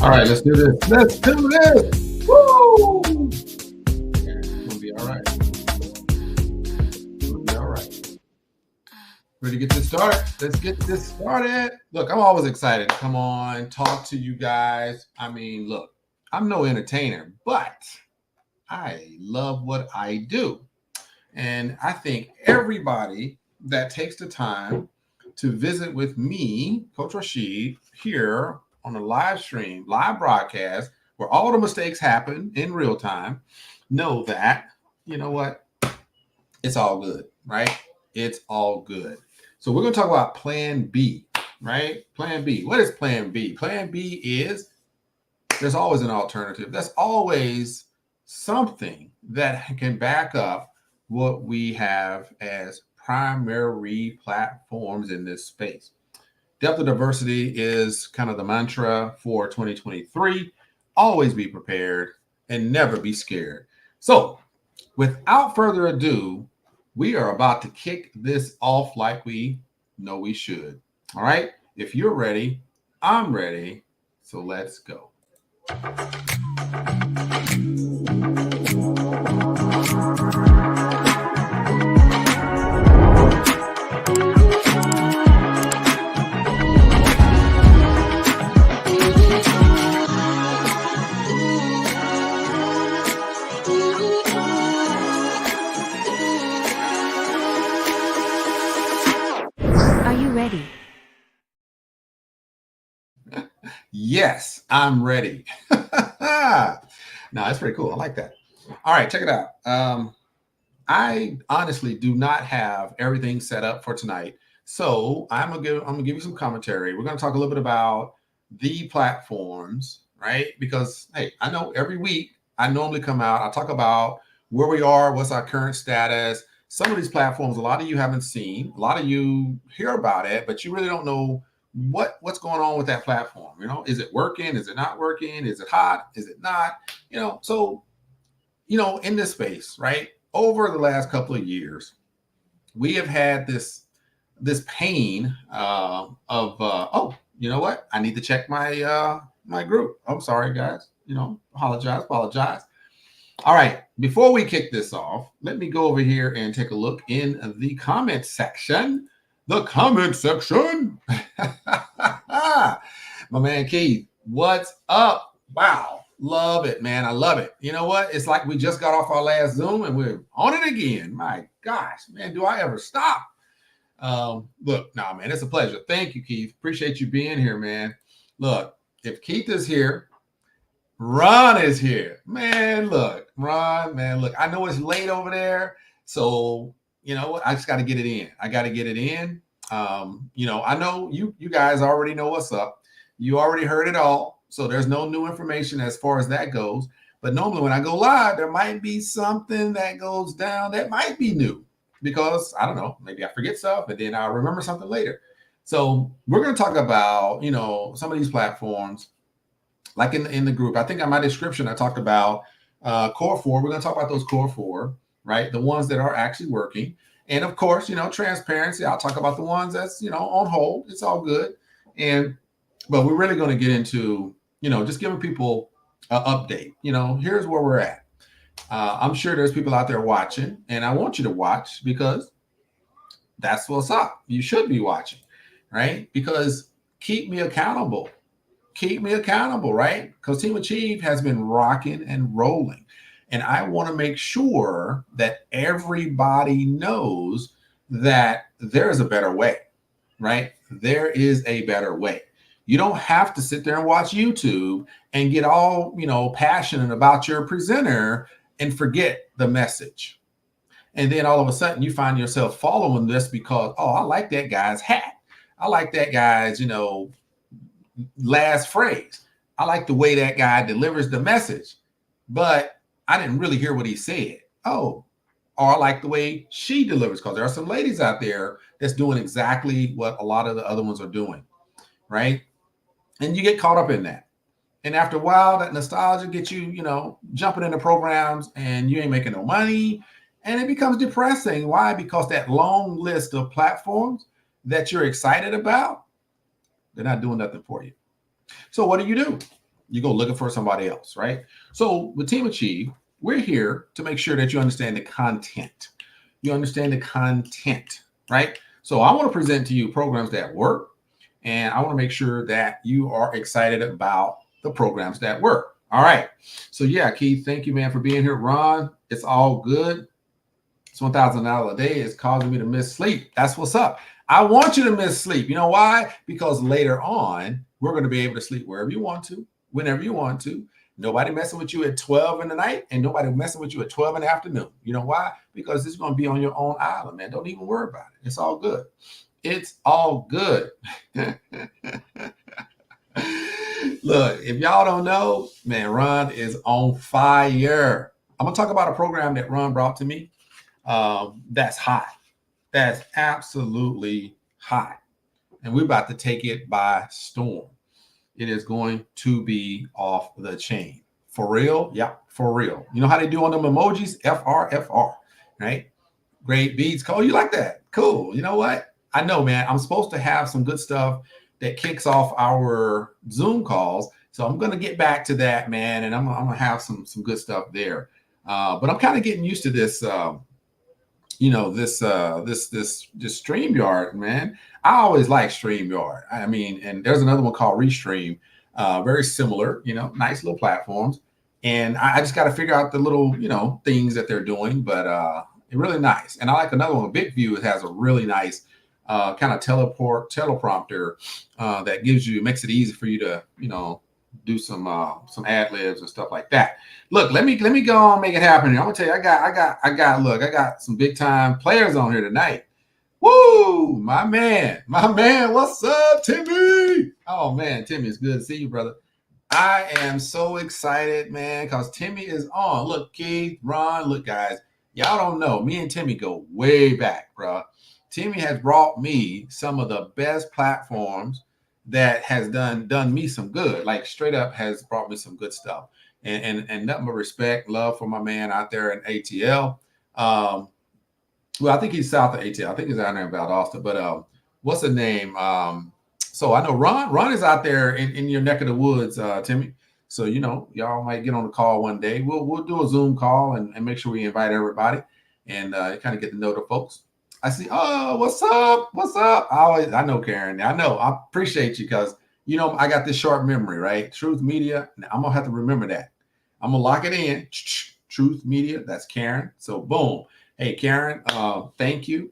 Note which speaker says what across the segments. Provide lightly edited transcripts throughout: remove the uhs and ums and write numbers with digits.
Speaker 1: All right, let's do this. Let's do this. Woo! It's gonna be all right. It's gonna be all right. Ready to get this started? Let's get this started. Look, I'm always excited to come on, talk to you guys. I mean, look, I'm no entertainer, but I love what I do. And I think everybody that takes the time to visit with me, Coach Rashid, here on a live stream, live broadcast, where all the mistakes happen in real time, know that, you know what? It's all good, right? It's all good. So we're going to talk about Plan B, right? Plan B. What is Plan B? Plan B is there's always an alternative. There's always something that can back up what we have as primary platforms in this space. Depth of diversity is kind of the mantra for 2023. Always be prepared and never be scared. So without further ado, we are about to kick this off like we know we should. All right. If you're ready, I'm ready. So let's go. Yes, I'm ready. No, that's pretty cool. I like that. All right, check it out. I honestly do not have everything set up for tonight, so I'm gonna give you some commentary. We're gonna talk a little bit about the platforms, right? Because hey, I know every week I normally come out, I talk about where we are, what's our current status. Some of these platforms, a lot of you haven't seen, a lot of you hear about it, but you really don't know what's going on with that platform. You know, is it working? Is it not working? Is it hot? Is it not? You know, so in this space, right? Over the last couple of years, we have had this pain oh, you know what? I need to check my my group. I'm sorry, guys. Apologize. All right. Before we kick this off, let me go over here and take a look in the comment section. The comment section. My man Keith, what's up? Wow. Love it, man. I love it. You know what? It's like we just got off our last Zoom and we're on it again. My gosh, man, do I ever stop? Look, no, man, it's a pleasure. Thank you, Keith. Appreciate you being here, man. Look, if Keith is here, Ron is here. Man, look, Ron, man, look, I know it's late over there. So, you know what? I just got to get it in. I got to get it in. I know you guys already know what's up. You already heard it all. So there's no new information as far as that goes. But normally when I go live, there might be something that goes down that might be new because I don't know, maybe I forget stuff and then I'll remember something later. So we're going to talk about, some of these platforms like in the group. I think in my description, I talked about core four. We're going to talk about those core four, right? The ones that are actually working. And of course, transparency. I'll talk about the ones that's, on hold. It's all good. But we're really going to get into, just giving people an update. Here's where we're at. I'm sure there's people out there watching, and I want you to watch because that's what's up. You should be watching, right? Because keep me accountable. Keep me accountable, right? Because Team Achieve has been rocking and rolling. And I want to make sure that everybody knows that there is a better way, right? There is a better way. You don't have to sit there and watch YouTube and get all, passionate about your presenter and forget the message. And then all of a sudden you find yourself following this because, oh, I like that guy's hat. I like that guy's, last phrase. I like the way that guy delivers the message, but I didn't really hear what he said. Oh, or I like the way she delivers, because there are some ladies out there that's doing exactly what a lot of the other ones are doing, right? And you get caught up in that. And after a while, that nostalgia gets you, jumping into programs and you ain't making no money. And it becomes depressing. Why? Because that long list of platforms that you're excited about, they're not doing nothing for you. So what do? you go looking for somebody else, right? So with Team Achieve, we're here to make sure that you understand the content. You understand the content, right? So I want to present to you programs that work, and I want to make sure that you are excited about the programs that work. All right. So yeah, Keith, thank you, man, for being here. Ron, it's all good. It's $1,000 a day. It's causing me to miss sleep. That's what's up. I want you to miss sleep. You know why? Because later on, we're going to be able to sleep wherever you want to, whenever you want to. Nobody messing with you at 12 in the night, and nobody messing with you at 12 in the afternoon. You know why? Because it's going to be on your own island, man. Don't even worry about it. It's all good. It's all good. Look, if y'all don't know, man, Ron is on fire. I'm going to talk about a program that Ron brought to me. That's hot. That's absolutely hot. And we're about to take it by storm. It is going to be off the chain. For real? Yeah, for real. You know how they do on them emojis? FR, right? Great beats. Cool. You like that? Cool. You know what? I know, man. I'm supposed to have some good stuff that kicks off our Zoom calls. So I'm going to get back to that, man. And I'm going to have some good stuff there. But I'm kind of getting used to this, this StreamYard, man. I always like StreamYard. I mean, and there's another one called Restream, very similar, nice little platforms. And I just got to figure out the little, things that they're doing, but really nice. And I like another one, Big View. It has a really nice kind of teleprompter that makes it easy for you to, do some ad libs and stuff like that. Look, let me go on, make it happen here. I'm gonna tell you, I got some big time players on here tonight. Woo, my man, what's up, Timmy? Oh man, Timmy, it's good to see you, brother. I am so excited, man, because Timmy is on. Look, Keith, Ron, look, guys, y'all don't know, me and Timmy go way back, bro. Timmy has brought me some of the best platforms that has done me some good, like straight up has brought me some good stuff, and nothing but respect, love for my man out there in ATL. Well, I think he's south of ATL. I think he's out there in Valdosta, but what's the name? So I know Ron is out there in your neck of the woods, Timmy. So y'all might get on the call one day. We'll do a Zoom call and make sure we invite everybody and kind of get to know the folks. I see, oh, what's up? What's up? I know, Karen. I know. I appreciate you because, I got this short memory, right? Truth Media. I'm going to have to remember that. I'm going to lock it in. Truth Media. That's Karen. So, boom. Hey, Karen, thank you.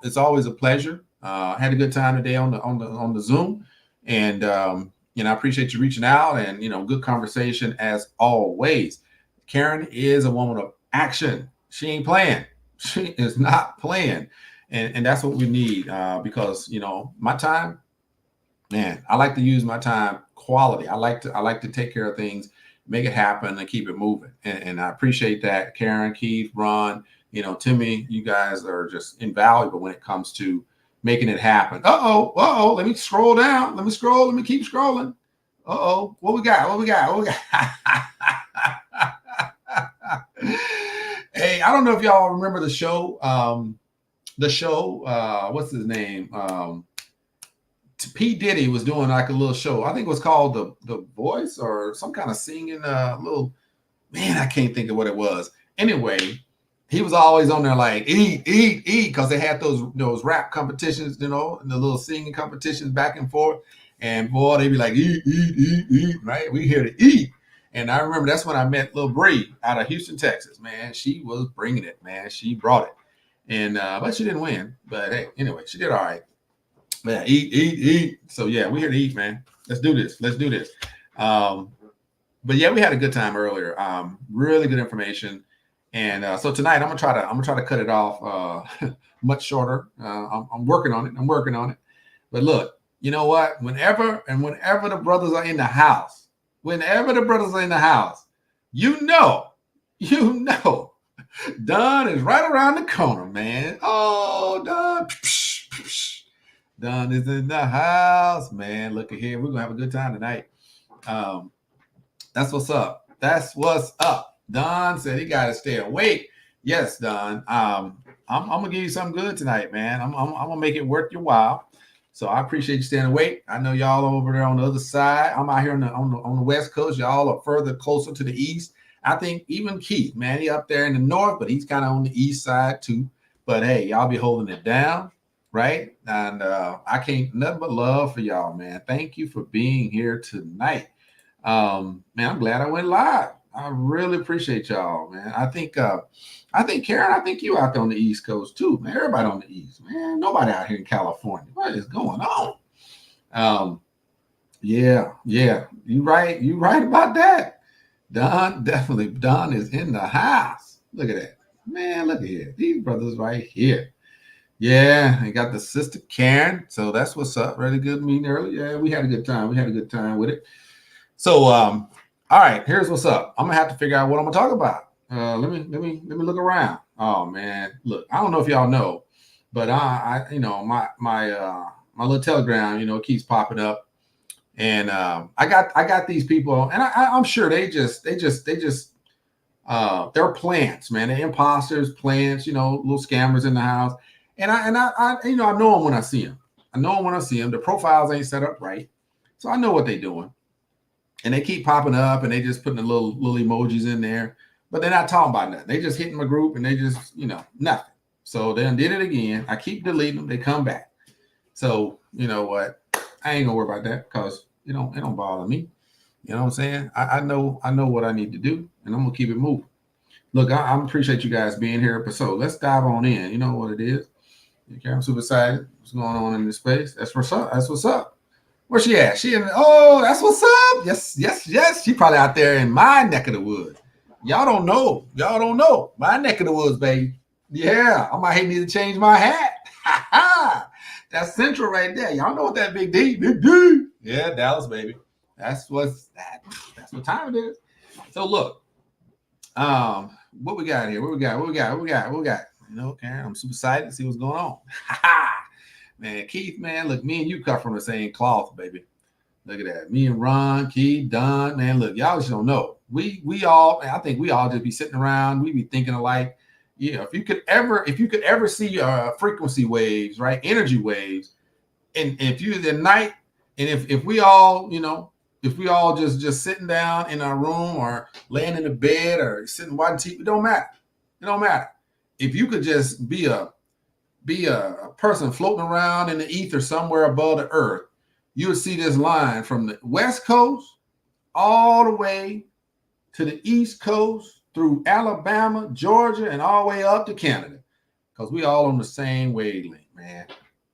Speaker 1: It's always a pleasure. Had a good time today on the Zoom. And, I appreciate you reaching out and, good conversation as always. Karen is a woman of action. She ain't playing. She is not playing. And that's what we need because, my time, man, I like to use my time quality. I like to take care of things, make it happen and keep it moving. And I appreciate that. Karen, Keith, Ron, Timmy, you guys are just invaluable when it comes to making it happen. Uh-oh. Let me scroll down. Let me keep scrolling. Uh-oh. What we got? Hey, I don't know if y'all remember the show. What's his name? P. Diddy was doing like a little show. I think it was called The Voice or some kind of singing little, man, I can't think of what it was. Anyway, he was always on there like, eat, because they had those rap competitions, and the little singing competitions back and forth. And boy, they'd be like, eat, right? We here to eat. And I remember that's when I met Lil Bree out of Houston, Texas. Man, she was bringing it, man. She brought it. And but she didn't win. But hey, anyway, she did all right. Man, eat. So yeah, we're here to eat, man. Let's do this. But yeah, we had a good time earlier. Really good information. And so tonight I'm gonna try to cut it off much shorter. I'm working on it. But look, you know what? Whenever the brothers are in the house, Don is right around the corner, man. Oh, Don. Don is in the house, man. Look at here. We're going to have a good time tonight. That's what's up. Don said he got to stay awake. Yes, Don. I'm going to give you something good tonight, man. I'm going to make it worth your while. So I appreciate you staying awake. I know y'all over there on the other side. I'm out here on the West Coast. Y'all are further closer to the east. I think even Keith, man, he up there in the north, but he's kind of on the east side too. But hey, y'all be holding it down, right? And I can't nothing but love for y'all, man. Thank you for being here tonight. Man, I'm glad I went live. I really appreciate y'all, man. I think Karen, I think you out there on the East Coast too, man. Everybody on the East, man. Nobody out here in California. What is going on? Yeah. You right about that. Don, definitely. Don is in the house. Look at that. Man, look at here. These brothers right here. Yeah, I got the sister Karen. So that's what's up. Really good meeting earlier. Yeah, we had a good time. We had a good time with it. So all right, here's what's up. I'm gonna have to figure out what I'm gonna talk about. Let me look around. Oh man, look, I don't know if y'all know, but I my little telegram, keeps popping up. And I got these people, and I'm sure they just they're plants, man. They're imposters, plants, little scammers in the house. And I know them when I see them. I know them when I see them. The profiles ain't set up right, so I know what they're doing. And they keep popping up, and they just putting the little emojis in there, but they're not talking about nothing. They just hitting my group, and they just nothing. So they did it again. I keep deleting them. They come back. So you know what? I ain't gonna worry about that because it don't bother me. You know what I'm saying? I know what I need to do, and I'm gonna keep it moving. Look, I appreciate you guys being here, but so let's dive on in. You know what it is? Okay, I'm super excited. What's going on in this space? That's what's up. That's what's up. Where's she at? That's what's up. Yes. She probably out there in my neck of the woods. Y'all don't know. My neck of the woods, baby. Yeah, I might need to change my hat. That's Central right there. Y'all know what that big D. Yeah, Dallas, baby. That's what time it is. So look, what we got here? What we got? Karen, I'm super excited to see what's going on. Man, Keith, man, look, me and you cut from the same cloth, baby. Look at that. Me and Ron, Keith, Don, man, look, y'all just don't know. We all, man, I think we all just be sitting around, we be thinking alike. Yeah, if you could ever see frequency waves, right? Energy waves, and if you the night, and if we all, if we all just sitting down in our room or laying in the bed or sitting watching TV, it don't matter. It don't matter. If you could just be a person floating around in the ether somewhere above the earth, you would see this line from the West Coast all the way to the East Coast through Alabama, Georgia, and all the way up to Canada. Because we all on the same wavelength, man.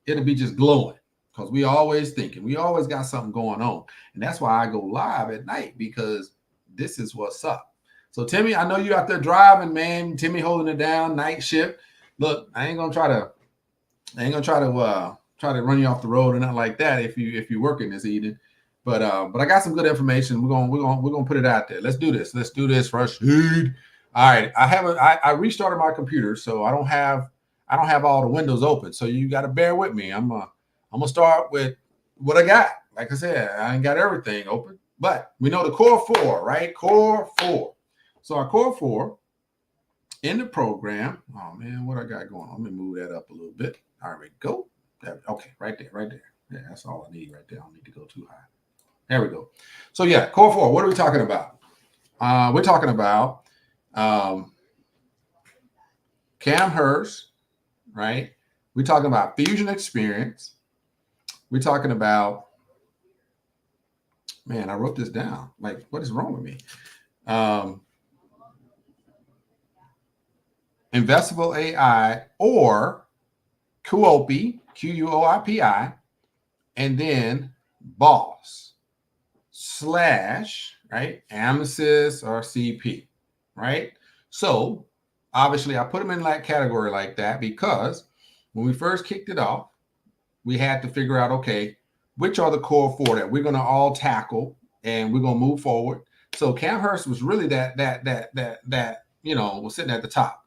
Speaker 1: It'll be just glowing because we always thinking. We always got something going on. And that's why I go live at night, because this is what's up. So, Timmy, I know you out there driving, man. Timmy holding it down, night shift. Look, I ain't gonna try to run you off the road or nothing like that if you're working this evening. But I got some good information. We're gonna put it out there. Let's do this. Rashid. All right. I restarted my computer, so I don't have all the windows open. So you got to bear with me. I'm gonna start with what I got. Like I said, I ain't got everything open, but we know the core four, right? Core four. So our core four in the program. Oh man, what I got going on? Let me move that up a little bit. There we go. Okay, right there. Yeah, that's all I need right there. I don't need to go too high. There we go. So yeah, core four. What are we talking about? We're talking about CamHirst, right? We're talking about Fusion Xperience. We're talking about, man, I wrote this down. Like, what is wrong with me? Invesable-Ai or Quopi, Quoipi, and then boss / right, AMSyS or CP, right? So obviously I put them in that category like that because when we first kicked it off, we had to figure out, okay, which are the core four that we're going to all tackle and we're going to move forward. So CamHirst was really that was sitting at the top.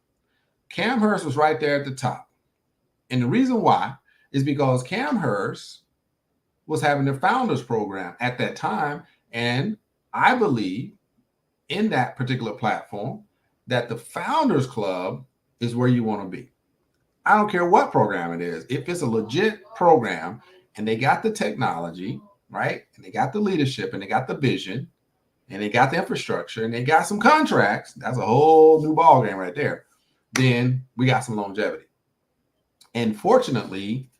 Speaker 1: CamHirst was right there at the top. And the reason why is because CamHirst was having their founders program at that time. And I believe in that particular platform that the founders club is where you want to be. I don't care what program it is. If it's a legit program and they got the technology, right? And they got the leadership, and they got the vision, and they got the infrastructure, and they got some contracts. That's a whole new ballgame right there. Then we got some longevity. And fortunately,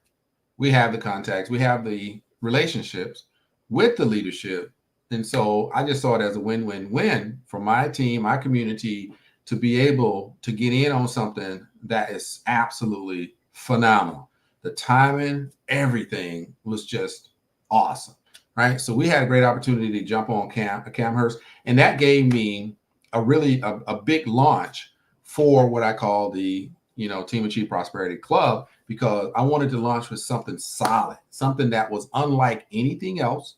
Speaker 1: we have the contacts, we have the relationships with the leadership. And so I just saw it as a win-win-win for my team, my community, to be able to get in on something that is absolutely phenomenal. The timing, everything was just awesome, right? So we had a great opportunity to jump on CamHirst, and that gave me a big launch for what I call the Team Achieve Prosperity Club, because I wanted to launch with something solid, something that was unlike anything else.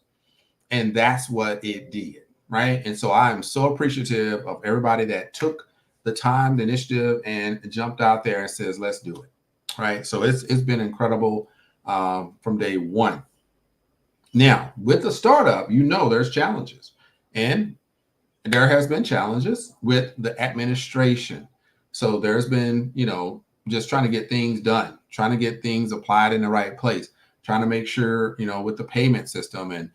Speaker 1: And that's what it did, right? And so I am so appreciative of everybody that took the time, the initiative, and jumped out there and says, let's do it, right? So it's been incredible from day one. Now, with the startup, there's challenges. And there has been challenges with the administration. So there's been, just trying to get things done, trying to get things applied in the right place, trying to make sure, with the payment system and,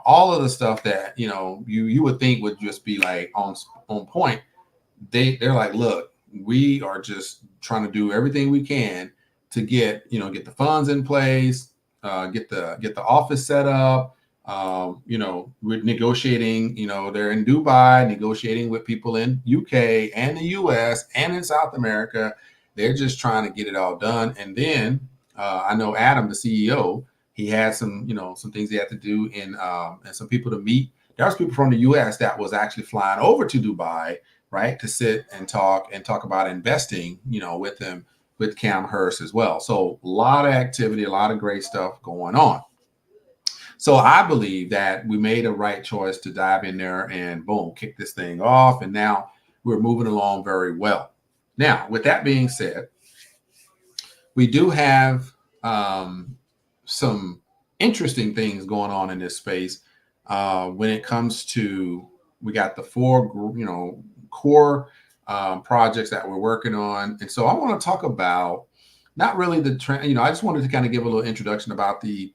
Speaker 1: all of the stuff that, you would think would just be like on point. They're like, look, we are just trying to do everything we can to get the funds in place, get the office set up. We're negotiating, they're in Dubai, negotiating with people in UK and the US and in South America. They're just trying to get it all done. And then I know Adam, the CEO, he had some things he had to do and some people to meet. There was people from the US that was actually flying over to Dubai, right, to sit and talk about investing, with them, with CamHirst as well. So a lot of activity, a lot of great stuff going on. So I believe that we made a right choice to dive in there and boom, kick this thing off. And now we're moving along very well. Now, with that being said, we do have some interesting things going on in this space when it comes to, we got the four, core projects that we're working on. And so I want to talk about not really the trend, I just wanted to kind of give a little introduction about the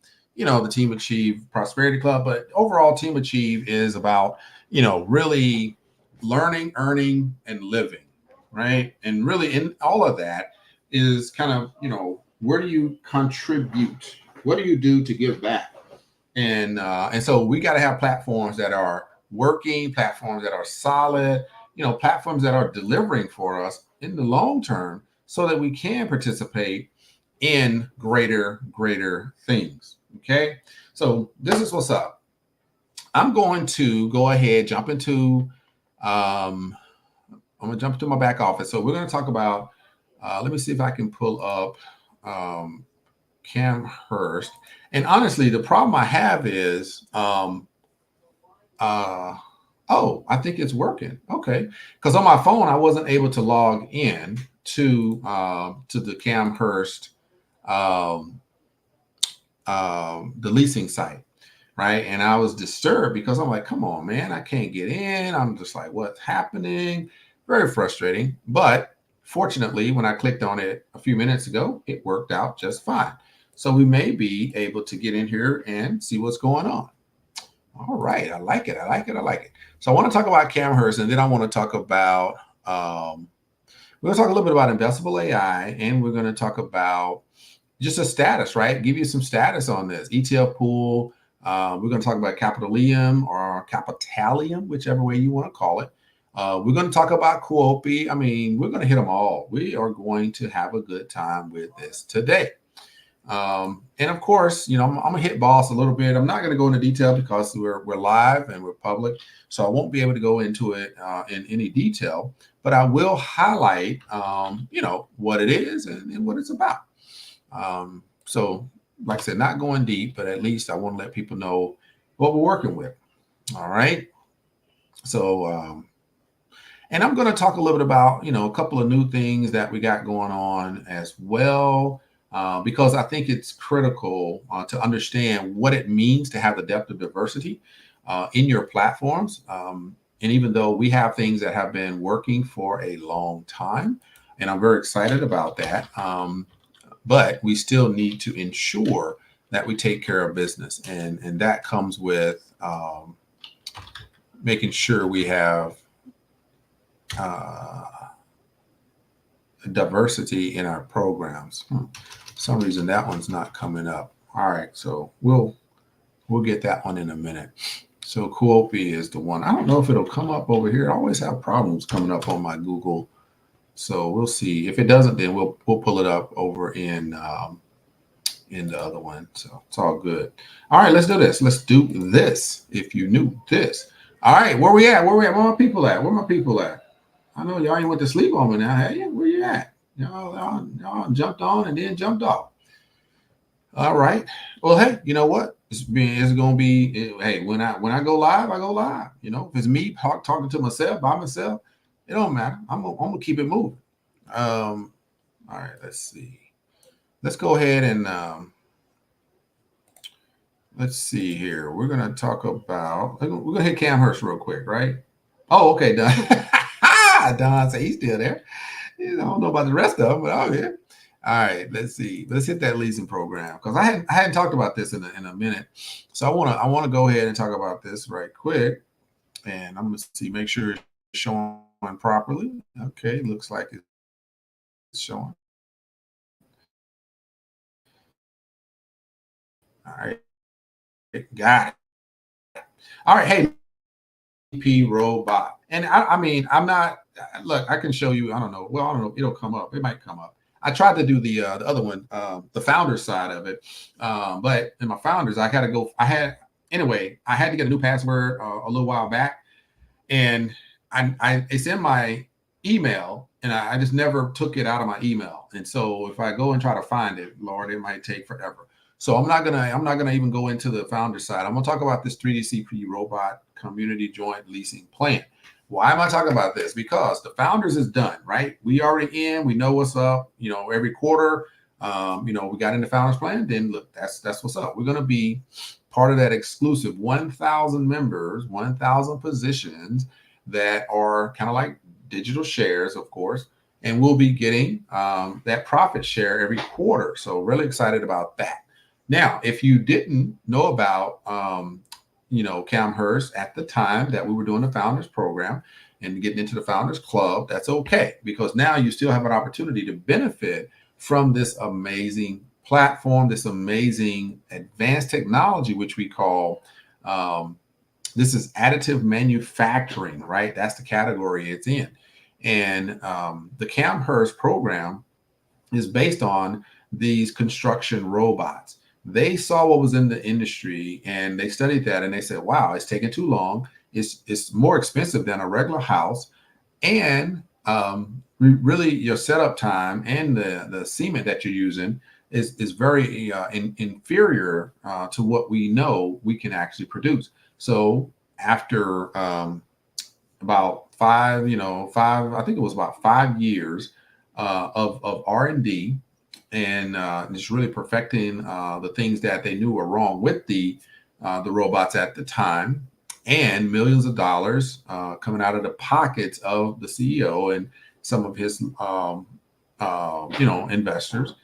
Speaker 1: Team Achieve Prosperity Club, but overall Team Achieve is about, really learning, earning, and living, right? And really in all of that is kind of, where do you contribute? What do you do to give back? And so we got to have platforms that are working, platforms that are solid, platforms that are delivering for us in the long term so that we can participate in greater things. Okay, so this is what's up. I'm going to go ahead, I'm going to jump into my back office. So we're going to talk about, let me see if I can pull up CamHirst. And honestly, the problem I have is, oh, I think it's working. Okay, because on my phone, I wasn't able to log in to the CamHirst, the leasing site, right? And I was disturbed because I'm like, come on, man, I can't get in. I'm just like, what's happening? Very frustrating. But fortunately, when I clicked on it a few minutes ago, it worked out just fine. So we may be able to get in here and see what's going on. All right, I like it. So I want to talk about CamHirst, and then I want to talk about, we're going to talk a little bit about Invesable-Ai, and we're going to talk about just a status, right? Give you some status on this. ETF Pool. We're going to talk about CapitaLium or CapitaLium, whichever way you want to call it. We're going to talk about Quopi. I mean, we're going to hit them all. We are going to have a good time with this today. And of course, I'm going to hit boss a little bit. I'm not going to go into detail because we're live and we're public. So I won't be able to go into it in any detail, but I will highlight, what it is and what it's about. So like I said, not going deep, but at least I want to let people know what we're working with. All right. So, and I'm going to talk a little bit about, a couple of new things that we got going on as well, because I think it's critical to understand what it means to have the depth of diversity in your platforms. And even though we have things that have been working for a long time, and I'm very excited about that, but we still need to ensure that we take care of business. And that comes with making sure we have diversity in our programs. For some reason that one's not coming up. All right, so we'll get that one in a minute. So Quopi is the one. I don't know if it'll come up over here. I always have problems coming up on my Google. So we'll see. If it doesn't, then we'll pull it up over in the other one. So it's all good. All right, let's do this. Let's do this. If you knew this. All right, where we at? Where my people at? Where my people at? I know y'all ain't went to sleep on me now, have you? Where you at? Y'all jumped on and then jumped off. All right. Well, hey, you know what? It's gonna be. Hey, when I go live, I go live. You know, if it's me talking to myself by myself, it don't matter. I'm gonna keep it moving. All right. Let's see. Let's go ahead and let's see here. We're gonna talk about. We're gonna hit CamHirst real quick, right? Oh, okay, Don. Don said he's still there. I don't know about the rest of them, but I'm here. All right, let's see. Let's hit that leasing program because I hadn't talked about this in a minute. So I wanna go ahead and talk about this right quick, and I'm gonna see make sure it's showing properly. Okay, looks like it's showing. All right, got it. All right, hey, P robot, and I mean I'm not. Look, I can show you. I don't know. Well, I don't know. It'll come up. It might come up. I tried to do the other one, the founder side of it, but in my founders, I had to go. I had to get a new password a little while back, and it's in my email, and I just never took it out of my email. And so if I go and try to find it, Lord, it might take forever. So I'm not gonna even go into the founder side. I'm gonna talk about this 3DCP robot community joint leasing plan. Why am I talking about this? Because the founders is done, right? We already in, we know what's up, every quarter, we got in the founders plan, then look, that's what's up. We're going to be part of that exclusive 1,000 members, 1,000 positions that are kind of like digital shares, of course, and we'll be getting that profit share every quarter. So really excited about that. Now, if you didn't know about CamHirst at the time that we were doing the founders program and getting into the founders club, that's okay, because now you still have an opportunity to benefit from this amazing platform, this amazing advanced technology, which we call this is additive manufacturing, right? That's the category it's in. And the CamHirst program is based on these construction robots. They saw what was in the industry and they studied that and they said, wow, it's taking too long. It's more expensive than a regular house. And really your setup time and the cement that you're using is very inferior to what we know we can actually produce. So after about five, I think it was about 5 years of R&D, and just really perfecting the things that they knew were wrong with the robots at the time, and millions of dollars coming out of the pockets of the CEO and some of his investors.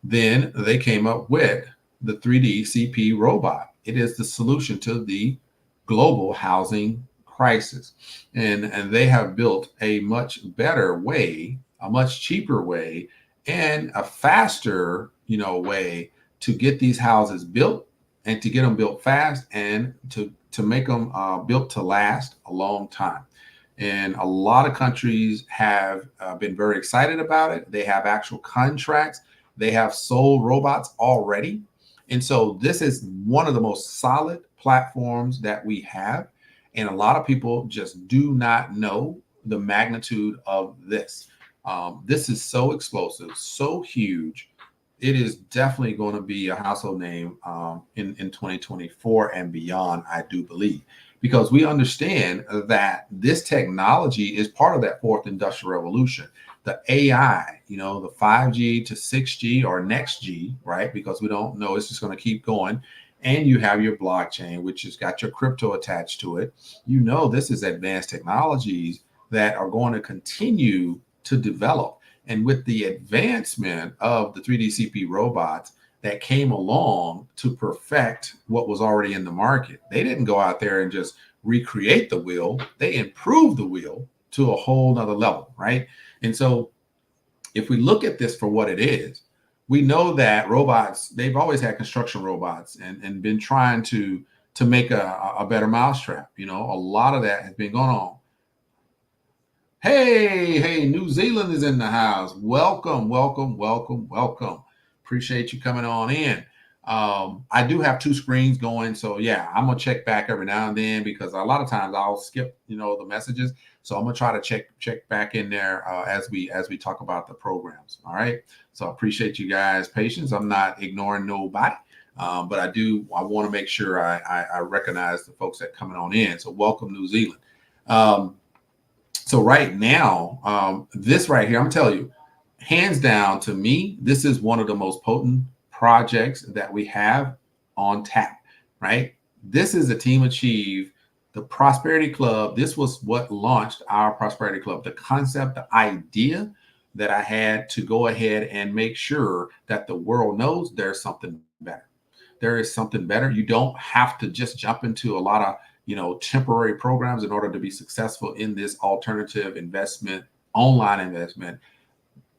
Speaker 1: Then they came up with the 3D CP robot. It is the solution to the global housing crisis, and they have built a much better way, a much cheaper way, and a faster, way to get these houses built and to get them built fast and to make them built to last a long time. And a lot of countries have been very excited about it. They have actual contracts. They have sold robots already. And so this is one of the most solid platforms that we have. And a lot of people just do not know the magnitude of this. This is so explosive, so huge. It is definitely going to be a household name in 2024 and beyond, I do believe, because we understand that this technology is part of that fourth industrial revolution. The AI, the 5G to 6G or next G, right? Because we don't know, it's just going to keep going. And you have your blockchain, which has got your crypto attached to it. This is advanced technologies that are going to continue to develop. And with the advancement of the 3D CP robots, that came along to perfect what was already in the market. They didn't go out there and just recreate the wheel. They improved the wheel to a whole nother level, right? And so if we look at this for what it is, we know that robots, they've always had construction robots and been trying to make a better mousetrap. You know, a lot of that has been going on. Hey, New Zealand is in the house. Welcome, welcome, welcome, welcome. Appreciate you coming on in. I do have two screens going, so yeah, I'm gonna check back every now and then because a lot of times I'll skip, the messages. So I'm gonna try to check back in there as we talk about the programs. All right. So I appreciate you guys' patience. I'm not ignoring nobody, but I want to make sure I recognize the folks that coming on in. So welcome, New Zealand. So right now, this right here, I'm telling you, hands down to me, this is one of the most potent projects that we have on tap, right? This is a Team Achieve, the Prosperity Club. This was what launched our Prosperity Club, the concept, the idea that I had to go ahead and make sure that the world knows there's something better. There is something better. You don't have to just jump into a lot of temporary programs in order to be successful in this alternative investment, online investment.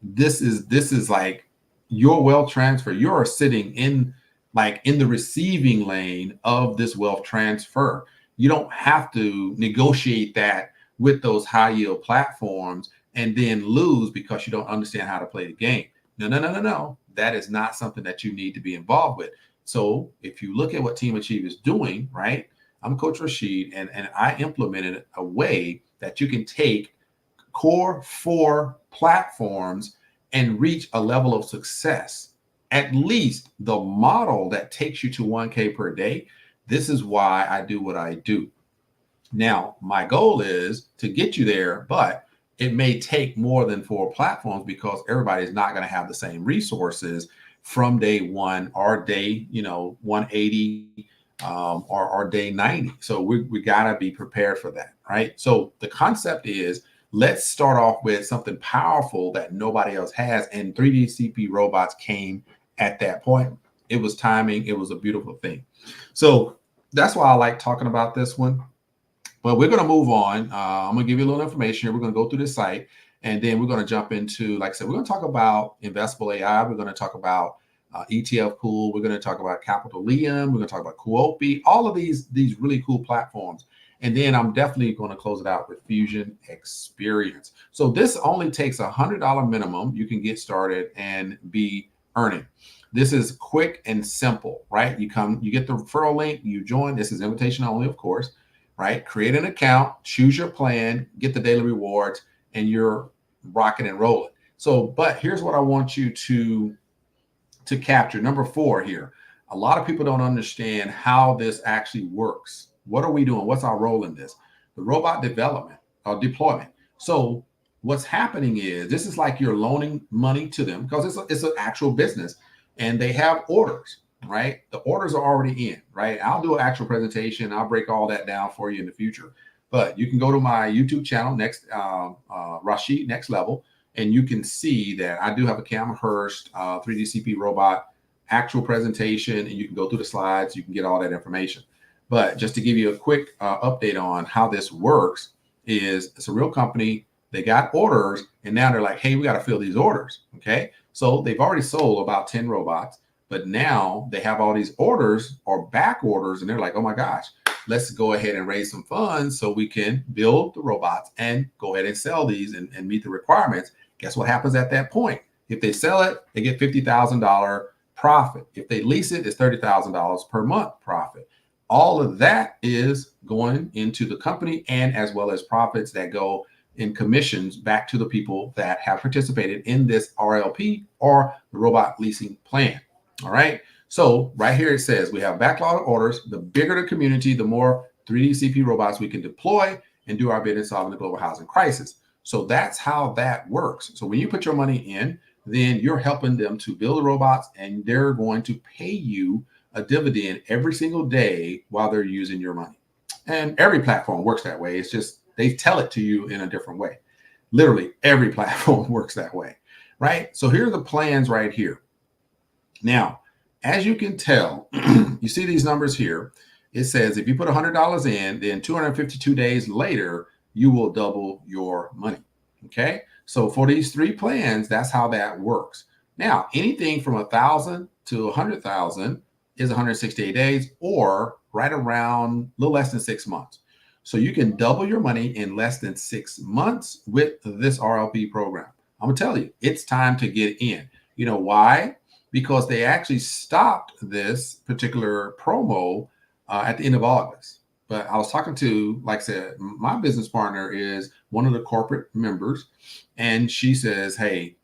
Speaker 1: This is like your wealth transfer. You're sitting in the receiving lane of this wealth transfer. You don't have to negotiate that with those high yield platforms and then lose because you don't understand how to play the game. No. That is not something that you need to be involved with. So if you look at what Team Achieve is doing, right? I'm Coach Rashid, and I implemented a way that you can take core 4 platforms and reach a level of success. At least the model that takes you to 1K per day. This is why I do what I do. Now, my goal is to get you there, but it may take more than 4 platforms because everybody's not going to have the same resources from day 1 or day 180 or day 90. So we got to be prepared for that, right? So the concept is, let's start off with something powerful that nobody else has. And 3D robots came at that point. It was timing. It was a beautiful thing. So that's why I like talking about this one. But we're going to move on. I'm going to give you a little information here. We're going to go through this site, and then we're going to jump into, like I said, we're going to talk about Invesable-Ai. We're going to talk about ETF Pool. We're going to talk about CapitaLium. We're going to talk about Quopi. All of these really cool platforms. And then I'm definitely going to close it out with Fusion Xperience. So this only takes $100 minimum. You can get started and be earning. This is quick and simple, right? You get the referral link, you join. This is invitation only, of course, right? Create an account, choose your plan, get the daily rewards, and you're rocking and rolling. So, but here's what I want you to capture. Number 4 here. A lot of people don't understand how this actually works. What are we doing? What's our role in this? The robot development or deployment. So what's happening is, this is like you're loaning money to them because it's an actual business and they have orders, right? The orders are already in, right? I'll do an actual presentation. I'll break all that down for you in the future. But you can go to my YouTube channel, Rashid Next Level, and you can see that I do have a CamHirst 3D robot actual presentation, and you can go through the slides. You can get all that information. But just to give you a quick update on how this works is, it's a real company. They got orders, and now they're like, hey, we got to fill these orders. Okay. So they've already sold about 10 robots, but now they have all these orders or back orders, and they're like, oh my gosh, let's go ahead and raise some funds so we can build the robots and go ahead and sell these and meet the requirements. Guess what happens at that point? If they sell it, they get $50,000 profit. If they lease it, it's $30,000 per month profit. All of that is going into the company, and as well as profits that go in commissions back to the people that have participated in this RLP or the robot leasing plan. All right. So right here it says we have backlog orders. The bigger the community, the more 3D robots we can deploy and do our bit in solving the global housing crisis. So that's how that works. So when you put your money in, then you're helping them to build the robots, and they're going to pay you a dividend every single day while they're using your money. And every platform works that way. It's just they tell it to you in a different way. Literally every platform works that way, right? So here are the plans right here. Now, as you can tell, you see these numbers here. It says if you put $100 in, then 252 days later, you will double your money. Okay. So for these 3 plans, that's how that works. Now, anything from 1,000 to 100,000 is 168 days, or right around a little less than 6 months. So you can double your money in less than 6 months with this RLP program. I'm gonna tell you, it's time to get in. You know why? Because they actually stopped this particular promo at the end of August. But I was talking to, like I said, my business partner is one of the corporate members, and she says, hey,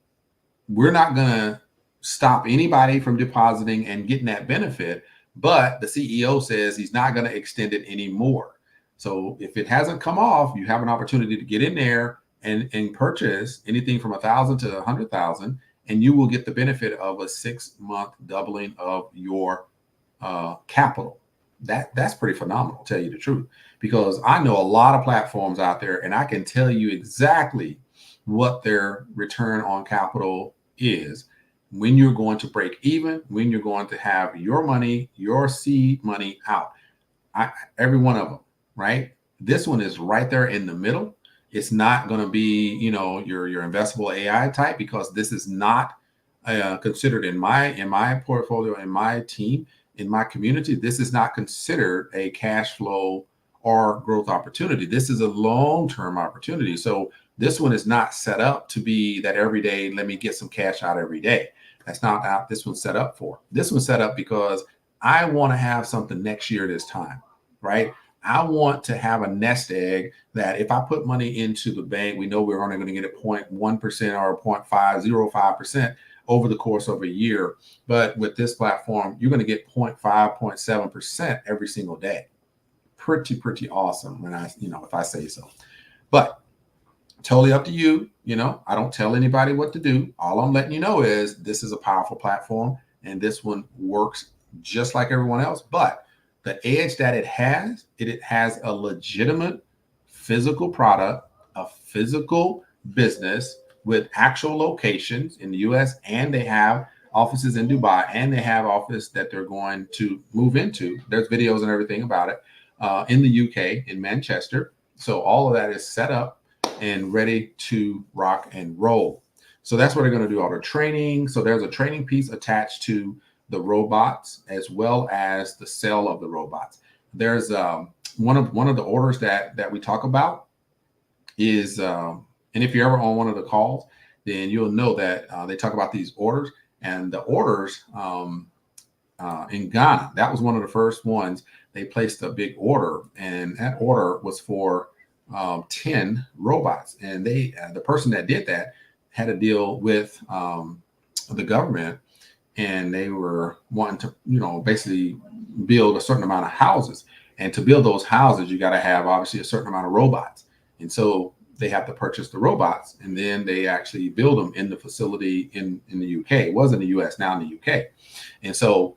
Speaker 1: we're not going to stop anybody from depositing and getting that benefit, but the CEO says he's not going to extend it anymore. So if it hasn't come off, you have an opportunity to get in there and purchase anything from 1,000 to 100,000, and you will get the benefit of a 6-month doubling of your capital. That's pretty phenomenal, to tell you the truth, because I know a lot of platforms out there, and I can tell you exactly what their return on capital is, when you're going to break even, when you're going to have your money, your seed money out. Every one of them, right? This one is right there in the middle. It's not going to be, you know, your Invesable-Ai type, because this is not considered in my portfolio, in my team, in my community. This is not considered a cash flow or growth opportunity. This is a long-term opportunity. So this one is not set up to be that every day, let me get some cash out every day. That's not how this one's set up for. This one's set up because I want to have something next year this time, right? I want to have a nest egg that if I put money into the bank, we know we're only going to get a 0.1% or 0.505% over the course of a year. But with this platform, you're going to get 0.5, 0.7% every single day. Pretty awesome when if I say so. But totally up to you. I don't tell anybody what to do. All I'm letting you know is this is a powerful platform, and this one works just like everyone else. But the edge that it has a legitimate physical product, a physical business with actual locations in the US, and they have offices in Dubai, and they have office that they're going to move into. There's videos and everything about it in the UK, in Manchester. So all of that is set up and ready to rock and roll. So that's what they're going to do, all the training. So there's a training piece attached to the robots, as well as the sale of the robots. There's one of the orders that we talk about is, and if you're ever on one of the calls, then you'll know that they talk about these orders, and the orders in Ghana. That was one of the first ones. They placed a big order, and that order was for 10 robots. And the person that did that had a deal with the government, and they were wanting to, basically build a certain amount of houses. And to build those houses, you got to have obviously a certain amount of robots. And so they have to purchase the robots, and then they actually build them in the facility in the UK. It was in the US, now in the UK. And so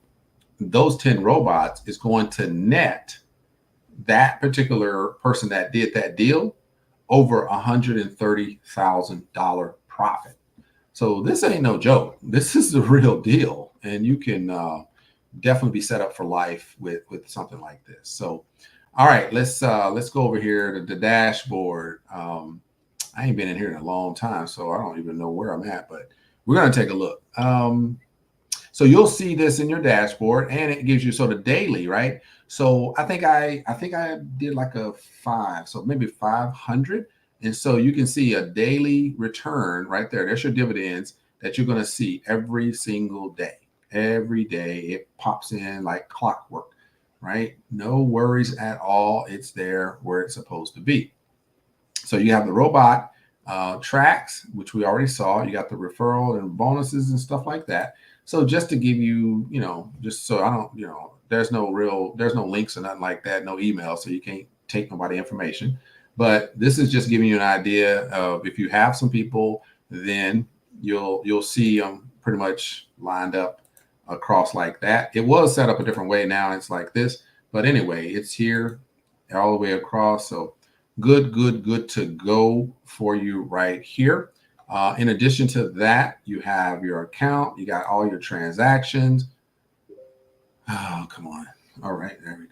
Speaker 1: those 10 robots is going to net that particular person that did that deal over $130,000 profit. So this ain't no joke. This is the real deal, and you can definitely be set up for life with something like this. So, all right, let's go over here to the dashboard. I ain't been in here in a long time, so I don't even know where I'm at, but we're gonna take a look. So you'll see this in your dashboard, and it gives you sort of daily, right? So I think I did like a 5, so maybe 500. And so you can see a daily return right there. There's your dividends that you're going to see every single day. Every day it pops in like clockwork, right? No worries at all. It's there where it's supposed to be. So you have the robot tracks, which we already saw. You got the referral and bonuses and stuff like that. So just to give you, just so I don't, there's no links or nothing like that, no email, so you can't take nobody information. But this is just giving you an idea of, if you have some people, then you'll see them pretty much lined up across like that. It was set up a different way. Now it's like this, but anyway, it's here all the way across. So good to go for you right here. In addition to that, you have your account, you got all your transactions. Oh, come on. All right, there we go.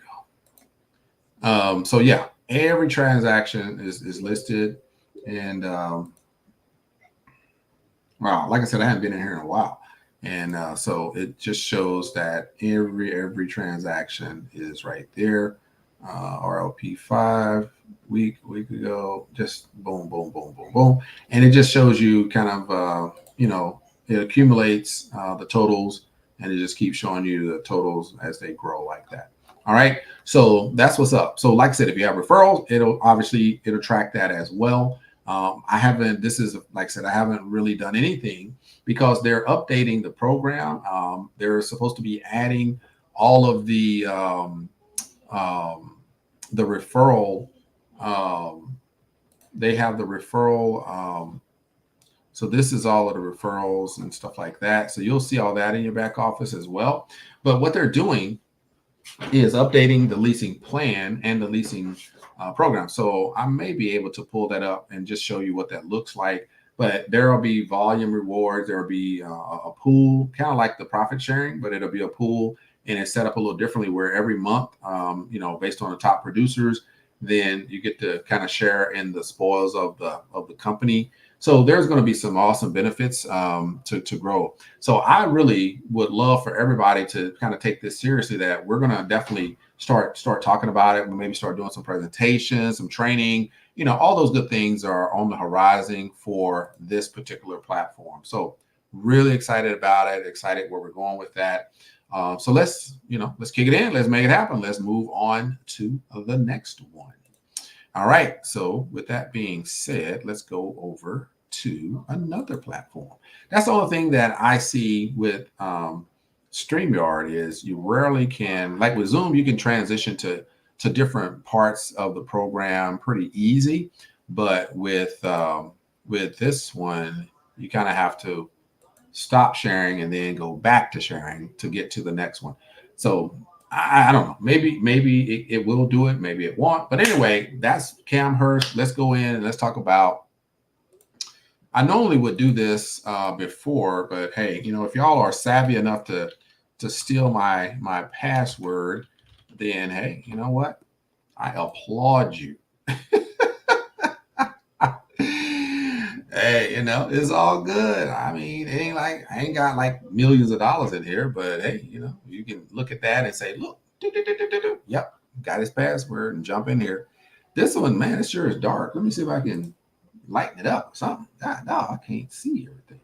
Speaker 1: So yeah, every transaction is listed, and wow, like I said, I haven't been in here in a while, and so it just shows that every transaction is right there. RLP 5 week ago, just boom, boom, boom, boom, boom, and it just shows you kind of it accumulates the totals, and it just keeps showing you the totals as they grow like that. All right, so that's what's up. So like I said, if you have referrals, it'll track that as well. I haven't, this is, like I said, I haven't really done anything because they're updating the program. They're supposed to be adding all of the referral. Um, they have the referral. So this is all of the referrals and stuff like that. So you'll see all that in your back office as well. But what they're doing is updating the leasing plan and the leasing program. So I may be able to pull that up and just show you what that looks like. But there will be volume rewards. There will be a pool, kind of like the profit sharing, but it'll be a pool, and it's set up a little differently where every month, based on the top producers, then you get to kind of share in the spoils of the company. So there's going to be some awesome benefits to grow. So I really would love for everybody to kind of take this seriously, that we're going to definitely start talking about it. We'll maybe start doing some presentations, some training, all those good things are on the horizon for this particular platform. So really excited about it, excited where we're going with that. So let's kick it in. Let's make it happen. Let's move on to the next one. All right. So with that being said, let's go over to another platform. That's the only thing that I see with StreamYard is you rarely can, like with Zoom, you can transition to different parts of the program pretty easy. But with this one, you kind of have to stop sharing and then go back to sharing to get to the next one. So I don't know. Maybe it will do it. Maybe it won't. But anyway, that's CamHirst. Let's go in and let's talk about. I normally would do this before, but hey, if y'all are savvy enough to steal my password, then hey, you know what? I applaud you. Hey, it's all good. I mean, it ain't like I ain't got like millions of dollars in here, but hey, you can look at that and say, look, yep, got his password and jump in here. This one, man, it sure is dark. Let me see if I can lighten it up or something. God, no, I can't see everything.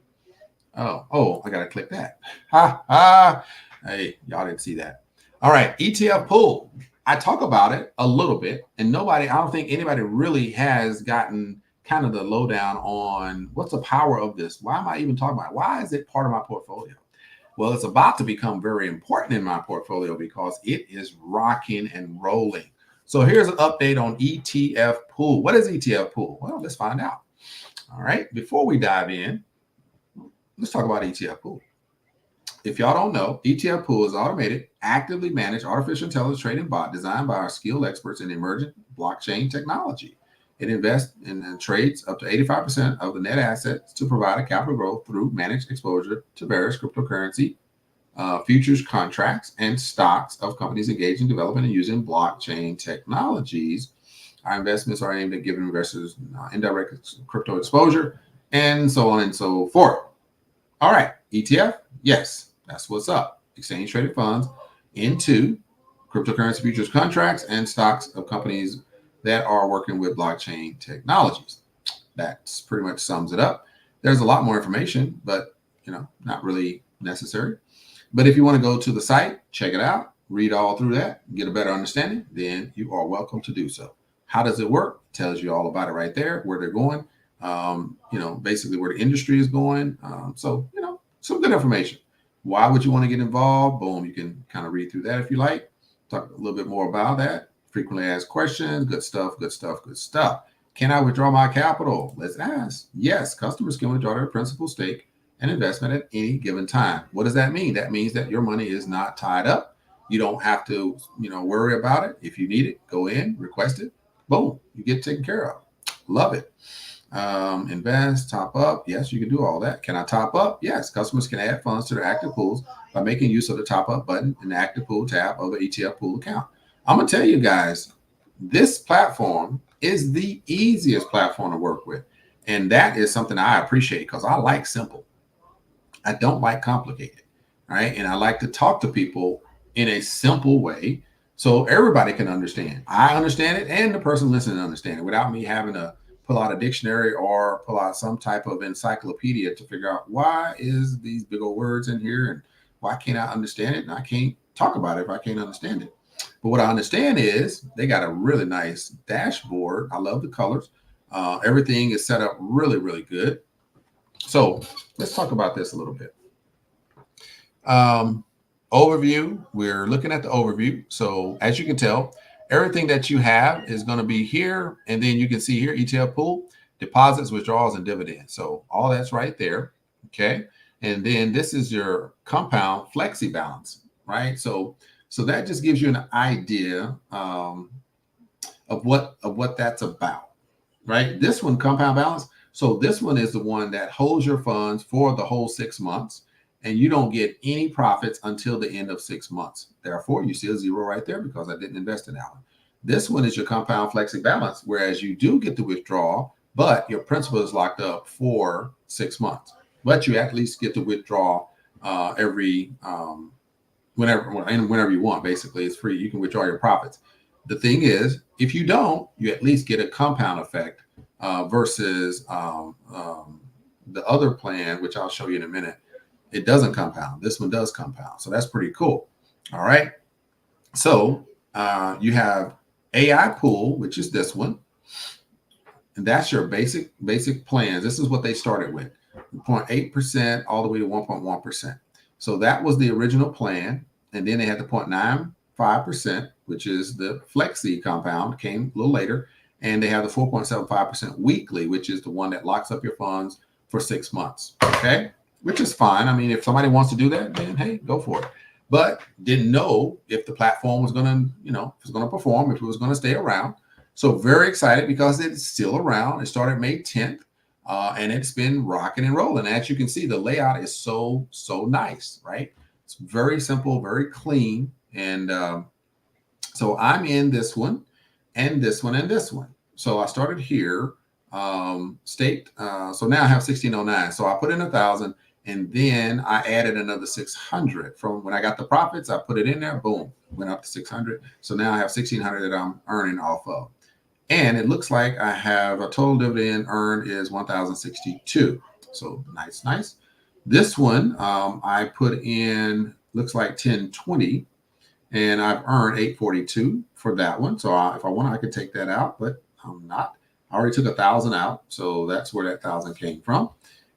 Speaker 1: Oh, I gotta click that. Ha ha. Hey, y'all didn't see that. All right, ETF Pool. I talk about it a little bit, and I don't think anybody really has gotten kind of the lowdown on what's the power of this. Why am I even talking about it? Why is it part of my portfolio? Well, it's about to become very important in my portfolio because it is rocking and rolling. So here's an update on ETF Pool. What is ETF Pool? Well, let's find out. All right, before we dive in, let's talk about ETF Pool. If y'all don't know, ETF Pool is automated, actively managed artificial intelligence trading bot designed by our skilled experts in emerging blockchain technology. It invests and trades up to 85% of the net assets to provide a capital growth through managed exposure to various cryptocurrency, futures contracts, and stocks of companies engaged in developing and using blockchain technologies. Our investments are aimed at giving investors indirect crypto exposure, and so on and so forth. All right, ETF, yes. That's what's up. Exchange traded funds into cryptocurrency futures contracts and stocks of companies that are working with blockchain technologies. That's pretty much sums it up. There's a lot more information, but not really necessary. But if you want to go to the site, check it out, read all through that, get a better understanding, then you are welcome to do so. How does it work? Tells you all about it right there, where they're going, basically where the industry is going. So some good information. Why would you want to get involved? Boom, you can kind of read through that if you like. Talk a little bit more about that. Frequently asked questions. Good stuff, good stuff, good stuff. Can I withdraw my capital? Let's ask. Yes, customers can withdraw their principal stake and investment at any given time. What does that mean? That means that your money is not tied up. You don't have to, worry about it. If you need it, go in, request it. Boom, you get taken care of. Love it. Invest, top up. Yes, you can do all that. Can I top up? Yes. Customers can add funds to their active pools by making use of the top up button in the active pool tab of the ETF pool account. I'm going to tell you guys, this platform is the easiest platform to work with. And that is something I appreciate because I like simple. I don't like complicated, right? And I like to talk to people in a simple way so everybody can understand. I understand it, and the person listening understand it without me having to pull out a dictionary or pull out some type of encyclopedia to figure out why is these big old words in here and why can't I understand it, and I can't talk about it if I can't understand it. But what I understand is they got a really nice dashboard. I love the colors. Everything is set up really, really good. So let's talk about this a little bit. Overview, we're looking at the overview. So as you can tell, everything that you have is going to be here. And then you can see here, ETF pool, deposits, withdrawals, and dividends. So all that's right there. Okay. And then this is your compound flexi balance, right? So that just gives you an idea of what that's about, right? This one, compound balance. So this one is the one that holds your funds for the whole 6 months, and you don't get any profits until the end of 6 months. Therefore, you see a zero right there because I didn't invest in that one. This one is your compound flexi balance, whereas you do get the withdrawal, but your principal is locked up for 6 months. But you at least get to withdraw every whenever you want. Basically, it's free. You can withdraw your profits. The thing is, if you don't, you at least get a compound effect versus the other plan, which I'll show you in a minute. It doesn't compound. This one does compound. So that's pretty cool. All right. So you have AI pool, which is this one. And that's your basic plans. This is what they started with, 0.8% all the way to 1.1%. So that was the original plan. And then they had the 0.95%, which is the flexi compound, came a little later. And they have the 4.75% weekly, which is the one that locks up your funds for 6 months. Okay. Which is fine. I mean, if somebody wants to do that, then hey, go for it. But didn't know if the platform was going to, if it was going to perform, if it was going to stay around. So very excited because it's still around. It started May 10th, and it's been rocking and rolling. As you can see, the layout is so nice, right? It's very simple, very clean. And so I'm in this one and this one and this one. So I started here, state. So now I have 1609. So I put in 1,000. And then I added another 600 from when I got the profits. I put it in there, boom, went up to 600. So now I have 1,600 that I'm earning off of. And it looks like I have a total dividend earned is 1,062. So nice. This one, I put in, looks like 1020, and I've earned 842 for that one. So if I want, I could take that out, but I'm not. I already took 1,000 out. So that's where that 1,000 came from.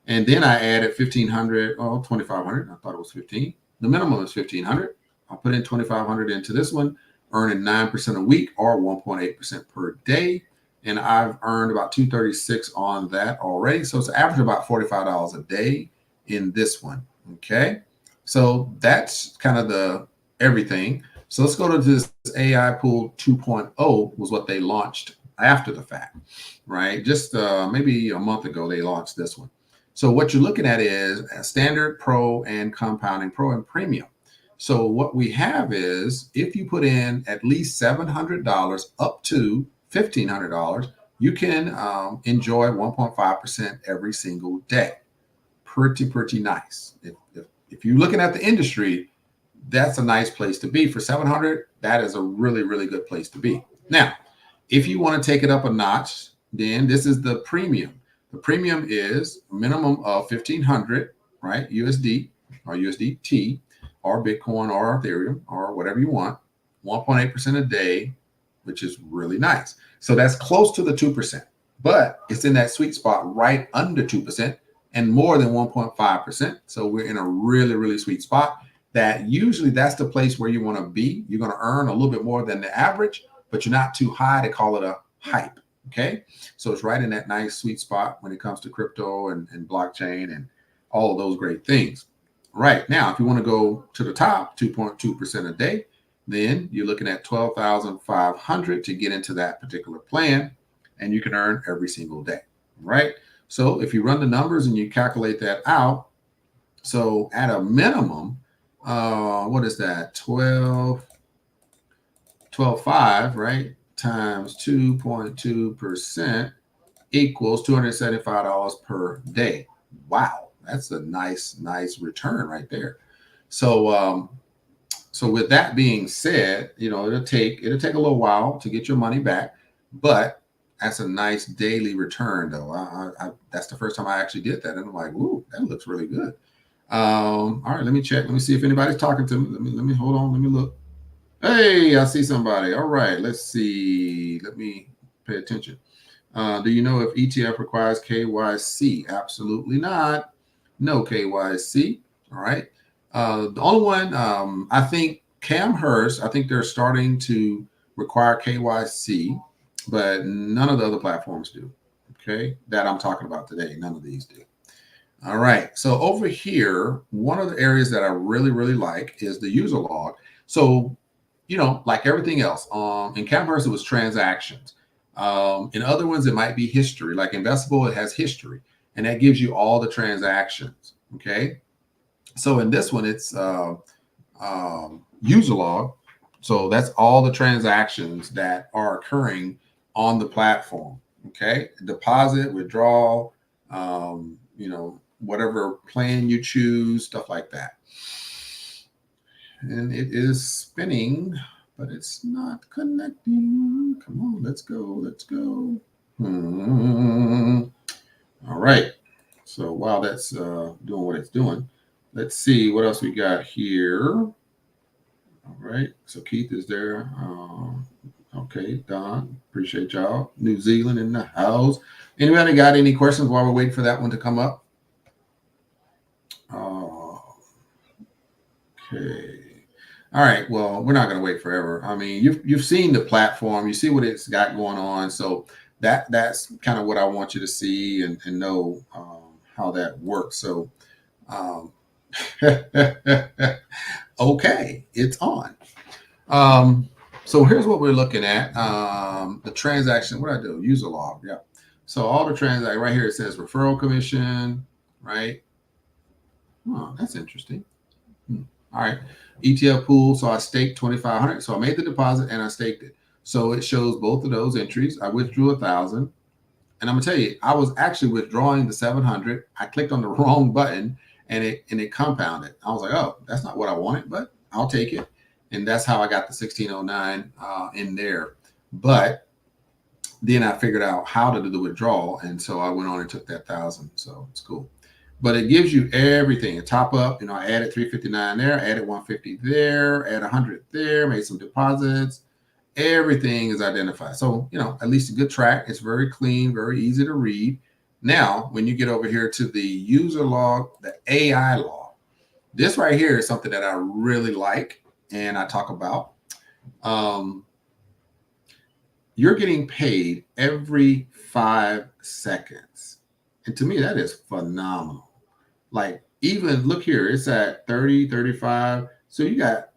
Speaker 1: And then I added 1,500, 2,500. I thought it was 15. The minimum is 1,500. I put in 2,500 into this one, earning 9% a week or 1.8% per day. And I've earned about 236 on that already. So it's average about $45 a day in this one. Okay. So that's kind of the everything. So let's go to this AI Pool 2.0 was what they launched after the fact, right? Just maybe a month ago, they launched this one. So what you're looking at is a standard, pro, and compounding, pro and premium. So what we have is if you put in at least $700 up to $1,500, you can enjoy 1.5% every single day. Pretty nice. If you're looking at the industry, that's a nice place to be. For 700, that is a really good place to be. Now, if you want to take it up a notch, then this is the premium. The premium is a minimum of 1,500, right? USD or USDT or Bitcoin or Ethereum or whatever you want, 1.8% a day, which is really nice. So that's close to the 2%, but it's in that sweet spot right under 2% and more than 1.5%. So we're in a really sweet spot that usually that's the place where you want to be. You're going to earn a little bit more than the average, but you're not too high to call it a hype. Okay, so it's right in that nice sweet spot when it comes to crypto and blockchain and all of those great things. Right now, if you want to go to the top, 2.2% a day, then you're looking at 12,500 to get into that particular plan, and you can earn every single day. right? So if you run the numbers and you calculate that out, so at a minimum, what is that? 12.5, right? Times 2.2% equals $275 per day. Wow, that's a nice return right there. So so with that being said, it'll take a little while to get your money back, but that's a nice daily return though. That's the first time I actually did that, and I'm like, ooh, that looks really good. All right, let me check. Let me see if anybody's talking to me. Let me hold on. Let me look. Hey, I see somebody. All right, let's see. Let me pay attention. Do you know if ETF requires KYC? Absolutely not. No KYC. All right. The only one, I think CamHirst, I think they're starting to require KYC, but none of the other platforms do. Okay. That I'm talking about today. None of these do. All right. So over here, one of the areas that I really, really like is the user log. So, like everything else, in CamHirst, it was transactions. In other ones, it might be history. Like Investable, it has history, and that gives you all the transactions. Okay. So in this one, it's user log. So that's all the transactions that are occurring on the platform. Okay. Deposit, withdrawal, whatever plan you choose, stuff like that. And it is spinning, but it's not connecting. Come on, let's go. Let's go. All right. So while that's doing what it's doing, let's see what else we got here. All right. So Keith is there. Okay, Don, appreciate y'all. New Zealand in the house. Anybody got any questions while we're waiting for that one to come up? Okay. All right. Well, we're not going to wait forever. I mean, you've seen the platform. You see what it's got going on. So that's kind of what I want you to see and know how that works. So, okay, it's on. So here's what we're looking at. The transaction. What I do? User log. Yeah. So all the transaction right here. It says referral commission. Right. Oh, that's interesting. All right. ETF pool. So I staked 2,500. So I made the deposit and I staked it. So it shows both of those entries. I withdrew 1,000. And I'm gonna tell you, I was actually withdrawing the 700. I clicked on the wrong button and it compounded. I was like, oh, that's not what I wanted, but I'll take it. And that's how I got the 1609 in there. But then I figured out how to do the withdrawal. And so I went on and took that 1,000. So it's cool. But it gives you everything. A top up, I added 359 there, added 150 there, add 100 there, made some deposits. Everything is identified. So, at least a good track. It's very clean, very easy to read. Now, when you get over here to the user log, the AI log, this right here is something that I really like and I talk about. You're getting paid every 5 seconds. And to me, that is phenomenal. Like, even look here, it's at 30, 35. So you got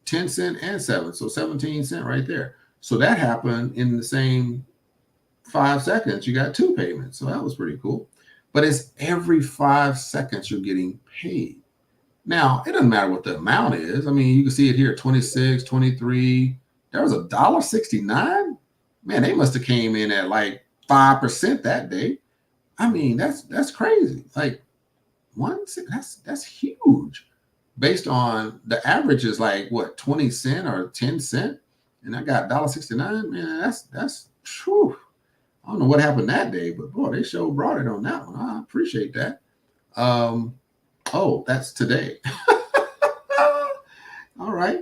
Speaker 1: 10 cent and 7. So 17 cent right there. So that happened in the same 5 seconds. You got 2 payments. So that was pretty cool. But it's every 5 seconds you're getting paid. Now, it doesn't matter what the amount is. I mean, you can see it here, 26, 23. There was $1.69. Man, they must have came in at like 5% that day. I mean, that's crazy. Like that's huge. Based on the average is like what, 20 cent or 10 cent, and I got $1.69. Man, that's whew. I don't know what happened that day, but boy, they sure brought it on that one. I appreciate that. Oh, that's today. All right.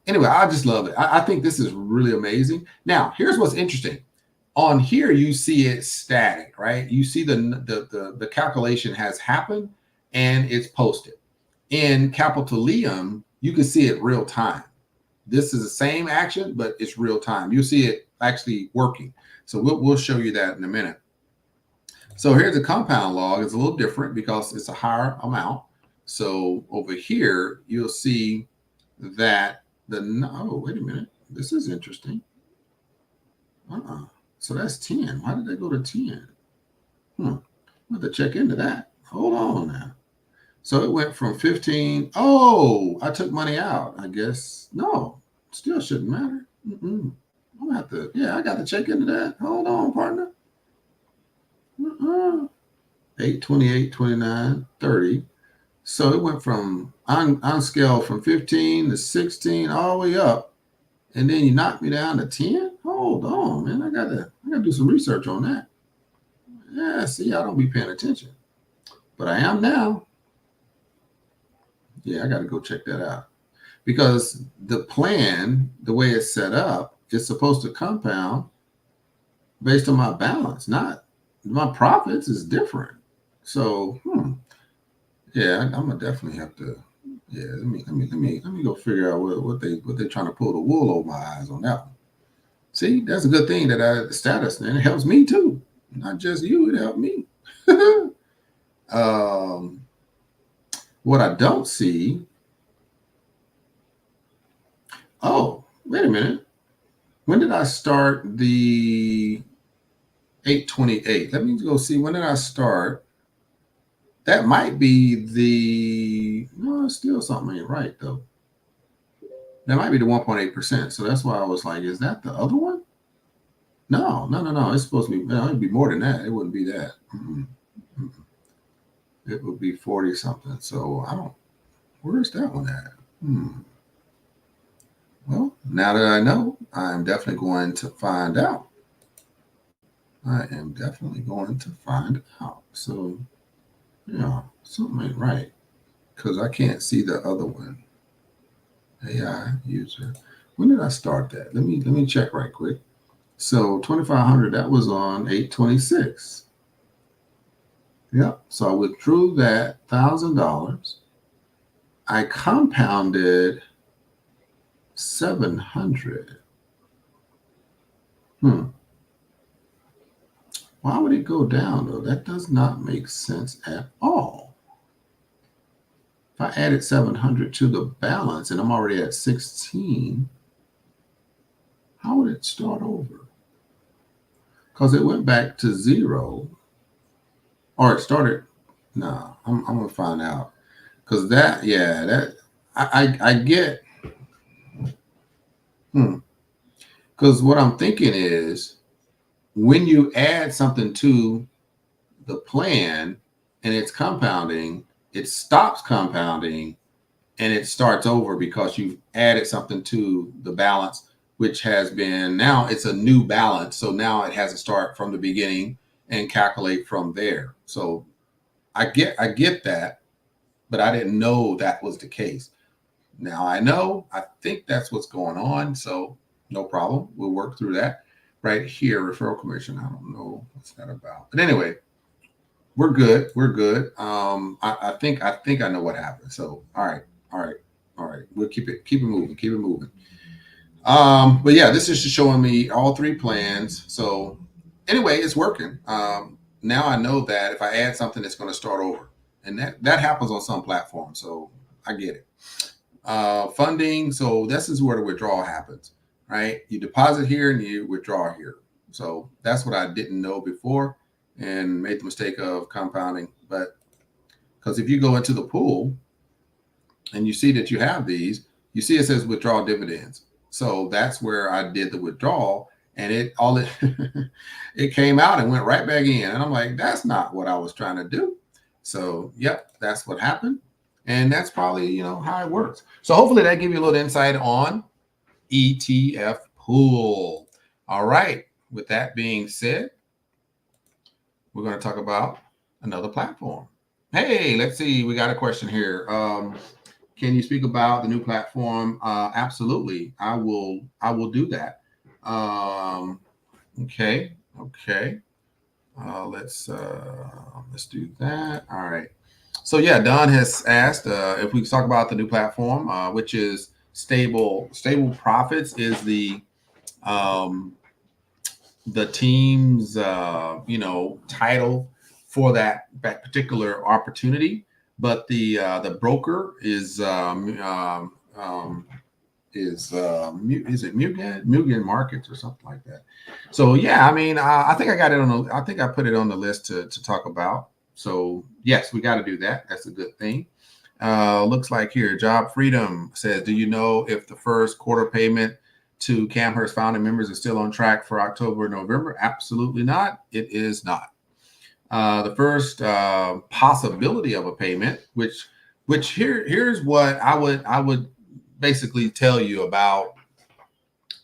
Speaker 1: Anyway, I just love it. I think this is really amazing. Now, here's what's interesting. On here, you see it static, right? You see the calculation has happened and it's posted. In CapitaLium, you can see it real time. This is the same action, but it's real time. You'll see it actually working. So we'll show you that in a minute. So here's a compound log. It's a little different because it's a higher amount. So over here, you'll see that oh, wait a minute. This is interesting. So that's 10. Why did they go to 10? I have to check into that. Hold on now. So it went from 15. Oh, I took money out. I guess no, still shouldn't matter. I'm gonna have to. Yeah, I got to check into that. Hold on, partner. 8, 28, 29, 30. So it went from on scale from 15 to 16 all the way up, and then you knocked me down to 10. Hold on, man. I gotta do some research on that. Yeah, see, I don't be paying attention, but I am now. Yeah, I got to go check that out because the plan, the way it's set up, is supposed to compound based on my balance, not my profits is different. So, yeah, I'm gonna definitely have to. Yeah, let me go figure out what they're trying to pull the wool over my eyes on that one. See, that's a good thing that I had the status, and it helps me too, not just you. It helped me. What I don't see. Oh, wait a minute. When did I start the 828? Let me go see. When did I start? That might be the. No, still something ain't right though. That might be the 1.8%. So that's why I was like, is that the other one? No. It's supposed to be. No, it'd be more than that. It wouldn't be that. It would be 40 something. So I don't. Where's that one at? Well, now that I know, I'm definitely going to find out. I am definitely going to find out. So, yeah, something ain't right because I can't see the other one. AI user. When did I start that? Let me check right quick. So 2,500. That was on 8/26. Yep. So I withdrew that $1,000. I compounded 700. Why would it go down though? That does not make sense at all. If I added 700 to the balance and I'm already at 16, how would it start over? Because it went back to 0, or it started. No, I'm gonna find out. Because that I get. Because what I'm thinking is when you add something to the plan and it's compounding, it stops compounding and it starts over because you've added something to the balance, which has been, now it's a new balance. So now it has to start from the beginning and calculate from there. So I get that, but I didn't know that was the case. Now I know, I think that's what's going on. So no problem. We'll work through that right here. Referral commission. I don't know what's that about, but anyway, we're good. We're good. I think I know what happened. So all right. We'll keep it moving. But yeah, this is just showing me all 3 plans. So anyway, it's working. Now I know that if I add something, it's going to start over, and that happens on some platforms. So I get it. Funding. So this is where the withdrawal happens, right? You deposit here and you withdraw here. So that's what I didn't know before and made the mistake of compounding. But because if you go into the pool and you see that you have these, you see it says withdraw dividends. So that's where I did the withdrawal, and it came out and went right back in. And I'm like, that's not what I was trying to do. So yep, that's what happened. And that's probably, how it works. So hopefully that gave you a little insight on ETF Pool. All right. With that being said, we're going to talk about another platform. Hey, let's see. We got a question here. Can you speak about the new platform? Absolutely. I will do that. Okay. Let's do that. All right. So yeah, Don has asked if we could talk about the new platform, which is Stable Profits is the team's title for that particular opportunity, but the broker is is it Mugen Markets or something like that. So yeah, I mean, I think I got it on. I think I put it on the list to talk about. So yes, we got to do that. That's a good thing. Looks like here, Job Freedom says, do you know if the first quarter payment to CamHirst founding members is still on track for October, November? Absolutely not. It is not. The first possibility of a payment, which here's what I would basically tell you about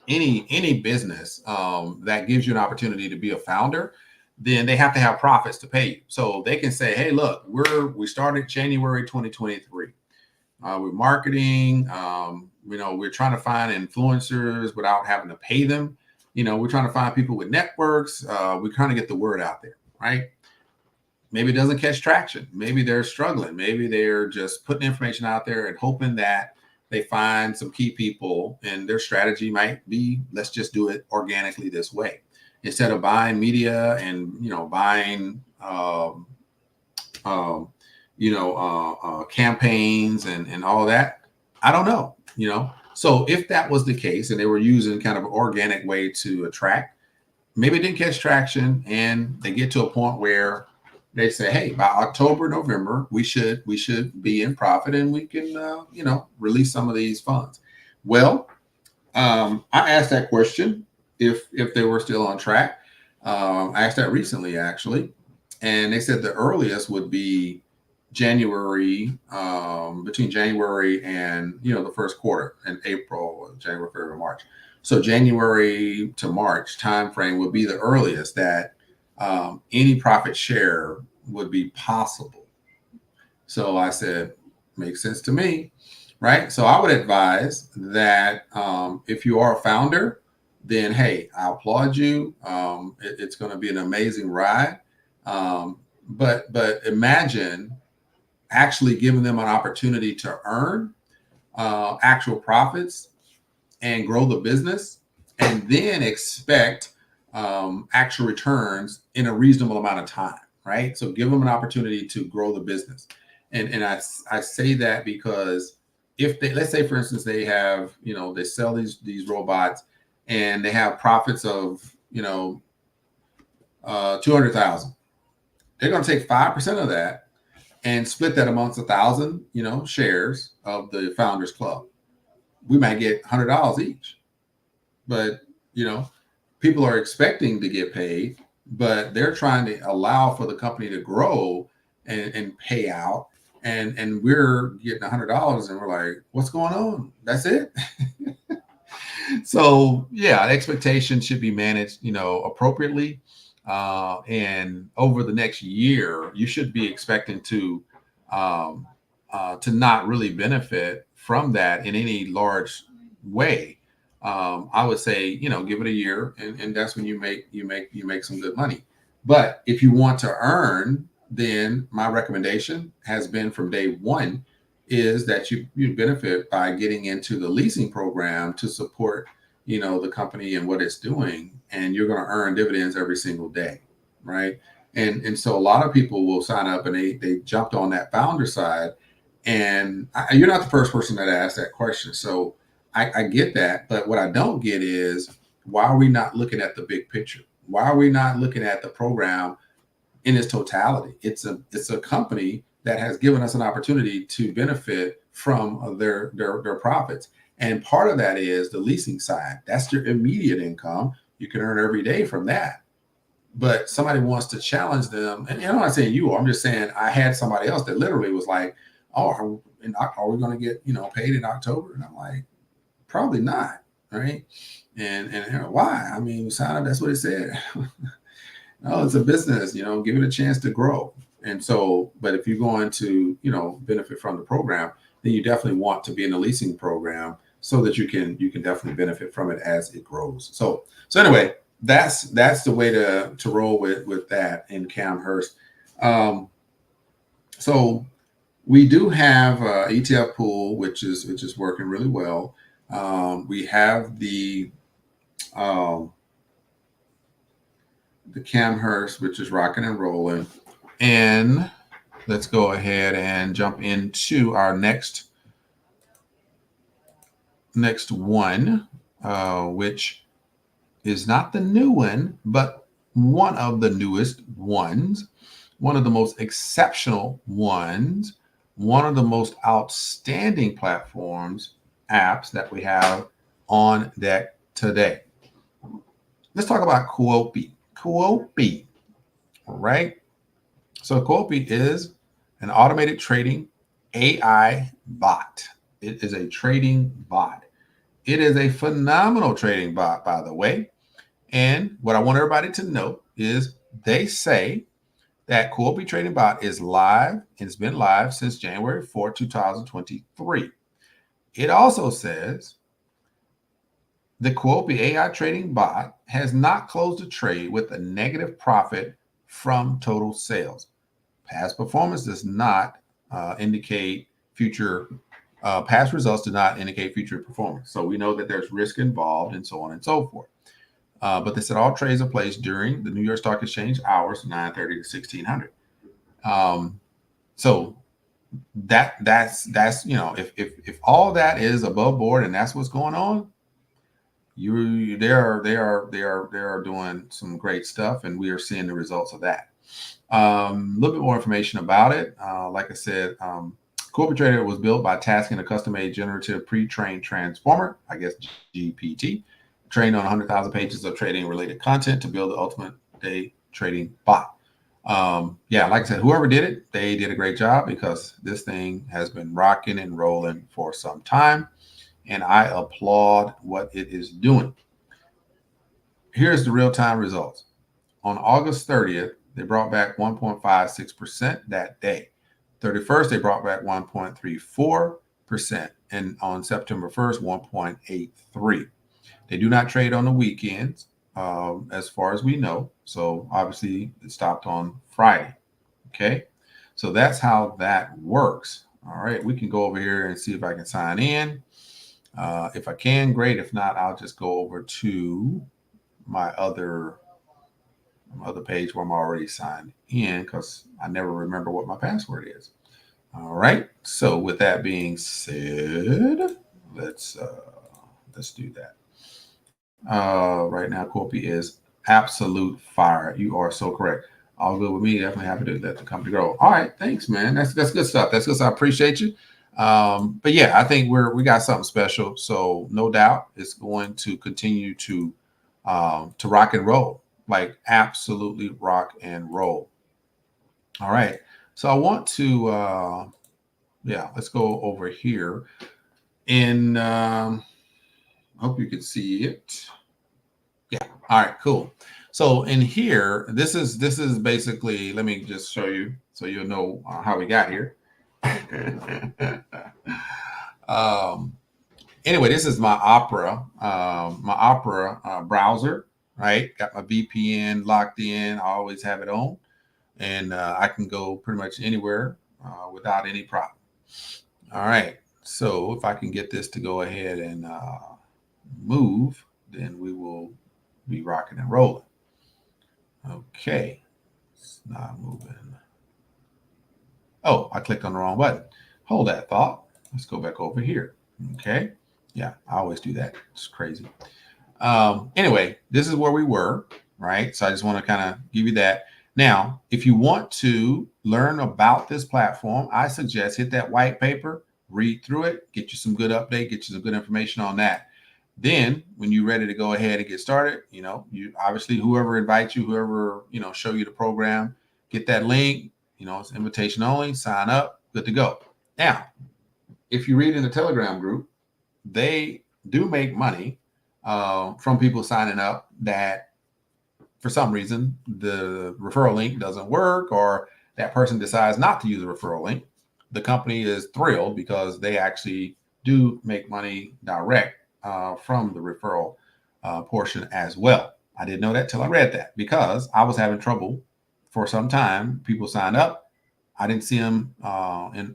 Speaker 1: any business that gives you an opportunity to be a founder. Then they have to have profits to pay you. So they can say, hey, look, we started January 2023. We're marketing. We're trying to find influencers without having to pay them. We're trying to find people with networks. We're trying to get the word out there, right? Maybe it doesn't catch traction. Maybe they're struggling. Maybe they're just putting information out there and hoping that they find some key people, and their strategy might be, let's just do it organically this way. Instead of buying media and, buying, campaigns and all that. I don't know, So if that was the case and they were using kind of an organic way to attract, maybe it didn't catch traction and they get to a point where they say, hey, by October, November, we should be in profit and we can, release some of these funds. Well, I asked that question if they were still on track. I asked that recently, actually, and they said the earliest would be January, between January and the first quarter, in April, January, February, March. So January to March timeframe would be the earliest that any profit share would be possible. So I said, makes sense to me, right? So I would advise that if you are a founder, then hey, I applaud you. It's going to be an amazing ride. But imagine actually giving them an opportunity to earn actual profits and grow the business, and then expect actual returns in a reasonable amount of time, right? So give them an opportunity to grow the business. And I say that because if they, let's say for instance, they have, they sell these robots and they have profits of, 200,000, they're going to take 5% of that and split that amongst 1,000, shares of the Founders Club. We might get $100 each, but people are expecting to get paid, but they're trying to allow for the company to grow and pay out, and we're getting $100, and we're like, what's going on? That's it. So yeah, expectation should be managed, appropriately. And over the next year, you should be expecting to not really benefit from that in any large way. I would say, give it a year, and that's when you make some good money. But if you want to earn, then my recommendation has been from day one is that you benefit by getting into the leasing program to support, the company and what it's doing, and you're going to earn dividends every single day, right? And so a lot of people will sign up and they jumped on that founder side, and you're not the first person that asked that question. So I get that, but what I don't get is, why are we not looking at the big picture? Why are we not looking at the program in its totality? It's a company that has given us an opportunity to benefit from their profits. And part of that is the leasing side. That's your immediate income. You can earn every day from that. But somebody wants to challenge them. And I'm not saying you are. I'm just saying I had somebody else that literally was like, oh, are we going to get, paid in October? And I'm like, probably not. Right. And why? I mean, sign up. That's what it said. No, it's a business, give it a chance to grow. And so, but if you're going to, benefit from the program, then you definitely want to be in the leasing program so that you can definitely benefit from it as it grows. So anyway, that's the way to roll with that in CamHirst. So we do have ETF Pool, which is working really well. We have the CamHirst, which is rocking and rolling. And let's go ahead and jump into our next next one, which is not the new one, but one of the newest ones, one of the most exceptional ones, one of the most outstanding platforms, apps that we have on deck today. Let's talk about Quopi. Quopi, all right? So Quopi is an automated trading AI bot. It is a trading bot. It is a phenomenal trading bot, by the way. And what I want everybody to know is they say that Quopi Trading Bot is live and it's been live since January 4, 2023. It also says the Quopi AI Trading Bot has not closed a trade with a negative profit from total sales. Past performance does not indicate future, past results do not indicate future performance. So we know that there's risk involved and so on and so forth. But they said all trades are placed during the New York Stock Exchange hours, 9:30 to 1600. So that's if all that is above board and that's what's going on, they are doing some great stuff, and we are seeing the results of that. A little bit more information about it. Like I said, Quopi Trader was built by tasking a custom-made generative pre-trained transformer, I guess GPT, trained on 100,000 pages of trading related content to build the ultimate day trading bot. Yeah, like I said, whoever did it, they did a great job because this thing has been rocking and rolling for some time, and I applaud what it is doing. Here's the real-time results. On August 30th, they brought back 1.56% that day. 31st, they brought back 1.34%, and on September 1st, 1.83. They do not trade on the weekends, as far as we know. So obviously, it stopped on Friday. Okay, so that's how that works. All right, we can go over here and see if I can sign in. If I can, great. If not, I'll just go over to my other page where I'm already signed in because I never remember what my password is. All right. So with that being said, let's do that. Right now, Quopi is absolute fire. You are so correct. All good with me. Definitely happy to let the company grow. All right. Thanks, man. That's good stuff. That's good stuff. I appreciate you. But yeah, I think we got something special. So no doubt it's going to continue to rock and roll. Like absolutely rock and roll. All right. So I want to, let's go over here. And I hope you can see it. Yeah. All right, cool. So in here, this is basically, let me just show you so you'll know how we got here. Anyway, this is my Opera browser, right? Got my VPN locked in. I always have it on, and I can go pretty much anywhere without any problem. All right. So if I can get this to go ahead and move, then we will be rocking and rolling. Okay. It's not moving. Oh, I clicked on the wrong button. Hold that thought. Let's go back over here. Okay. Yeah, I always do that. It's crazy. Anyway, this is where we were, right? So I just want to kind of give you that. Now, if you want to learn about this platform, I suggest hit that white paper, read through it, get you some good update, get you some good information on that. Then when you're ready to go ahead and get started, you obviously, whoever invites you, whoever, show you the program, get that link, it's invitation only, sign up, good to go. Now, if you read in the Telegram group, they do make money from people signing up that for some reason the referral link doesn't work or that person decides not to use the referral link. The company is thrilled because they actually do make money direct from the referral portion as well. I didn't know that till I read that because I was having trouble for some time. People signed up. I didn't see them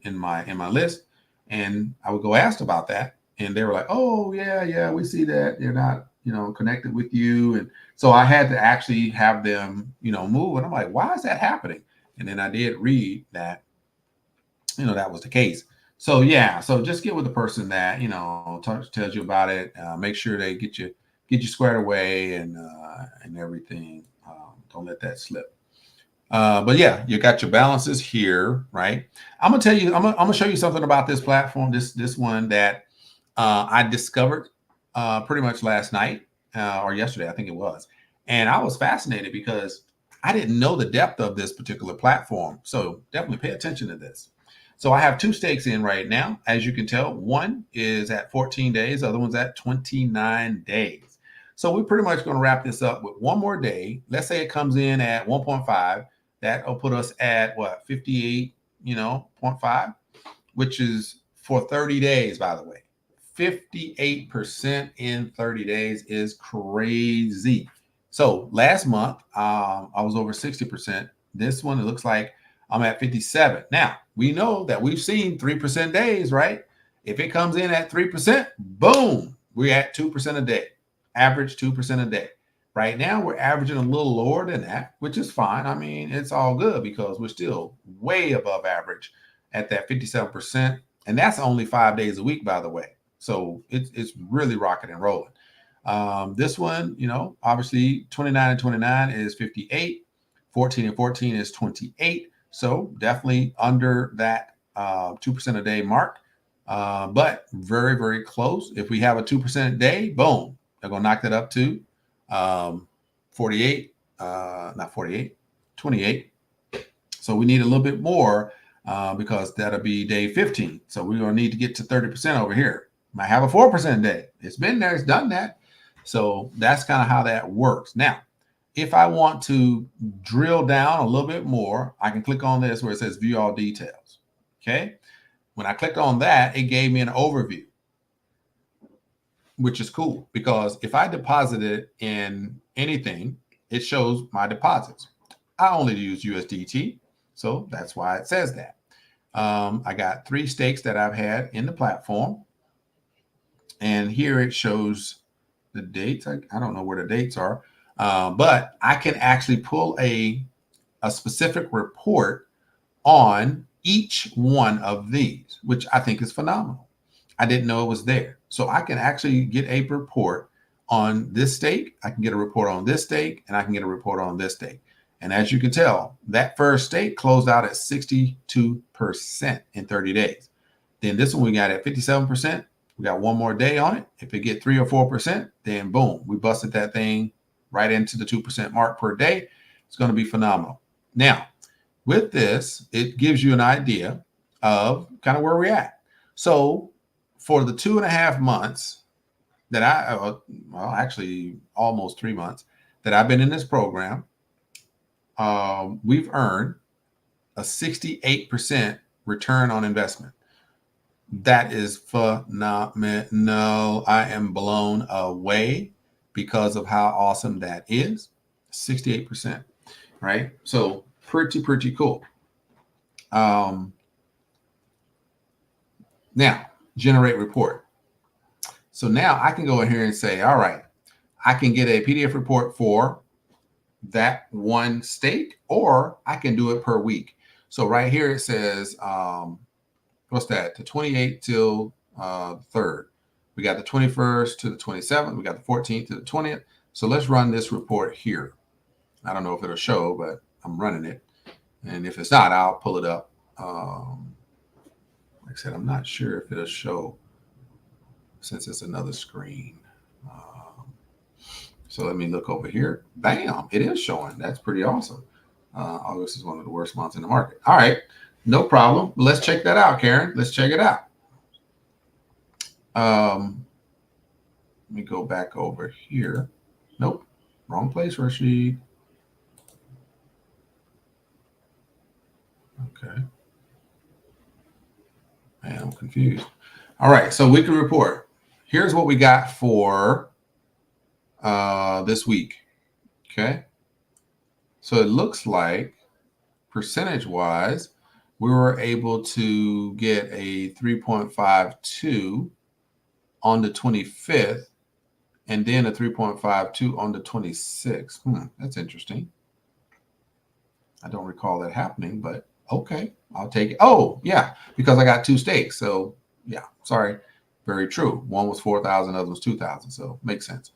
Speaker 1: in my list, and I would go ask about that, and they were like, "Oh yeah, we see that they're not connected with you," and so I had to actually have them move, and I'm like, "Why is that happening?" And then I did read that that was the case. So yeah, so just get with the person that tells you about it. Make sure they get you squared away and everything. Don't let that slip. But yeah, you got your balances here, right? I'm gonna tell you, I'm gonna show you something about this platform, this one that I discovered pretty much last night or yesterday, I think it was, and I was fascinated because I didn't know the depth of this particular platform. So definitely pay attention to this. So I have two stakes in right now, as you can tell. One is at 14 days, the other one's at 29 days. So we're pretty much going to wrap this up with one more day. Let's say it comes in at 1.5. That'll put us at what, 58, 0.5, which is for 30 days, by the way. 58% in 30 days is crazy. So last month, I was over 60%. This one, it looks like I'm at 57. Now, we know that we've seen 3% days, right? If it comes in at 3%, boom, we're at 2% a day, average 2% a day. Right now, we're averaging a little lower than that, which is fine. I mean, it's all good because we're still way above average at that 57%. And that's only 5 days a week, by the way. So it's really rocking and rolling. This one, obviously 29 and 29 is 58. 14 and 14 is 28. So definitely under that 2% a day mark. But very, very close. If we have a 2% a day, boom, they're going to knock that up to 48, not 48, 28. So we need a little bit more because that'll be day 15. So we're going to need to get to 30% over here. Might have a 4% day. It's been there. It's done that. So that's kind of how that works. Now, if I want to drill down a little bit more, I can click on this where it says view all details. Okay. When I clicked on that, it gave me an overview, which is cool because if I deposited in anything, it shows my deposits. I only use USDT, so that's why it says that. I got 3 stakes that I've had in the platform, and here it shows the dates. I don't know where the dates are, but I can actually pull a specific report on each one of these, which I think is phenomenal. I didn't know it was there. So I can actually get a report on this stake. I can get a report on this stake, and I can get a report on this stake. And as you can tell, that first stake closed out at 62% in 30 days. Then this one we got at 57%. We got one more day on it. If it get 3 or 4%, then boom, we busted that thing right into the 2% mark per day. It's going to be phenomenal. Now, with this, it gives you an idea of kind of where we're at. So for the 2.5 months that actually almost 3 months that I've been in this program, we've earned a 68% return on investment. That is phenomenal. I am blown away because of how awesome that is. 68%, right? So pretty cool. Now, generate report. So now I can go in here and say, all right, I can get a PDF report for that one stake, or I can do it per week. So right here it says, what's that? The 28th till 3rd. We got the 21st to the 27th. We got the 14th to the 20th. So let's run this report here. I don't know if it'll show, but I'm running it. And if it's not, I'll pull it up. Like I said, I'm not sure if it'll show since it's another screen. So let me look over here. Bam, it is showing. That's pretty awesome. August is one of the worst months in the market. All right, no problem. Let's check that out, Karen. Let's check it out. Let me go back over here. Nope, wrong place, Rashid. Okay. Man, I'm confused. All right, so weekly report. Here's what we got for this week. Okay. So it looks like percentage-wise, we were able to get a 3.52 on the 25th, and then a 3.52 on the 26th. That's interesting. I don't recall that happening, but Okay, I'll take it. Oh, yeah, because I got two stakes. So yeah, sorry. Very true. One was 4,000, other was 2,000. So makes sense.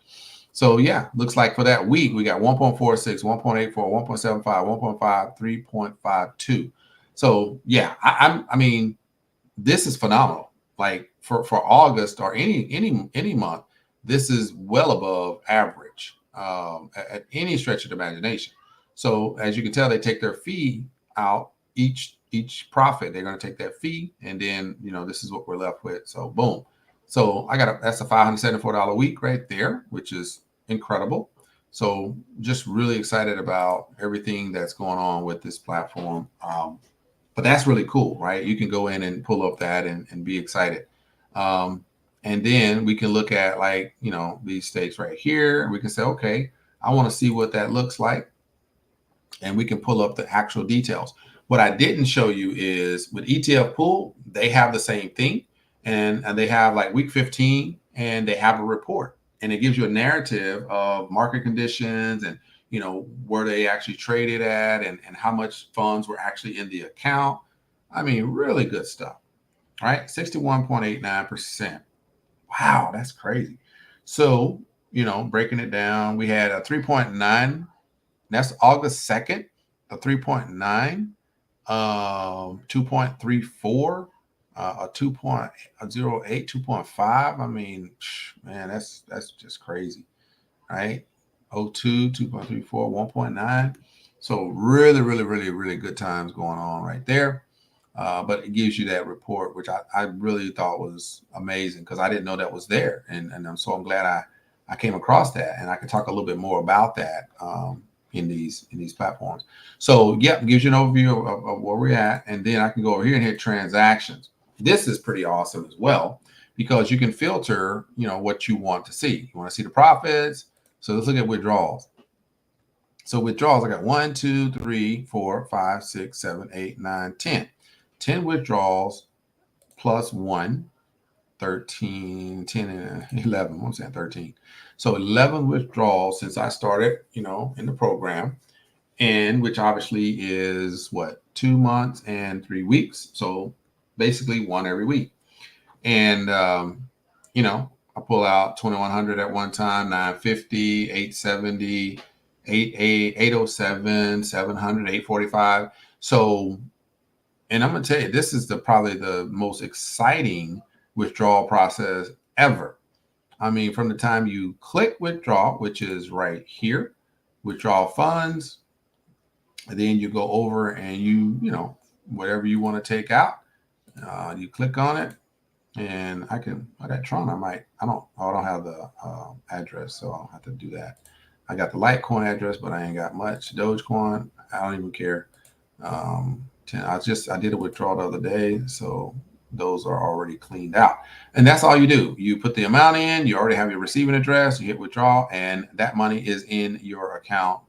Speaker 1: So yeah, looks like for that week, we got 1.46, 1.84, 1.75, 1.5, 3.52. So yeah, I mean, this is phenomenal. Like for August or any month, this is well above average at any stretch of the imagination. So as you can tell, they take their fee out each profit. They're going to take that fee, and then this is what we're left with. So boom. So that's a $574 week right there, which is incredible. So just really excited about everything that's going on with this platform. But that's really cool, right? You can go in and pull up that and be excited. And then we can look at these stakes right here. We can say, okay, I want to see what that looks like. And we can pull up the actual details. What I didn't show you is with ETF Pool, they have the same thing. And they have like week 15 and they have a report. And it gives you a narrative of market conditions and where they actually traded at and how much funds were actually in the account. I mean, really good stuff, right? 61.89%. Wow, that's crazy. So, breaking it down, we had a 3.9. That's August 2nd, a 3.9, 2.34, a 2.08, 2.5. I mean, man, that's just crazy, right? 02, 2.34, 1.9. So really, really, really, really good times going on right there. But it gives you that report, which I really thought was amazing because I didn't know that was there. And I'm glad I came across that, and I could talk a little bit more about that in these platforms. So yeah, it gives you an overview of where we're at. And then I can go over here and hit transactions. This is pretty awesome as well because you can filter, what you want to see. You want to see the profits. So let's look at withdrawals. So withdrawals, I got 1, 2, 3, 4, 5, 6, 7, 8, 9, 10. 10 withdrawals plus 1, 13, 10, and 11. I'm saying 13. So 11 withdrawals since I started, in the program, and which obviously is what, 2 months and 3 weeks. So basically one every week. And, I pull out 2,100 at one time, 950, 870, 807, 700, 845. So, and I'm going to tell you, this is probably the most exciting withdrawal process ever. I mean, from the time you click withdraw, which is right here, withdraw funds, and then you go over and whatever you want to take out, you click on it. And I got Tron. I don't have the address, so I'll have to do that. I got the Litecoin address, but I ain't got much. Dogecoin, I don't even care. I did a withdrawal the other day, so those are already cleaned out. And that's all you do. You put the amount in, you already have your receiving address, you hit withdraw, and that money is in your account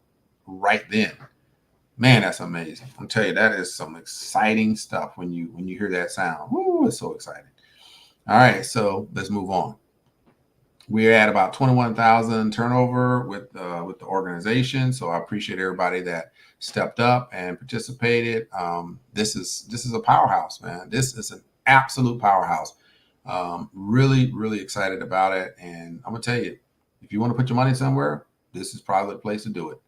Speaker 1: right then. Man, that's amazing. I'm telling you, that is some exciting stuff when you hear that sound. Woo, it's so exciting. All right, so let's move on. We're at about 21,000 turnover with the organization. So I appreciate everybody that stepped up and participated. This is a powerhouse, man. This is an absolute powerhouse. Really, really excited about it. And I'm gonna tell you, if you want to put your money somewhere, this is probably the place to do it.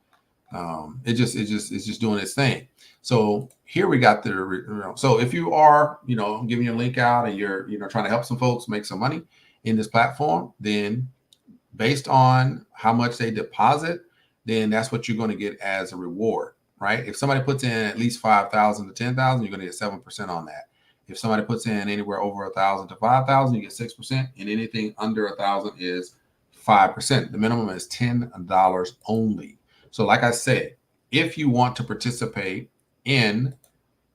Speaker 1: It's just doing its thing. So here we got so if you are, giving your link out and you're, trying to help some folks make some money in this platform, then based on how much they deposit, then that's what you're going to get as a reward, right? If somebody puts in at least 5,000 to 10,000, you're going to get 7% on that. If somebody puts in anywhere over 1,000 to 5,000, you get 6%, and anything under 1,000 is 5%. The minimum is $10 only. So like I said, if you want to participate in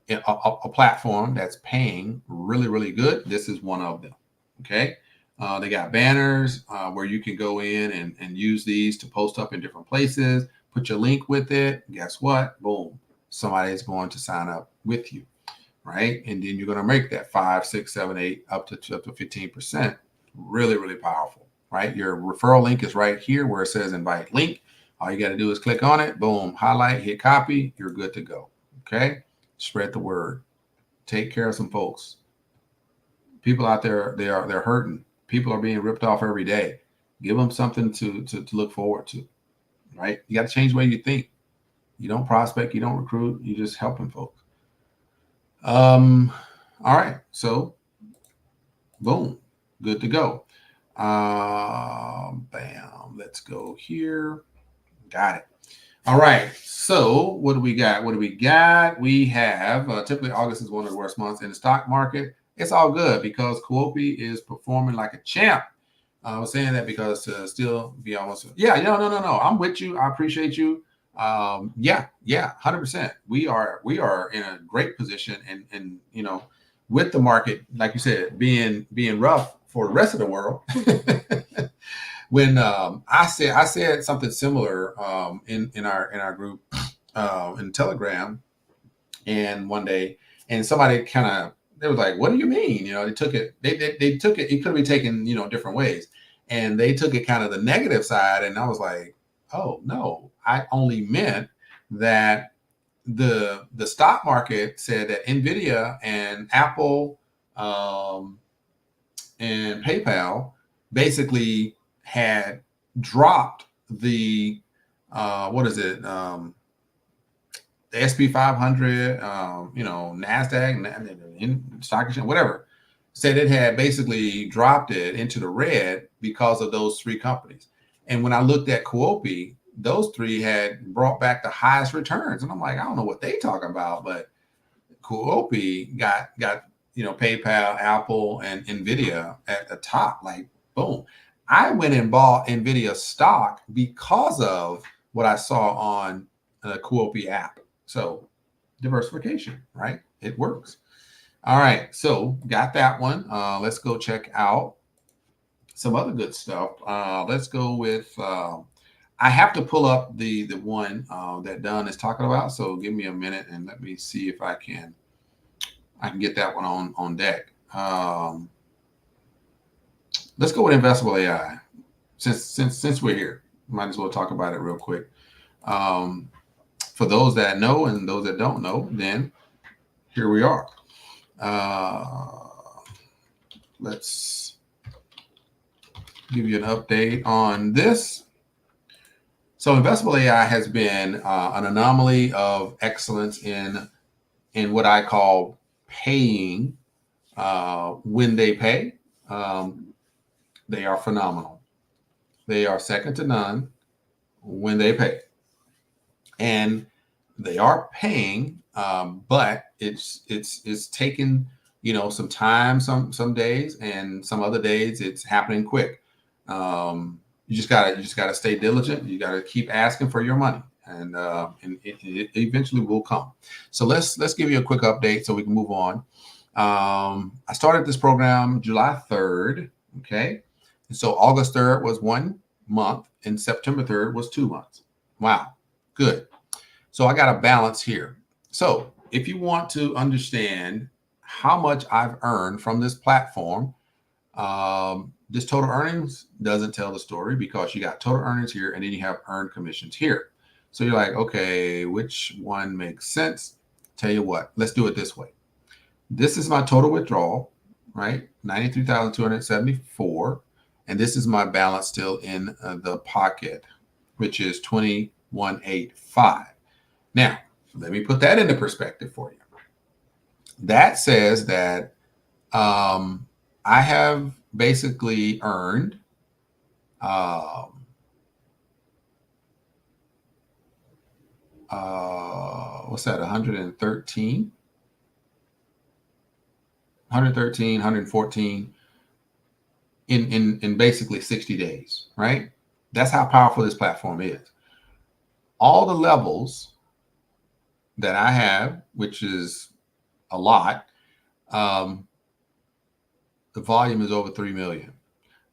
Speaker 1: a platform that's paying really, really good, this is one of them. Okay. They got banners where you can go in and use these to post up in different places, put your link with it. Guess what? Boom. Somebody is going to sign up with you. Right. And then you're going to make that 5, 6, 7, 8 up to 15%. Really, really powerful. Right. Your referral link is right here where it says invite link. All you got to do is click on it. Boom. Highlight, hit copy. You're good to go. Okay. Spread the word. Take care of some folks. People out there, they're hurting. People are being ripped off every day. Give them something to look forward to, right? You got to change the way you think. You don't prospect, you don't recruit, you just helping folks. All right, so boom, good to go. Bam, let's go here. Got it. All right, so what do we got? What do we got? We have typically August is one of the worst months in the stock market. It's all good because Quopi is performing like a champ. I was saying that because to still be almost, yeah, no. I'm with you. I appreciate you. Yeah, 100%. We are in a great position, and you know, with the market, like you said, being rough for the rest of the world. When I said something similar in our group in Telegram, and one day, and somebody kind of, they was like, "What do you mean?" You know, they took it. They took it. It could be taken, you know, different ways, and they took it kind of the negative side. And I was like, "Oh no, I only meant that the stock market said that Nvidia and Apple and PayPal basically had dropped the what is it the SP 500, you know, Nasdaq, stock exchange, whatever, said it had basically dropped it into the red because of those three companies. And when I looked at Quopi, those three had brought back the highest returns, and I'm like, I don't know what they talking about, but Quopi got you know, PayPal, Apple, and Nvidia at the top. Like, boom. I went and bought Nvidia stock because of what I saw on the Quopi app. So diversification, right? It works. All right. So got that one. Let's go check out some other good stuff. Let's go with, I have to pull up the one that Dunn is talking about. So give me a minute and let me see if I can get that one on deck. Let's go with Invesable-Ai. Since we're here, might as well talk about it real quick. For those that know and those that don't know, then here we are. Let's give you an update on this. So Invesable-Ai has been an anomaly of excellence in what I call paying when they pay. They are phenomenal. They are second to none when they pay, and they are paying, but it's taken, you know, some time, some days, and some other days it's happening quick. You just gotta stay diligent. You gotta keep asking for your money, and it eventually will come. So let's give you a quick update so we can move on. I started this program July 3rd. Okay. And so August 3rd was 1 month and September 3rd was 2 months. Wow. Good. So I got a balance here. So if you want to understand how much I've earned from this platform, this total earnings doesn't tell the story because you got total earnings here and then you have earned commissions here. So you're like, okay, which one makes sense? Tell you what, let's do it this way. This is my total withdrawal, right? 93,274. And this is my balance still in the pocket, which is 2185. Now, let me put that into perspective for you. That says that I have basically earned what's that, 113, 114 in basically 60 days, right? That's how powerful this platform is. All the levels that I have, which is a lot, the volume is over 3 million.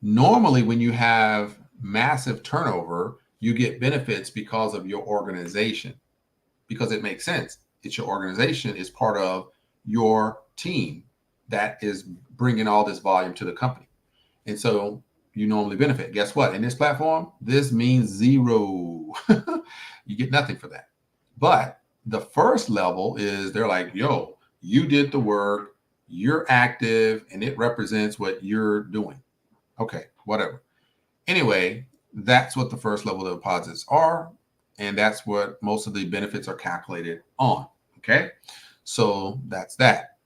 Speaker 1: Normally, when you have massive turnover, you get benefits because of your organization, because it makes sense. It's your organization is part of your team that is bringing all this volume to the company. And so you normally benefit. Guess what? In this platform, this means zero. You get nothing for that. But the first level is they're like, yo, you did the work, you're active, and it represents what you're doing. Okay, whatever. Anyway, that's what the first level of deposits are. And that's what most of the benefits are calculated on. Okay, so that's that.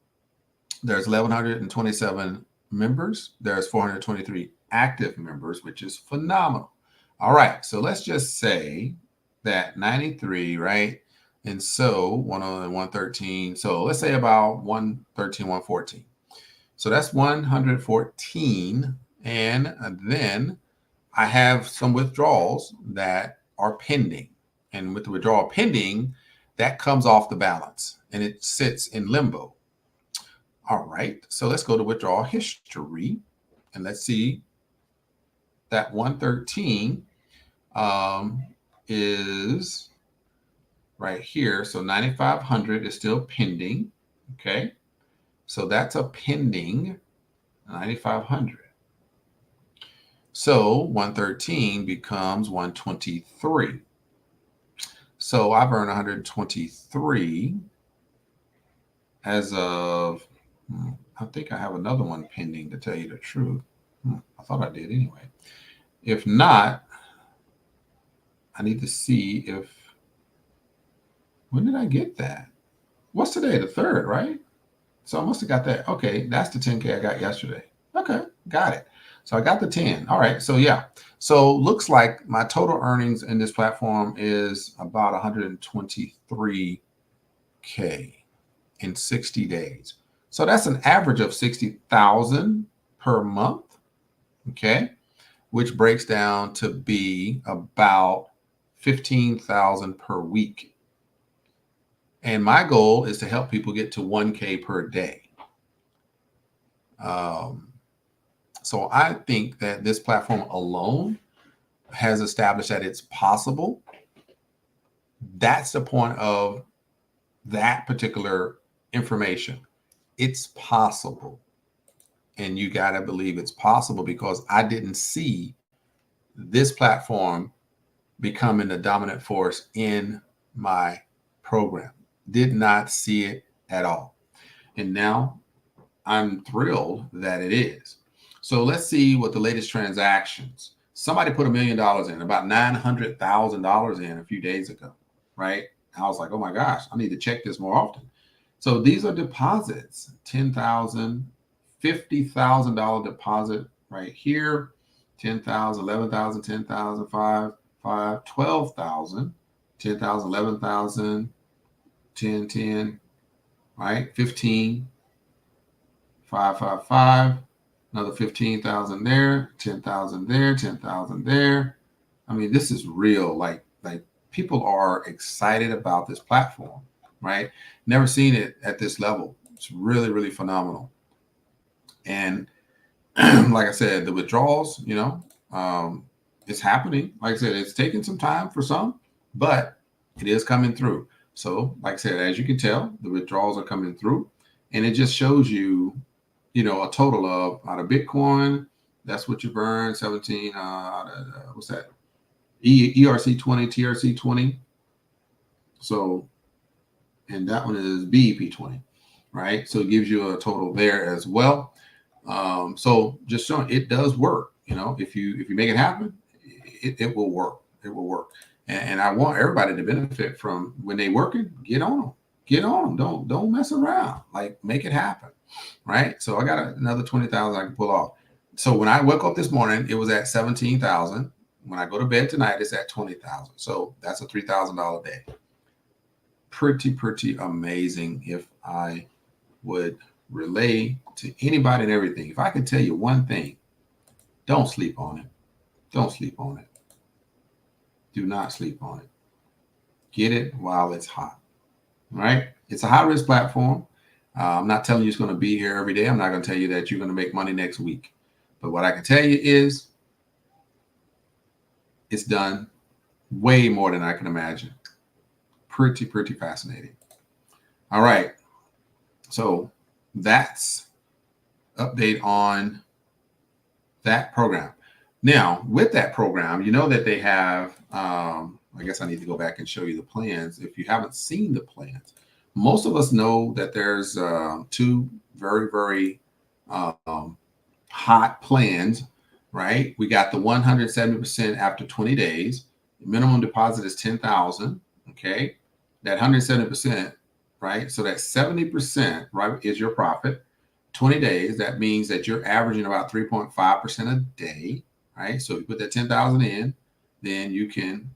Speaker 1: There's 1,127 members. There's 423 active members, which is phenomenal. All right, so let's just say that 93, right? And so 113. So let's say about 113, 114. So that's 114. And then I have some withdrawals that are pending. And with the withdrawal pending, that comes off the balance and it sits in limbo. All right, so let's go to withdrawal history and let's see that 113 is right here. So 9,500 is still pending. Okay, so that's a pending 9,500. So 113 becomes 123. So I've earned 123 as of, I think I have another one pending, to tell you the truth. I thought I did anyway. If not, I need to see if, when did I get that? What's today? The 3rd, right? So I must have got that. Okay, that's the 10K I got yesterday. Okay, got it. So I got the 10. All right, so yeah. So looks like my total earnings in this platform is about 123K in 60 days. So that's an average of 60,000 per month, okay, which breaks down to be about 15,000 per week. And my goal is to help people get to 1K per day. So I think that this platform alone has established that it's possible. That's the point of that particular information. It's possible. And you got to believe it's possible, because I didn't see this platform becoming the dominant force in my program. Did not see it at all. And now I'm thrilled that it is. So let's see what the latest transactions. Somebody put $1 million in, about $900,000 in a few days ago, right? I was like, oh my gosh, I need to check this more often. So these are deposits, $10,000, $50,000 deposit right here, 10,000, 11,000, 10,000, 5, 12,000, 10,000, 11,000, 10, 10, right? 15, 5, 5, 5, another 15,000 there, 10,000 there, 10,000 there. I mean, this is real. Like people are excited about this platform, right? Never seen it at this level. It's really, really phenomenal. And like I said, the withdrawals, it's happening. Like I said, it's taking some time for some, but it is coming through. So like I said, as you can tell, the withdrawals are coming through, and it just shows you, a total of, out of Bitcoin, that's what you've earned, 17, what's that? ERC 20, TRC 20. So, and that one is BEP 20, right? So it gives you a total there as well. So just showing it does work. If you make it happen, it will work. It will work. And I want everybody to benefit from, when they working, get on them. Don't mess around. Like, make it happen. Right. So I got another 20,000 I can pull off. So when I woke up this morning, it was at 17,000. When I go to bed tonight, it's at 20,000. So that's a $3,000 day. Pretty amazing. If I would relay to anybody and everything, if I could tell you one thing, don't sleep on it. Don't sleep on it. Do not sleep on it. Get it while it's hot. Right? It's a high risk platform. I'm not telling you it's going to be here every day. I'm not going to tell you that you're going to make money next week. But what I can tell you is it's done way more than I can imagine. Pretty fascinating. All right. So that's update on that program. Now, with that program, that they have I guess I need to go back and show you the plans. If you haven't seen the plans, most of us know that there's two very, very hot plans, right? We got the 170% after 20 days. The minimum deposit is 10,000. Okay. That 170%, right? So that 70%, right, is your profit. 20 days, that means that you're averaging about 3.5% a day, right? So if you put that 10,000 in, then you can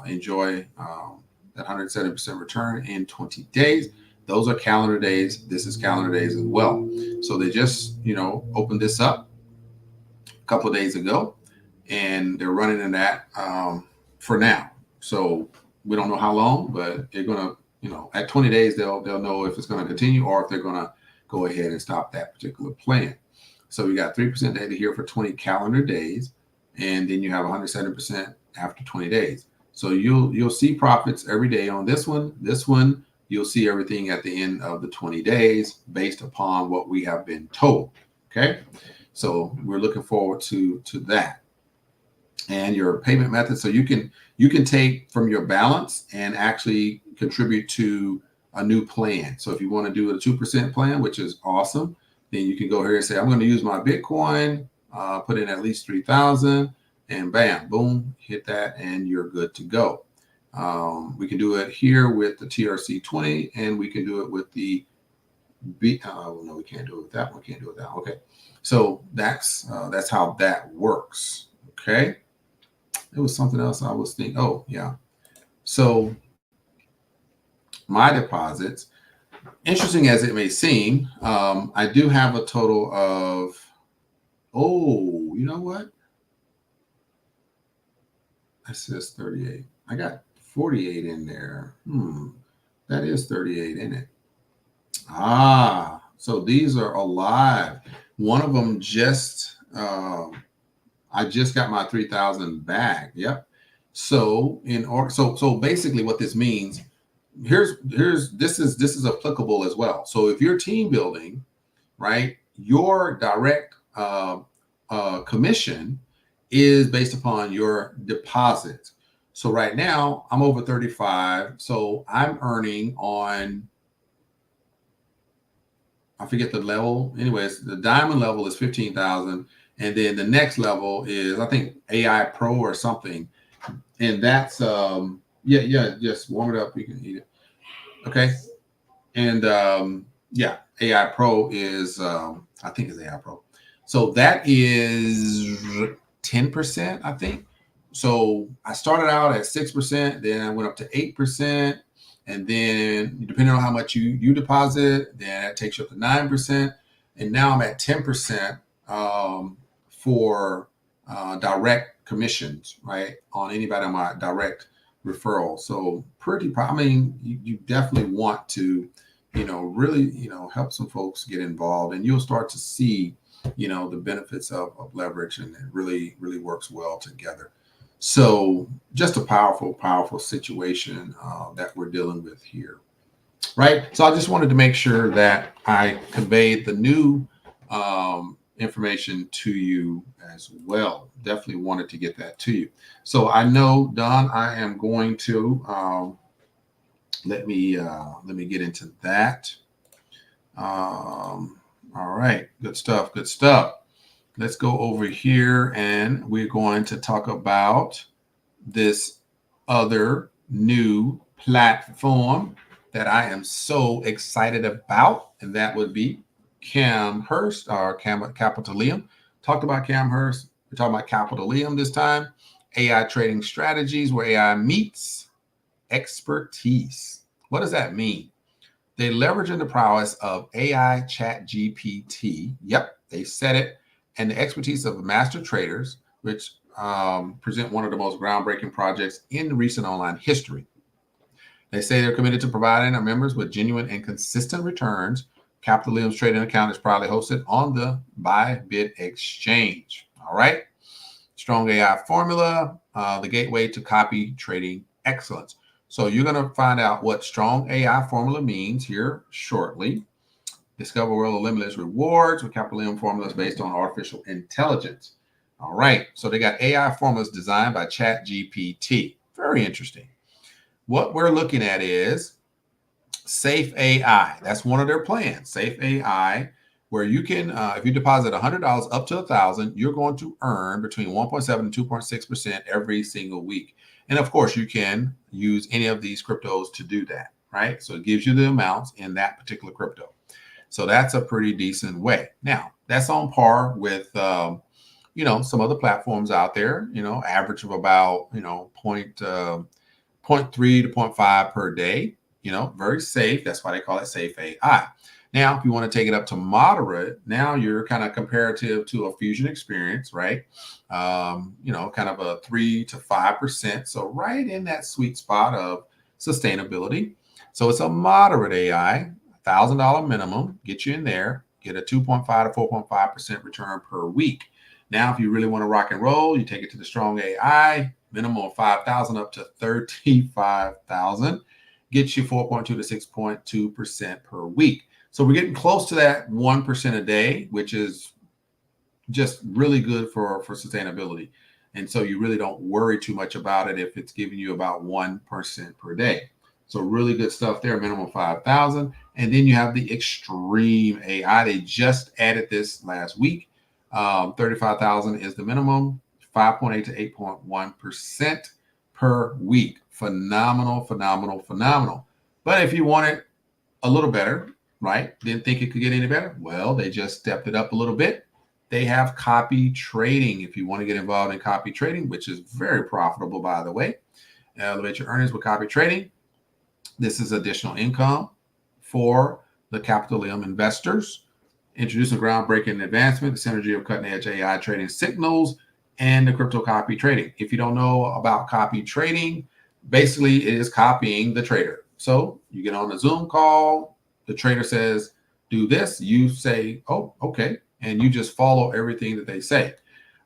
Speaker 1: enjoy that 170% return in 20 days. Those are calendar days. This is calendar days as well. So they just, opened this up a couple of days ago, and they're running in that for now. So we don't know how long, but they're gonna, at 20 days they'll know if it's going to continue or if they're going to go ahead and stop that particular plan. So we got 3% data here for 20 calendar days, and then you have 170% after 20 days. So you'll see profits every day on this one. This one, you'll see everything at the end of the 20 days based upon what we have been told. Okay. So we're looking forward to that. And your payment method. So you can take from your balance and actually contribute to a new plan. So if you want to do a 2% plan, which is awesome, then you can go here and say, I'm going to use my Bitcoin, put in at least 3,000, and bam, boom, hit that, and you're good to go. We can do it here with the TRC20, and we can do it with the no, we can't do it with that one. Can't do it with that. Okay, so that's how that works. Okay, it was something else I was thinking. Oh yeah, so my deposits, interesting as it may seem, I do have a total of, oh, you know what? That says 38. I got 48 in there. That is 38 in it. So these are alive. One of them just, I just got my 3,000 back. Yep. So so basically what this means, this is applicable as well. So if you're team building, right, your direct commission is based upon your deposits. So right now I'm over 35. So I'm earning on, I forget the level. Anyways, the diamond level is 15,000. And then the next level is, I think, AI Pro or something. And that's, just warm it up. You can eat it. Okay. And AI Pro is, I think it's AI Pro. So that is 10%, I think. So I started out at 6%, then I went up to 8%. And then depending on how much you deposit, then that takes you up to 9%. And now I'm at 10% for direct commissions, right? On anybody on my direct referral. So you definitely want to, really, help some folks get involved, and you'll start to see, the benefits of leverage, and it really, really works well together. So just a powerful, powerful situation that we're dealing with here, right? So I just wanted to make sure that I conveyed the new information to you as well. Definitely wanted to get that to you. So I know, Don, I am going to let me get into that. All right, good stuff. Good stuff. Let's go over here, and we're going to talk about this other new platform that I am so excited about, and that would be CamHirst or CapitaLium. Talked about CamHirst. We're talking about CapitaLium this time. AI trading strategies where AI meets expertise. What does that mean? They leveraging the prowess of AI chat GPT. Yep, they said it. And the expertise of master traders, which present one of the most groundbreaking projects in recent online history. They say they're committed to providing our members with genuine and consistent returns. CapitaLium's trading account is proudly hosted on the Bybit exchange. All right. Strong AI formula, the gateway to copy trading excellence. So you're going to find out what strong AI formula means here shortly. Discover world of limitless rewards with CapitaLium formulas based on artificial intelligence. All right. So they got AI formulas designed by ChatGPT. Very interesting. What we're looking at is Safe AI. That's one of their plans. Safe AI, where you can, if you deposit $100 up to 1,000, you're going to earn between 1.7 and 2.6% every single week. And of course, you can use any of these cryptos to do that, right? So it gives you the amounts in that particular crypto. So that's a pretty decent way. Now, that's on par with, some other platforms out there, average of about, 0.3 to 0.5 per day, very safe. That's why they call it Safe AI. Now, if you want to take it up to moderate, now you're kind of comparative to a Fusion Xperience, right? Kind of a 3 to 5%. So right in that sweet spot of sustainability. So it's a moderate AI, $1,000 minimum, get you in there, get a 2.5 to 4.5% return per week. Now, if you really want to rock and roll, you take it to the strong AI, minimum of 5,000 up to 35,000, gets you 4.2 to 6.2% per week. So we're getting close to that 1% a day, which is just really good for sustainability. And so you really don't worry too much about it if it's giving you about 1% per day. So really good stuff there, minimum 5,000. And then you have the Extreme AI. They just added this last week. 35,000 is the minimum, 5.8 to 8.1% per week. Phenomenal, phenomenal, phenomenal. But if you want it a little better, right? Didn't think it could get any better. Well, they just stepped it up a little bit. They have copy trading. If you want to get involved in copy trading, which is very profitable, by the way, elevate your earnings with copy trading. This is additional income for the CapitaLium investors. Introducing groundbreaking advancement, the synergy of cutting-edge AI trading signals and the crypto copy trading. If you don't know about copy trading, basically it is copying the trader. So you get on a Zoom call, the trader says, do this, you say, oh, okay, and you just follow everything that they say.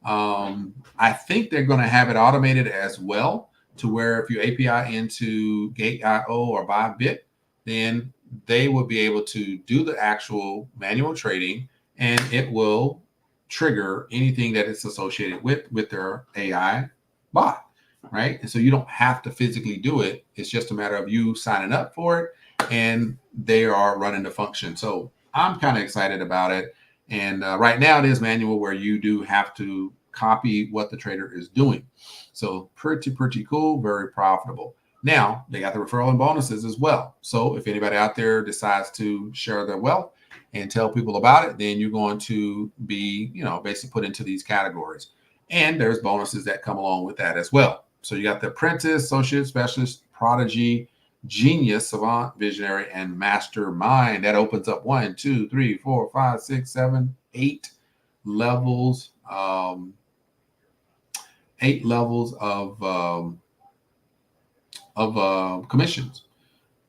Speaker 1: I think they're going to have it automated as well, to where if you API into Gate.io or Bybit, then they will be able to do the actual manual trading, and it will trigger anything that it's associated with their AI bot, right? And so you don't have to physically do it. It's just a matter of you signing up for it, and they are running the function. So I'm kind of excited about it. And right now it is manual, where you do have to copy what the trader is doing. So pretty cool, very profitable. Now, they got the referral and bonuses as well. So if anybody out there decides to share their wealth and tell people about it, then you're going to be, basically put into these categories. And there's bonuses that come along with that as well. So you got the apprentice, associate, specialist, prodigy, genius, savant, visionary, and mastermind. That opens up 1, 2, 3, 4, 5, 6, 7, 8 levels. 8 levels of commissions,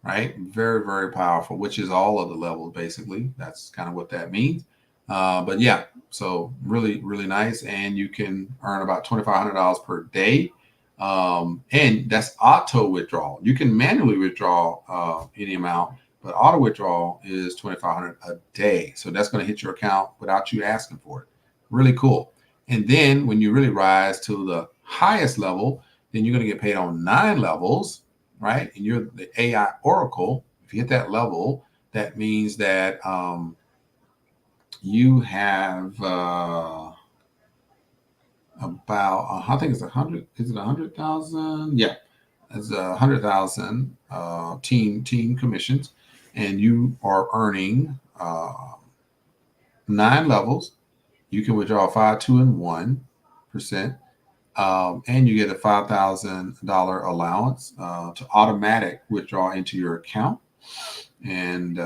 Speaker 1: right? Very, very powerful, which is all of the levels, basically. That's kind of what that means. But yeah, so really, really nice. And you can earn about $2,500 per day. And that's auto withdrawal. You can manually withdraw any amount, but auto withdrawal is $2,500 a day. So that's going to hit your account without you asking for it. Really cool. And then when you really rise to the highest level, then you're going to get paid on 9 levels, right? And you're the AI Oracle. If you hit that level, that means that you have about, I think it's 100. Is it 100,000? Yeah, it's 100,000 team commissions, and you are earning 9 levels. You can withdraw 5, 2, and 1%. And you get a $5,000 allowance to automatic withdraw into your account. And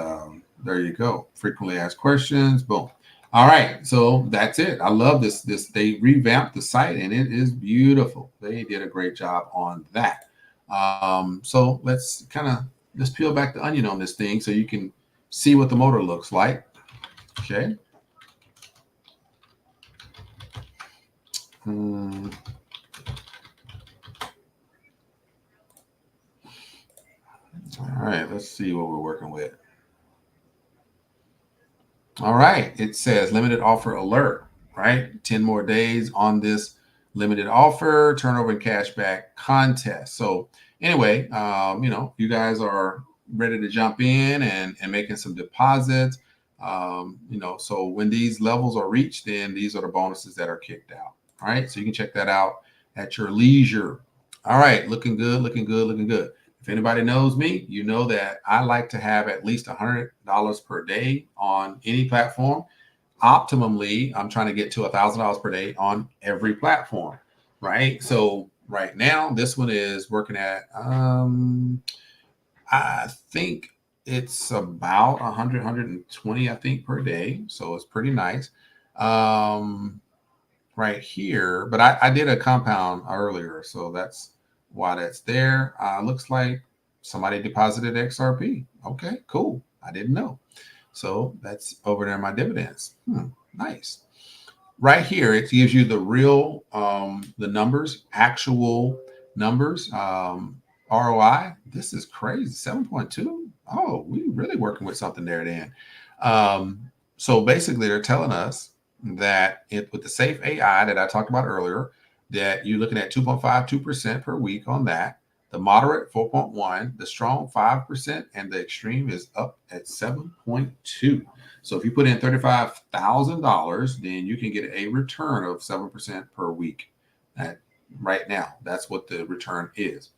Speaker 1: there you go. Frequently asked questions. Boom. All right. So that's it. I love this. They revamped the site, and it is beautiful. They did a great job on that. So let's peel back the onion on this thing so you can see what the motor looks like. Okay. All right, let's see what we're working with. All right, it says limited offer alert, right? 10 more days on this limited offer, turnover and cashback contest. So anyway, you guys are ready to jump in and making some deposits. So when these levels are reached, then these are the bonuses that are kicked out. All right, so you can check that out at your leisure. All right, looking good, looking good, looking good. If anybody knows me, you know that I like to have at least $100 per day on any platform. Optimally, I'm trying to get to $1,000 per day on every platform, right? So right now, this one is working at, I think it's about 100, 120, I think, per day. So it's pretty nice. Right here, but I did a compound earlier, so that's why that's there. Looks like somebody deposited XRP. Okay, cool. I didn't know. So that's over there in my dividends. Nice. Right here, it gives you the real, the numbers, actual numbers. ROI. This is crazy. 7.2. Oh, we really working with something there then. So basically, they're telling us that with the safe AI that I talked about earlier, that you're looking at 2.52% per week on that. The moderate 4.1, the strong 5%, and the extreme is up at 7.2. So if you put in $35,000, then you can get a return of 7% per week. Right now, that's what the return is.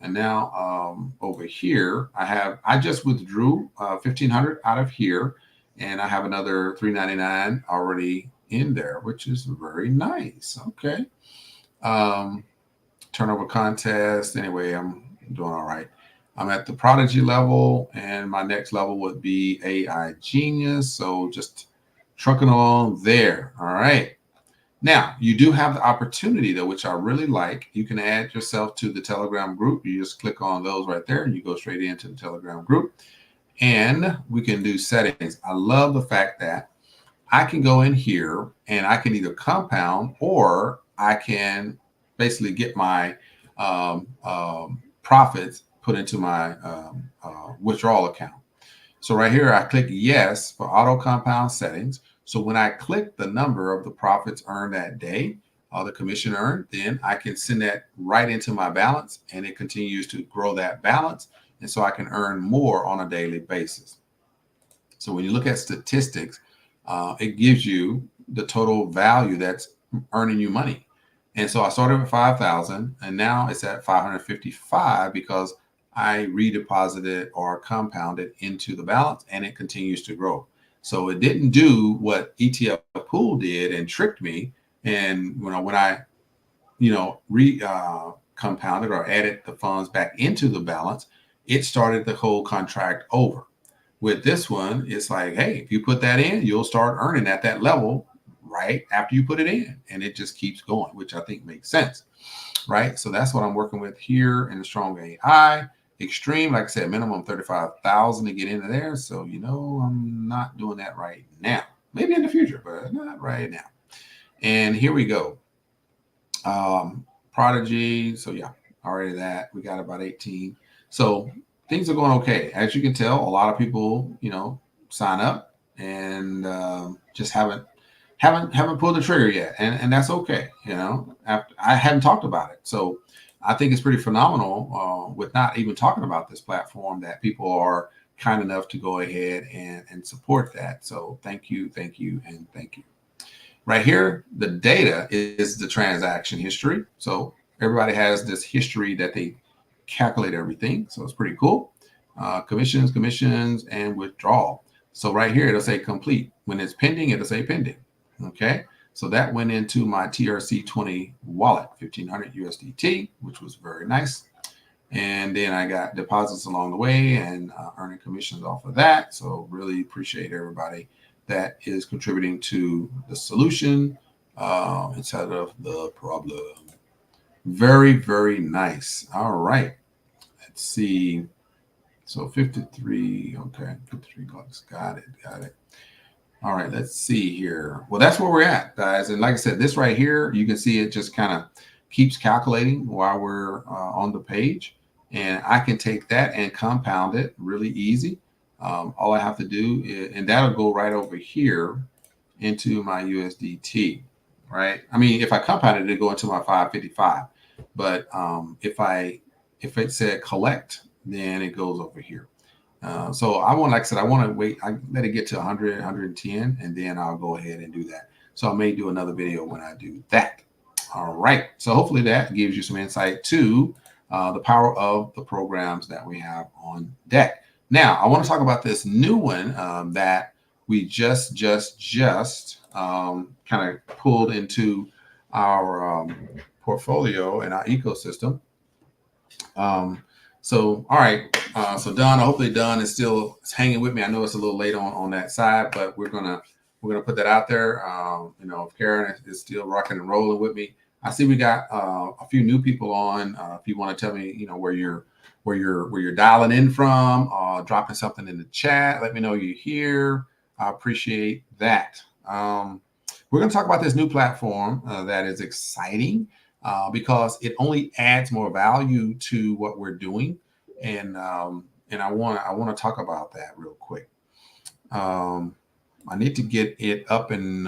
Speaker 1: And now over here, I just withdrew 1,500 out of here, and I have another 399 already in there, which is very nice. Okay. Turnover contest. Anyway, I'm doing all right. I'm at the prodigy level, and my next level would be AI genius. So just trucking along there. All right. Now, you do have the opportunity, though, which I really like. You can add yourself to the Telegram group. You just click on those right there, and you go straight into the Telegram group. And we can do settings. I love the fact that I can go in here and I can either compound, or I can basically get my profits put into my withdrawal account. So right here, I click yes for auto compound settings. So when I click the number of the profits earned that day, the commission earned, then I can send that right into my balance, and it continues to grow that balance. And so I can earn more on a daily basis. So when you look at statistics, it gives you the total value that's earning you money. And so I started with 5,000, and now it's at 555 because I redeposited or compounded into the balance, and it continues to grow. So it didn't do what ETF Pool did and tricked me. And when I compounded or added the funds back into the balance, it started the whole contract over. With this one, it's like, hey, if you put that in, you'll start earning at that level right after you put it in, and it just keeps going, which I think makes sense, right? So that's what I'm working with here in the strong AI. Extreme, like I said, minimum 35,000 to get into there. So, I'm not doing that right now. Maybe in the future, but not right now. And here we go. Prodigy. So yeah, already that. We got about 18. So things are going okay. As you can tell, a lot of people, sign up and just haven't pulled the trigger yet. And that's okay. After I hadn't talked about it. So I think it's pretty phenomenal with not even talking about this platform that people are kind enough to go ahead and support that. So thank you, and thank you. Right here, the data is the transaction history. So everybody has this history that they calculate everything. So it's pretty cool. Commissions, and withdrawal. So right here, it'll say complete. When it's pending, it'll say pending. Okay. So that went into my TRC20 wallet, 1,500 USDT, which was very nice. And then I got deposits along the way and earning commissions off of that. So really appreciate everybody that is contributing to the solution instead of the problem. Very, very nice. All right. Let's see. So 53. Okay. 53 bucks. Got it. All right, let's see here. Well, that's where we're at, guys. And like I said, this right here, you can see it just kind of keeps calculating while we're on the page. And I can take that and compound it really easy. All I have to do is, and that'll go right over here into my USDT, right? I mean, if I compounded it, it'd go into my 555. But if it said collect, then it goes over here. So like I said, I want to wait. I let it get to 100, 110, and then I'll go ahead and do that. So I may do another video when I do that. All right. So hopefully that gives you some insight to the power of the programs that we have on deck. Now, I want to talk about this new one that we just kind of pulled into our portfolio and our ecosystem. So, all right. So Don, hopefully Don is still hanging with me. I know it's a little late on that side, but we're gonna put that out there. If Karen is still rocking and rolling with me, I see we got a few new people on. If you want to tell me, where you're dialing in from, dropping something in the chat, let me know you're here. I appreciate that. We're going to talk about this new platform that is exciting because it only adds more value to what we're doing, and I want to talk about that real quick. I need to get it up and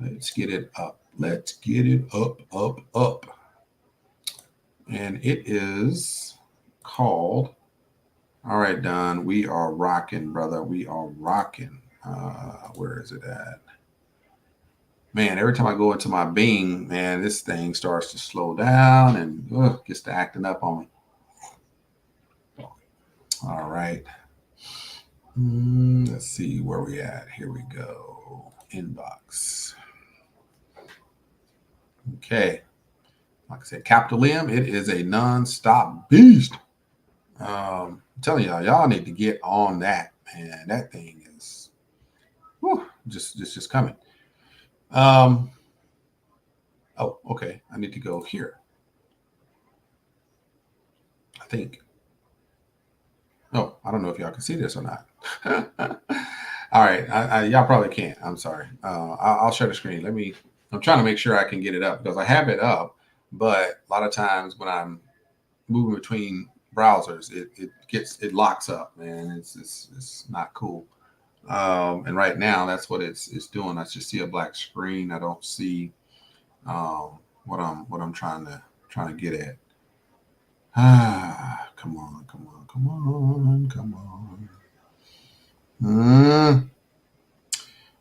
Speaker 1: let's get it up. Let's get it up. And it is called, all right, Don, we are rocking, brother. We are rocking. Where is it at? Man, every time I go into my Bing, man, this thing starts to slow down and gets to acting up on me. All right. Let's see where we at. Here we go. Inbox. Okay. Like I said, CapitaLium, it is a non-stop beast. I'm telling y'all need to get on that, man. That thing is just coming. Oh, okay. I need to go here. I think. Oh, I don't know if y'all can see this or not. All right. Y'all probably can't. I'm sorry. I'll share the screen. I'm trying to make sure I can get it up because I have it up, but a lot of times when I'm moving between browsers, it locks up, man. It's not cool. And right now that's what it's doing. I just see a black screen. I don't see what I'm trying to get at. Come on.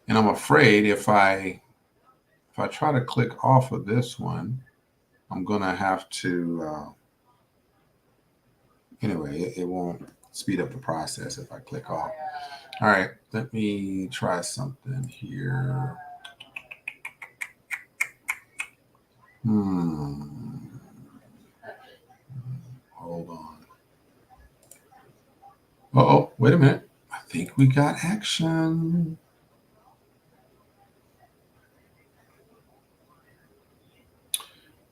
Speaker 1: And I'm afraid if I try to click off of this one, I'm gonna have to anyway, it won't speed up the process if I click off. All right, let me try something here. Hold on. Oh, wait a minute. I think we got action.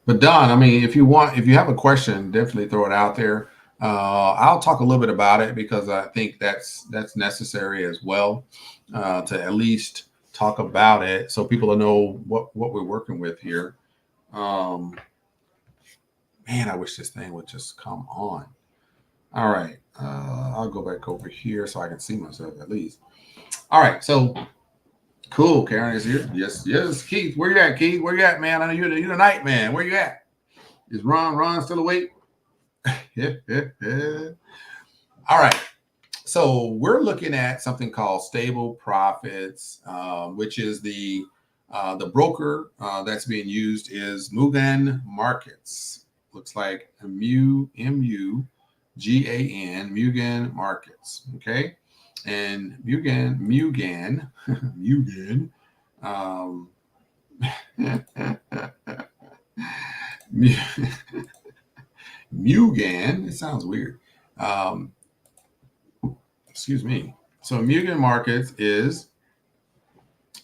Speaker 1: But Don, I mean, if you have a question, definitely throw it out there. I'll talk a little bit about it because I think that's necessary as well to at least talk about it so people will know what we're working with here. Man, I wish this thing would just come on. All right, I'll go back over here so I can see myself at least. All right, so cool. Karen is here. Yes. Keith, where you at, Keith? Where you at, man? I know you're the night man. Where you at? Is Ron still awake? All right. So we're looking at something called Stable Profits, which is the broker that's being used is Mugan Markets. Looks like MUGAN, Mugan Markets. Okay. And Mugan, Mugan, it sounds weird. Excuse me. So Mugan Markets is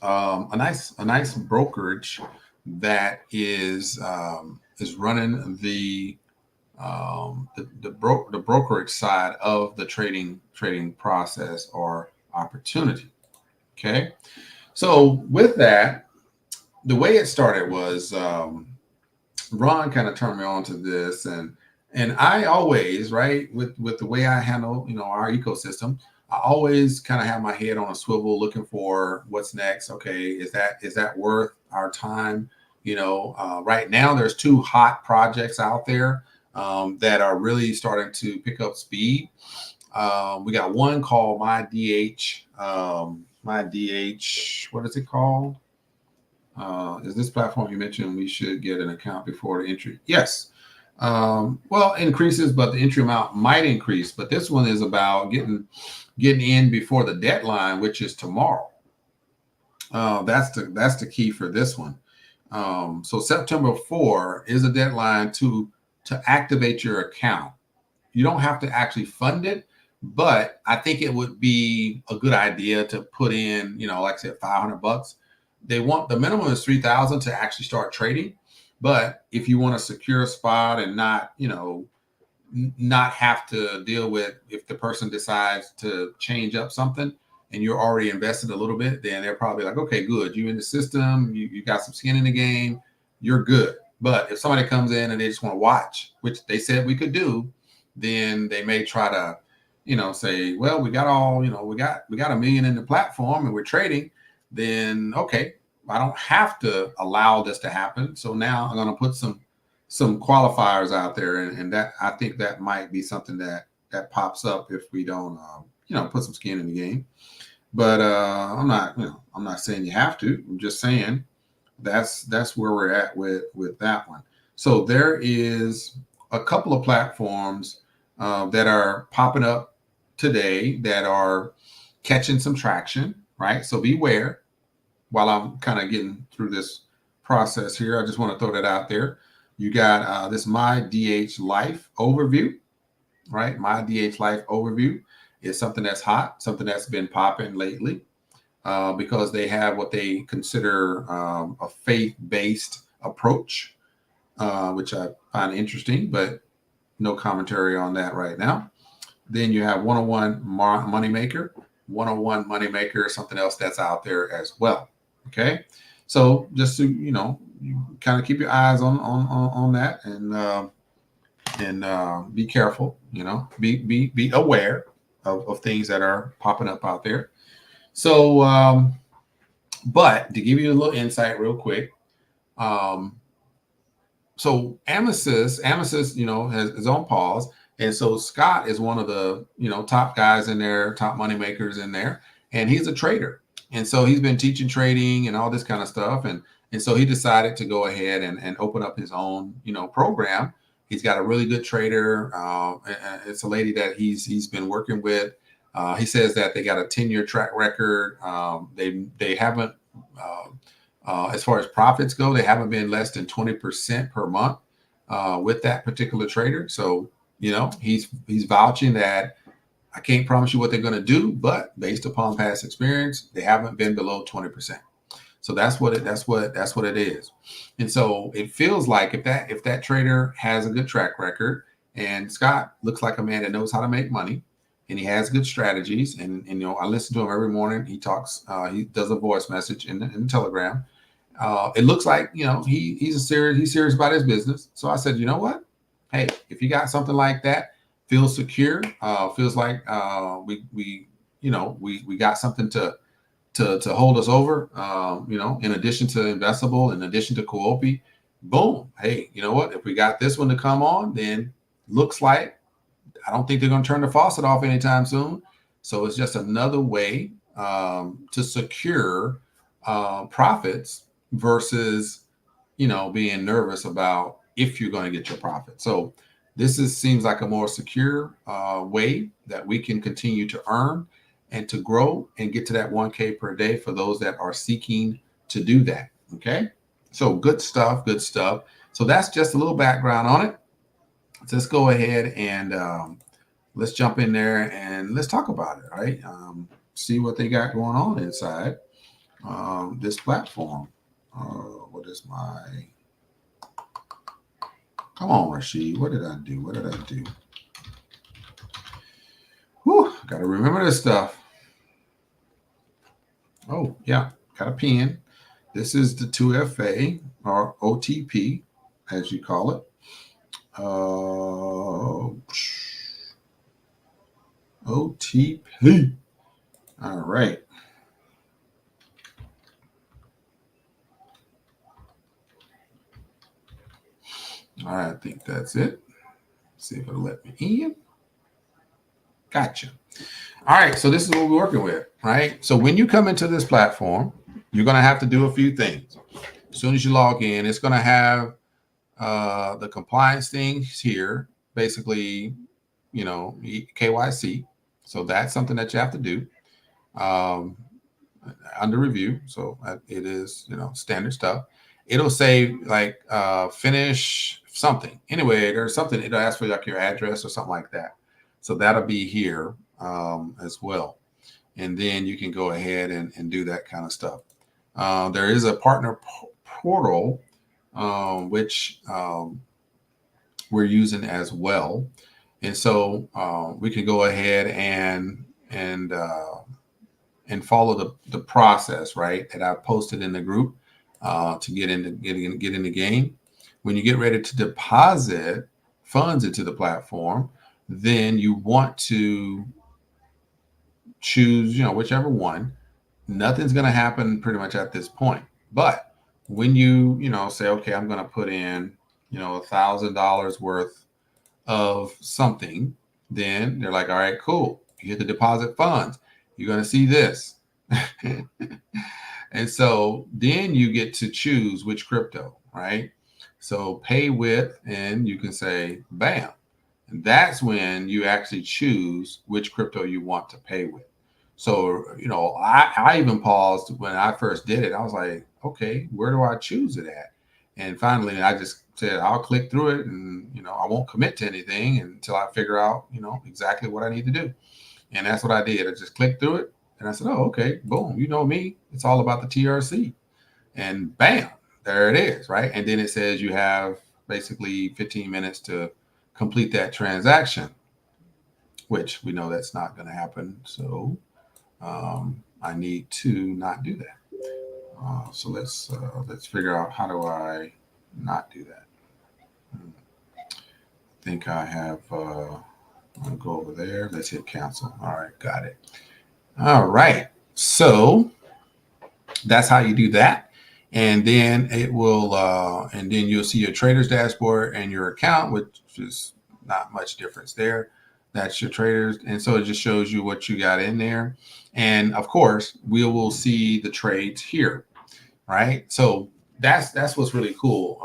Speaker 1: a nice brokerage that is running the brokerage side of the trading process or opportunity. Okay. So with that, the way it started was Ron kind of turned me on to this, and I always, right, with the way I handle our ecosystem, I always kind of have my head on a swivel looking for what's next. Okay, is that worth our time? Right now there's two hot projects out there that are really starting to pick up speed. We got one called My DH. My DH, what is it called? Is this platform you mentioned we should get an account before the entry? Yes. Well, increases, but the entry amount might increase. But this one is about getting in before the deadline, which is tomorrow. That's the key for this one. So September 4 is a deadline to activate your account. You don't have to actually fund it, but I think it would be a good idea to put in, like I said, $500. They want the minimum is 3,000 to actually start trading. But if you want a secure spot and not, not have to deal with if the person decides to change up something and you're already invested a little bit, then they're probably like, okay, good. You in the system, you got some skin in the game, you're good. But if somebody comes in and they just want to watch, which they said we could do, then they may try to, say, well, we got $1 million in the platform and we're trading. Then, okay, I don't have to allow this to happen. So now I'm going to put some qualifiers out there, and that I think that might be something that pops up if we don't, put some skin in the game. But I'm not saying you have to. I'm just saying that's where we're at with that one. So there is a couple of platforms that are popping up today that are catching some traction, right? So beware. While I'm kind of getting through this process here, I just want to throw that out there. You got this My DH Life overview, right? My DH Life overview is something that's hot, something that's been popping lately because they have what they consider a faith-based approach, which I find interesting, but no commentary on that right now. Then you have 101 Moneymaker. 101 Moneymaker is something else that's out there as well. Okay, so just to you kind of keep your eyes on that and be careful. Be aware of things that are popping up out there. So, but to give you a little insight, real quick. So AMSyS, is on pause. And so Scott is one of the, top guys in there, top money makers in there, and he's a trader. And so he's been teaching trading and all this kind of stuff. And so he decided to go ahead and open up his own, program. He's got a really good trader. It's a lady that he's been working with. He says that they got a 10-year track record. They haven't, as far as profits go, they haven't been less than 20% per month with that particular trader. So, he's vouching that I can't promise you what they're going to do, but based upon past experience, they haven't been below 20%. So that's what it is. And so it feels like if that trader has a good track record, and Scott looks like a man that knows how to make money, and he has good strategies, and I listen to him every morning. He talks, he does a voice message in Telegram. It looks like he's serious about his business. So I said, you know what? Hey, if you got something like that, feels secure, feels like we got something to hold us over, in addition to Investable, in addition to Quopi, boom. Hey, you know what? If we got this one to come on, then looks like I don't think they're going to turn the faucet off anytime soon. So it's just another way to secure profits versus, being nervous about if you're going to get your profit. So this seems like a more secure way that we can continue to earn and to grow and get to that 1K per day for those that are seeking to do that. Okay. So good stuff. So that's just a little background on it. So let's go ahead and let's jump in there and let's talk about it. Right. See what they got going on inside this platform. What is my... Come on, Rashid. What did I do? Whew, got to remember this stuff. Oh, yeah. Got a pen. This is the 2FA or OTP, as you call it. OTP. All right. All right, I think that's it. See if it'll let me in. Gotcha. All right, so this is what we're working with, right? So when you come into this platform, you're going to have to do a few things. As soon as you log in, it's going to have the compliance things here, basically, KYC. So that's something that you have to do um, under review. So it is, standard stuff. It'll say like finish something. Anyway, there's something, it'll ask for like your address or something like that. So that'll be here as well. And then you can go ahead and do that kind of stuff. There is a partner portal, which we're using as well. And so we can go ahead and follow the process, right, that I posted in the group to get in the game. When you get ready to deposit funds into the platform, then you want to choose, whichever one. Nothing's going to happen pretty much at this point. But when you, say, okay, I'm going to put in, $1,000 worth of something, then they're like, all right, cool. You hit the deposit funds. You're going to see this. And so then you get to choose which crypto, right? So pay with, and you can say, bam. And that's when you actually choose which crypto you want to pay with. So, I even paused when I first did it. I was like, okay, where do I choose it at? And finally, I just said, I'll click through it and, I won't commit to anything until I figure out, exactly what I need to do. And that's what I did. I just clicked through it and I said, oh, okay, boom. You know me. It's all about the TRC. And bam, there it is, right? And then it says you have basically 15 minutes to complete that transaction, which we know that's not going to happen. So I need to not do that. So let's figure out, how do I not do that? I think I have. I'll go over there. Let's hit cancel. All right, got it. All right. So that's how you do that. And then it will, and then you'll see your trader's dashboard and your account, which is not much difference there. That's your traders. And so it just shows you what you got in there. And of course, we will see the trades here, right? So that's what's really cool.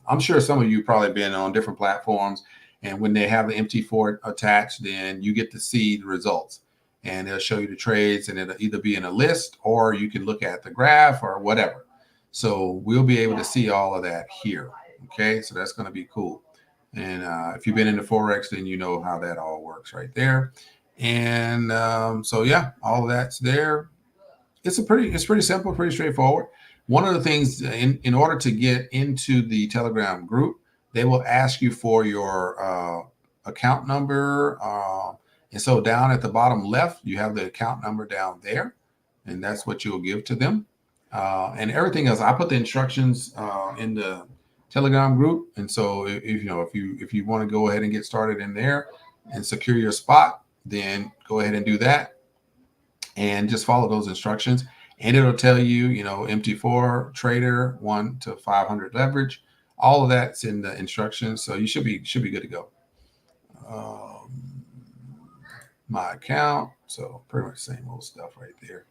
Speaker 1: I'm sure some of you probably been on different platforms, and when they have the MT4 attached, then you get to see the results. And they'll show you the trades, and it'll either be in a list or you can look at the graph or whatever. So we'll be able to see all of that here. Okay, so that's going to be cool. And if you've been into Forex, then you know how that all works right there. And so yeah, all of that's there. It's pretty simple, pretty straightforward. One of the things, in order to get into the Telegram group, they will ask you for your account number. And so down at the bottom left, you have the account number down there, and that's what you'll give to them. And everything else, I put the instructions in the Telegram group. And so if you want to go ahead and get started in there and secure your spot, then go ahead and do that and just follow those instructions. And it'll tell you, MT4 trader 1 to 500 leverage. All of that's in the instructions, so you should be good to go. My account, so pretty much the same old stuff right there.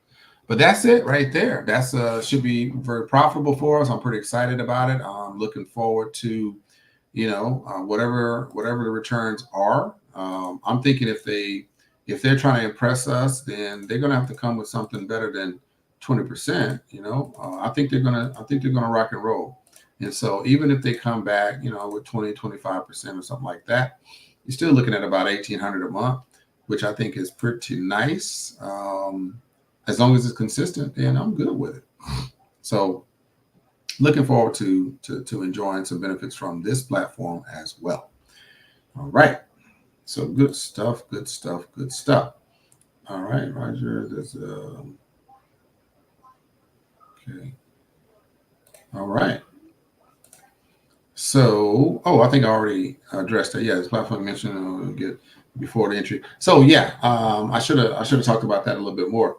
Speaker 1: But that's it right there. That's should be very profitable for us. I'm pretty excited about it. I'm looking forward to, whatever the returns are. I'm thinking if they're trying to impress us, then they're going to have to come with something better than 20%. I think they're gonna rock and roll. And so even if they come back, with 20-25% or something like that, you're still looking at about $1,800 a month, which I think is pretty nice. As long as it's consistent, then I'm good with it. So looking forward to enjoying some benefits from this platform as well. All right. So good stuff. All right, Roger. There's okay. All right. So, I think I already addressed that. Yeah, this platform mentioned get before the entry. So yeah, I should have talked about that a little bit more.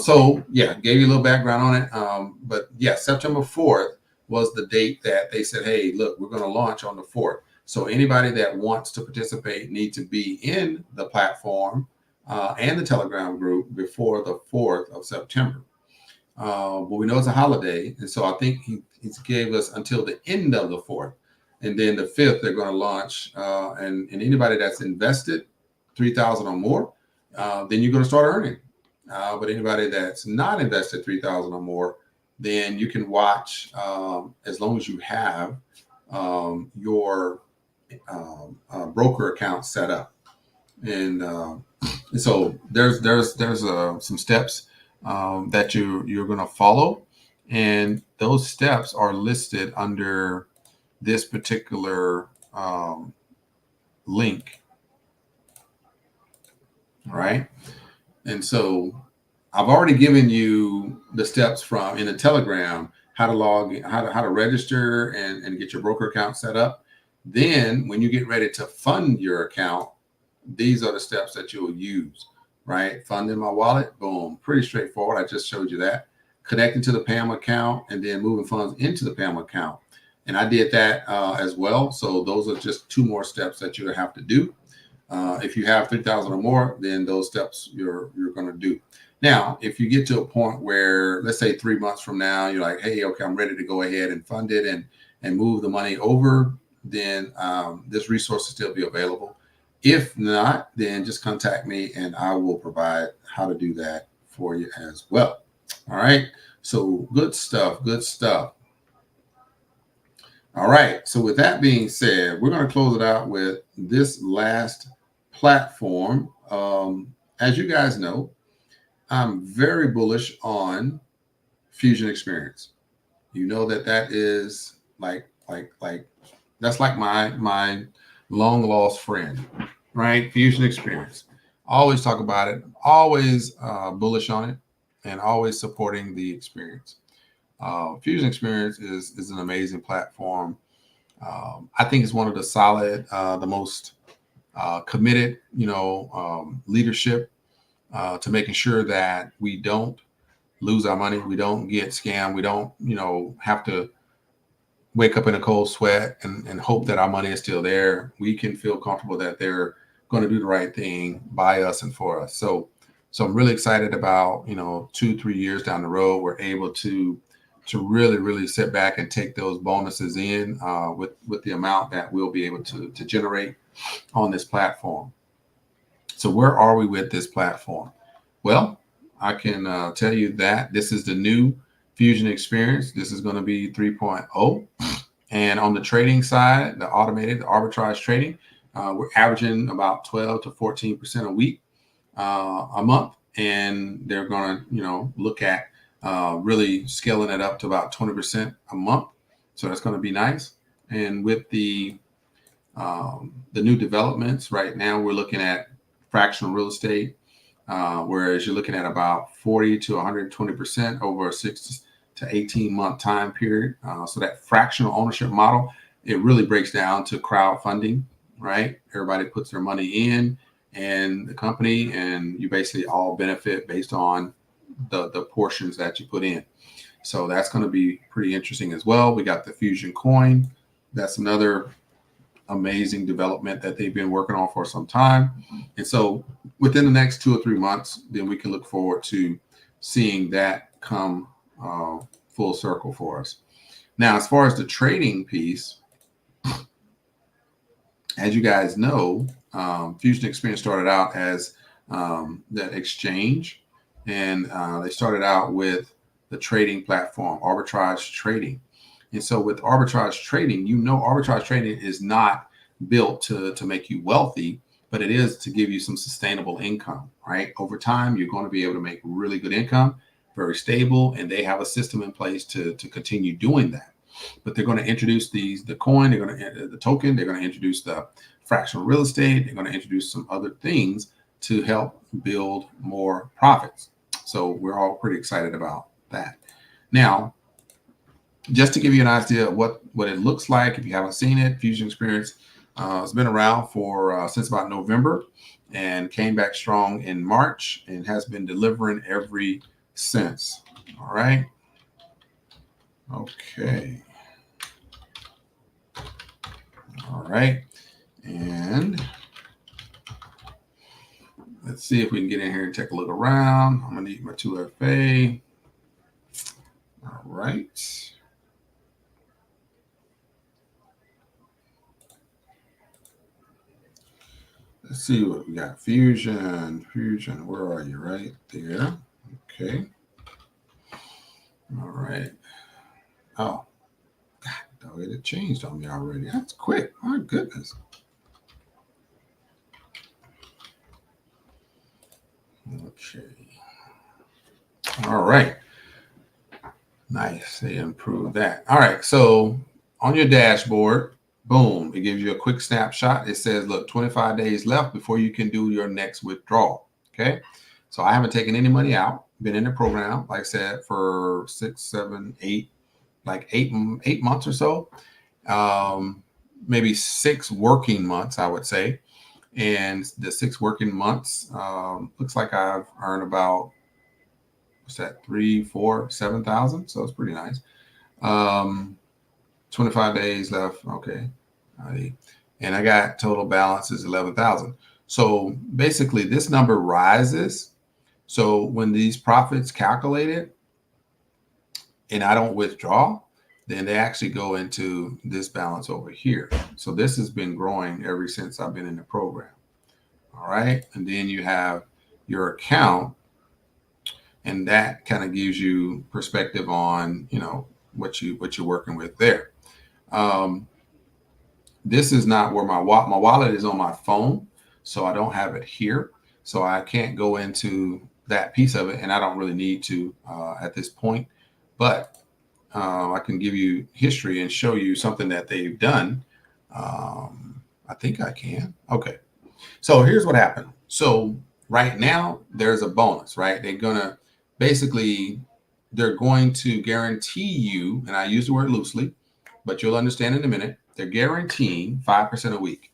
Speaker 1: So yeah, gave you a little background on it. But yeah, September 4th was the date that they said, hey, look, we're going to launch on the 4th. So anybody that wants to participate need to be in the platform and the Telegram group before the 4th of September. But we know it's a holiday, and so I think he gave us until the end of the 4th, and then the 5th they're going to launch. And anybody that's invested 3,000 or more, then you're going to start earning. But anybody that's not invested 3,000 or more, then you can watch as long as you have your broker account set up. And so there's some steps that you're going to follow, and those steps are listed under this particular link, right? And so I've already given you the steps from in the Telegram, how to log in, how to register and get your broker account set up. Then when you get ready to fund your account, these are the steps that you'll use, right? Fund in my wallet, boom, pretty straightforward. I just showed you that. Connecting to the PAM account and then moving funds into the PAM account. And I did that as well. So those are just 2 more steps that you have to do. If you have 3,000 or more, then those steps you're going to do. Now, if you get to a point where, let's say 3 months from now, you're like, hey, okay, I'm ready to go ahead and fund it and move the money over, then this resource will still be available. If not, then just contact me and I will provide how to do that for you as well. All right. So good stuff. Good stuff. All right. So with that being said, we're going to close it out with this last platform. As you guys know, I'm very bullish on Fusion Xperience. You know that is like that's like my long lost friend, right? Fusion Xperience. Always talk about it. Always bullish on it, and always supporting the experience. Fusion Xperience is an amazing platform. I think it's one of the solid, the most committed, leadership to making sure that we don't lose our money, we don't get scammed, we don't, have to wake up in a cold sweat and hope that our money is still there. We can feel comfortable that they're going to do the right thing by us and for us. So I'm really excited about, 2-3 years down the road, we're able to really, really sit back and take those bonuses in with the amount that we'll be able to generate on this platform. So where are we with this platform? Well, I can tell you that this is the new Fusion Xperience. This is going to be 3.0. And on the trading side, the automated, the arbitrage trading, we're averaging about 12 to 14% a week, a month. And they're going to, look at really scaling it up to about 20% a month. So that's going to be nice. And with the new developments right now, we're looking at fractional real estate, whereas you're looking at about 40 to 120% over a 6 to 18 month time period. So that fractional ownership model, it really breaks down to crowdfunding, right? Everybody puts their money in and the company, and you basically all benefit based on the portions that you put in. So that's going to be pretty interesting as well. We got the Fusion coin. That's another amazing development that they've been working on for some time. And so within the next 2 or 3 months, then we can look forward to seeing that come full circle for us. Now, as far as the trading piece, as you guys know, Fusion Xperience started out as that exchange, and they started out with the trading platform, arbitrage trading. And so with arbitrage trading, arbitrage trading is not built to make you wealthy, but it is to give you some sustainable income, right? Over time, you're going to be able to make really good income, very stable, and they have a system in place to continue doing that. But they're going to introduce the coin, they're going to the token, they're going to introduce the fractional real estate, they're going to introduce some other things to help build more profits. So we're all pretty excited about that. Now, just to give you an idea of what it looks like, if you haven't seen it, Fusion Xperience has been around for since about November and came back strong in March and has been delivering every since. All right. Okay. All right. And let's see if we can get in here and take a look around. I'm going to need my 2FA. All right. Let's see what we got. Fusion. Where are you? Right there. Okay. All right. Oh, God, it changed on me already. That's quick. My goodness. Okay. All right. Nice. They improved that. All right. So on your dashboard, boom, it gives you a quick snapshot. It says, look, 25 days left before you can do your next withdrawal. Okay. So I haven't taken any money out, been in the program, like I said, for 6, 7, 8, like eight months or so. Maybe 6 working months, I would say. And the 6 working months, looks like I've earned about, what's that, 3, 4, 7,000. So it's pretty nice. 25 days left. Okay. And I got total balance is 11,000. So basically this number rises. So when these profits calculated and I don't withdraw, then they actually go into this balance over here. So this has been growing ever since I've been in the program. All right. And then you have your account, and that kind of gives you perspective on, what you're working with there. This is not where my wallet is on my phone, so I don't have it here. So I can't go into that piece of it, and I don't really need to at this point. But I can give you history and show you something that they've done. I think I can. Okay. So here's what happened. So right now there's a bonus, right? They're going to guarantee you, and I use the word loosely, but you'll understand in a minute. They're guaranteeing 5% a week.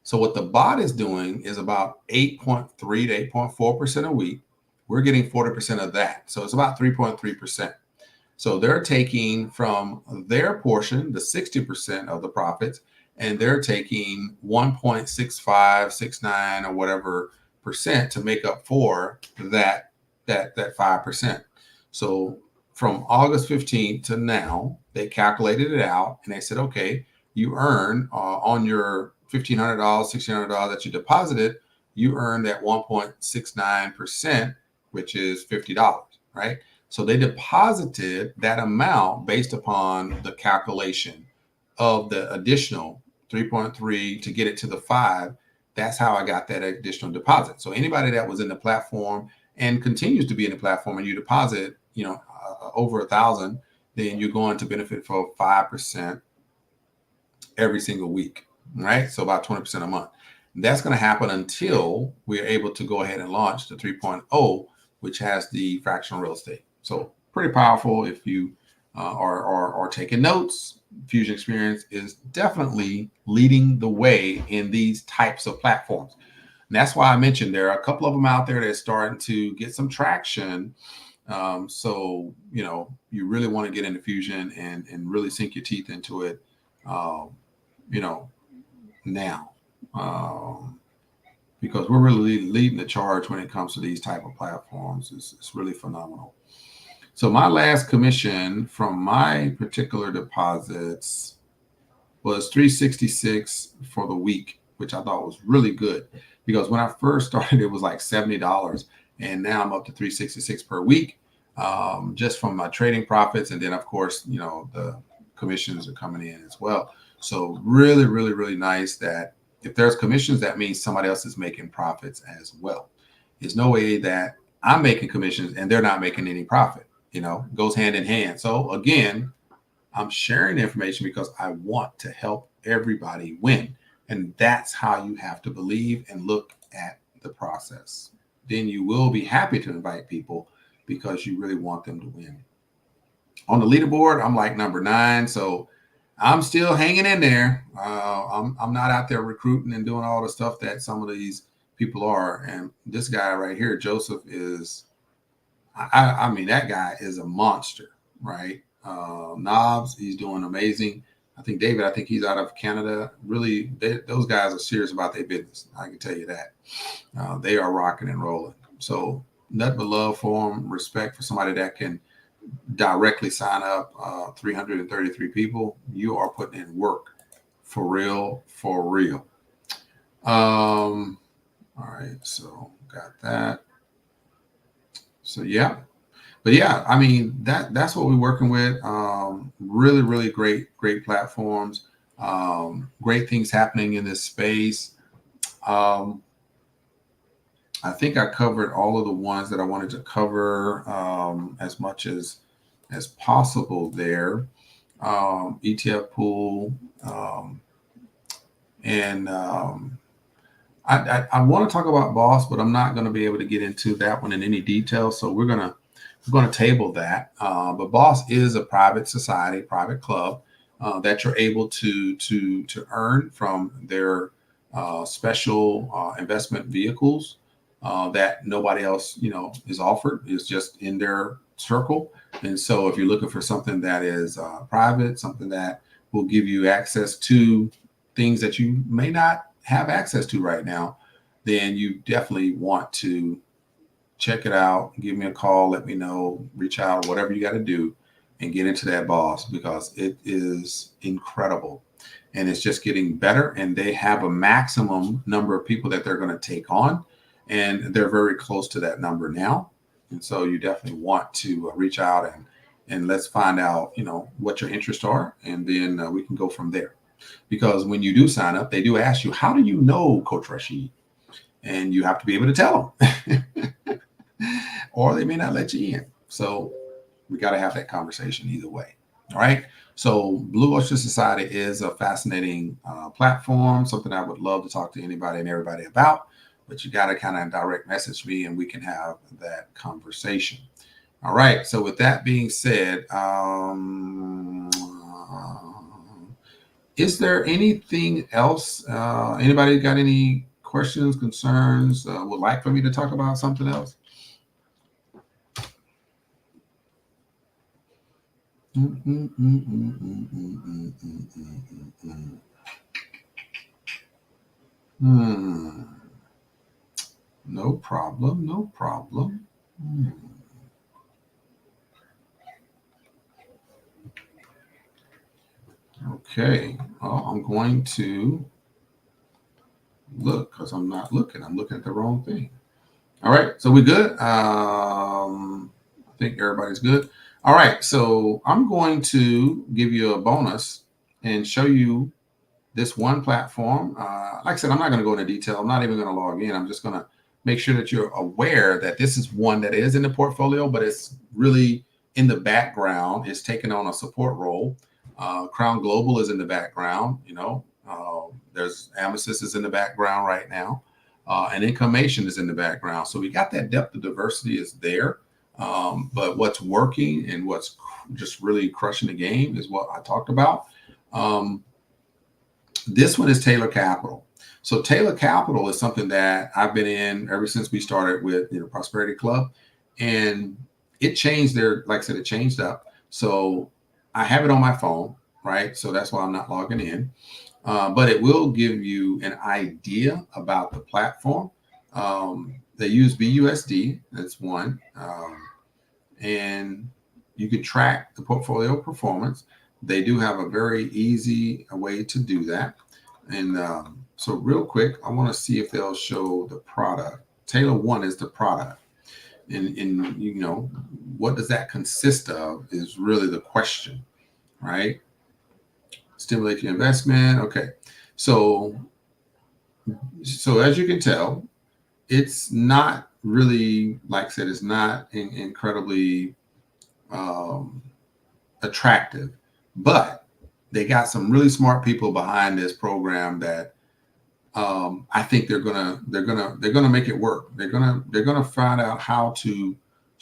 Speaker 1: So what the bot is doing is about 8.3 to 8.4% a week. We're getting 40% of that. So it's about 3.3%. So they're taking from their portion, the 60% of the profits, and they're taking 1.6569 or whatever percent to make up for that 5%. So from August 15th to now, they calculated it out and they said, okay, you earn on your $1,500, $1,600 that you deposited, you earn that 1.69%, which is $50, right? So they deposited that amount based upon the calculation of the additional 3.3 to get it to the 5. That's how I got that additional deposit. So anybody that was in the platform and continues to be in the platform and you deposit, over 1,000, then you're going to benefit for 5% every single week, right? So about 20% a month. That's going to happen until we're able to go ahead and launch the 3.0, which has the fractional real estate. So pretty powerful if you are taking notes. Fusion Xperience is definitely leading the way in these types of platforms. And that's why I mentioned there are a couple of them out there that's starting to get some traction. So, you really want to get into Fusion and really sink your teeth into it, now. Because we're really leading the charge when it comes to these type of platforms. It's really phenomenal. So my last commission from my particular deposits was $366 for the week, which I thought was really good because when I first started, it was like $70, and now I'm up to $366 per week, just from my trading profits, and then of course, the commissions are coming in as well. So really, really, really nice that if there's commissions, that means somebody else is making profits as well. There's no way that I'm making commissions and they're not making any profit. It goes hand in hand. So again, I'm sharing the information because I want to help everybody win. And that's how you have to believe and look at the process. Then you will be happy to invite people because you really want them to win. On the leaderboard, I'm like number 9. So I'm still hanging in there. I'm not out there recruiting and doing all the stuff that some of these people are. And this guy right here, Joseph, is, I mean, that guy is a monster, right? Knobs, he's doing amazing. I think David, I think he's out of Canada. Really, those guys are serious about their business. I can tell you that. They are rocking and rolling. So nothing but love for them, respect for somebody that can directly sign up 333 people. You are putting in work for real, for real. All right, so got that. So yeah, but yeah, I mean that's what we're working with. Really, really great platforms. Great things happening in this space. I think I covered all of the ones that I wanted to cover as much as possible there. ETF Pool, and I want to talk about Boss, but I'm not going to be able to get into that one in any detail. So we're going to table that. But Boss is a private society, private club that you're able to earn from their special investment vehicles that nobody else is offered. Is just in their circle. And so if you're looking for something that is private, something that will give you access to things that you may not have access to right now, then you definitely want to check it out. Give me a call, let me know, reach out, whatever you got to do, and get into that Boss, because it is incredible and it's just getting better. And they have a maximum number of people that they're going to take on, and they're very close to that number now. And so you definitely want to reach out and let's find out what your interests are, and then we can go from there. Because when you do sign up, they do ask you, how do you know Coach Rashid? And you have to be able to tell them, or they may not let you in. So we got to have that conversation either way. All right. So Blue Ocean Society is a fascinating platform, something I would love to talk to anybody and everybody about. But you got to kind of direct message me and we can have that conversation. All right. So with that being said, is there anything else? Anybody got any questions, concerns, would like for me to talk about something else? No problem. No problem. Okay. Well, I'm going to look because I'm not looking. I'm looking at the wrong thing. All right. So we good? I think everybody's good. All right. So I'm going to give you a bonus and show you this one platform. Like I said, I'm not going to go into detail. I'm not even going to log in. I'm just going to make sure that you're aware that this is one that is in the portfolio, but it's really in the background. It's taking on a support role. Crown Global is in the background. There's AMSyS is in the background right now. And Incomation is in the background. So we got that depth of diversity is there. But what's working and what's just really crushing the game is what I talked about. This one is Taylor Capital. So Taylor Capital is something that I've been in ever since we started with Prosperity Club, and it changed like I said, it changed up. So I have it on my phone, right? So that's why I'm not logging in. But it will give you an idea about the platform. They use BUSD, that's one. And you can track the portfolio performance. They do have a very easy way to do that. And so real quick, I want to see if they'll show the product. Taylor One is the product. And what does that consist of is really the question, right? Stimulate your investment. Okay. So as you can tell, it's not really, like I said, it's not incredibly attractive, but they got some really smart people behind this program that I think they're gonna make it work. They're gonna find out how to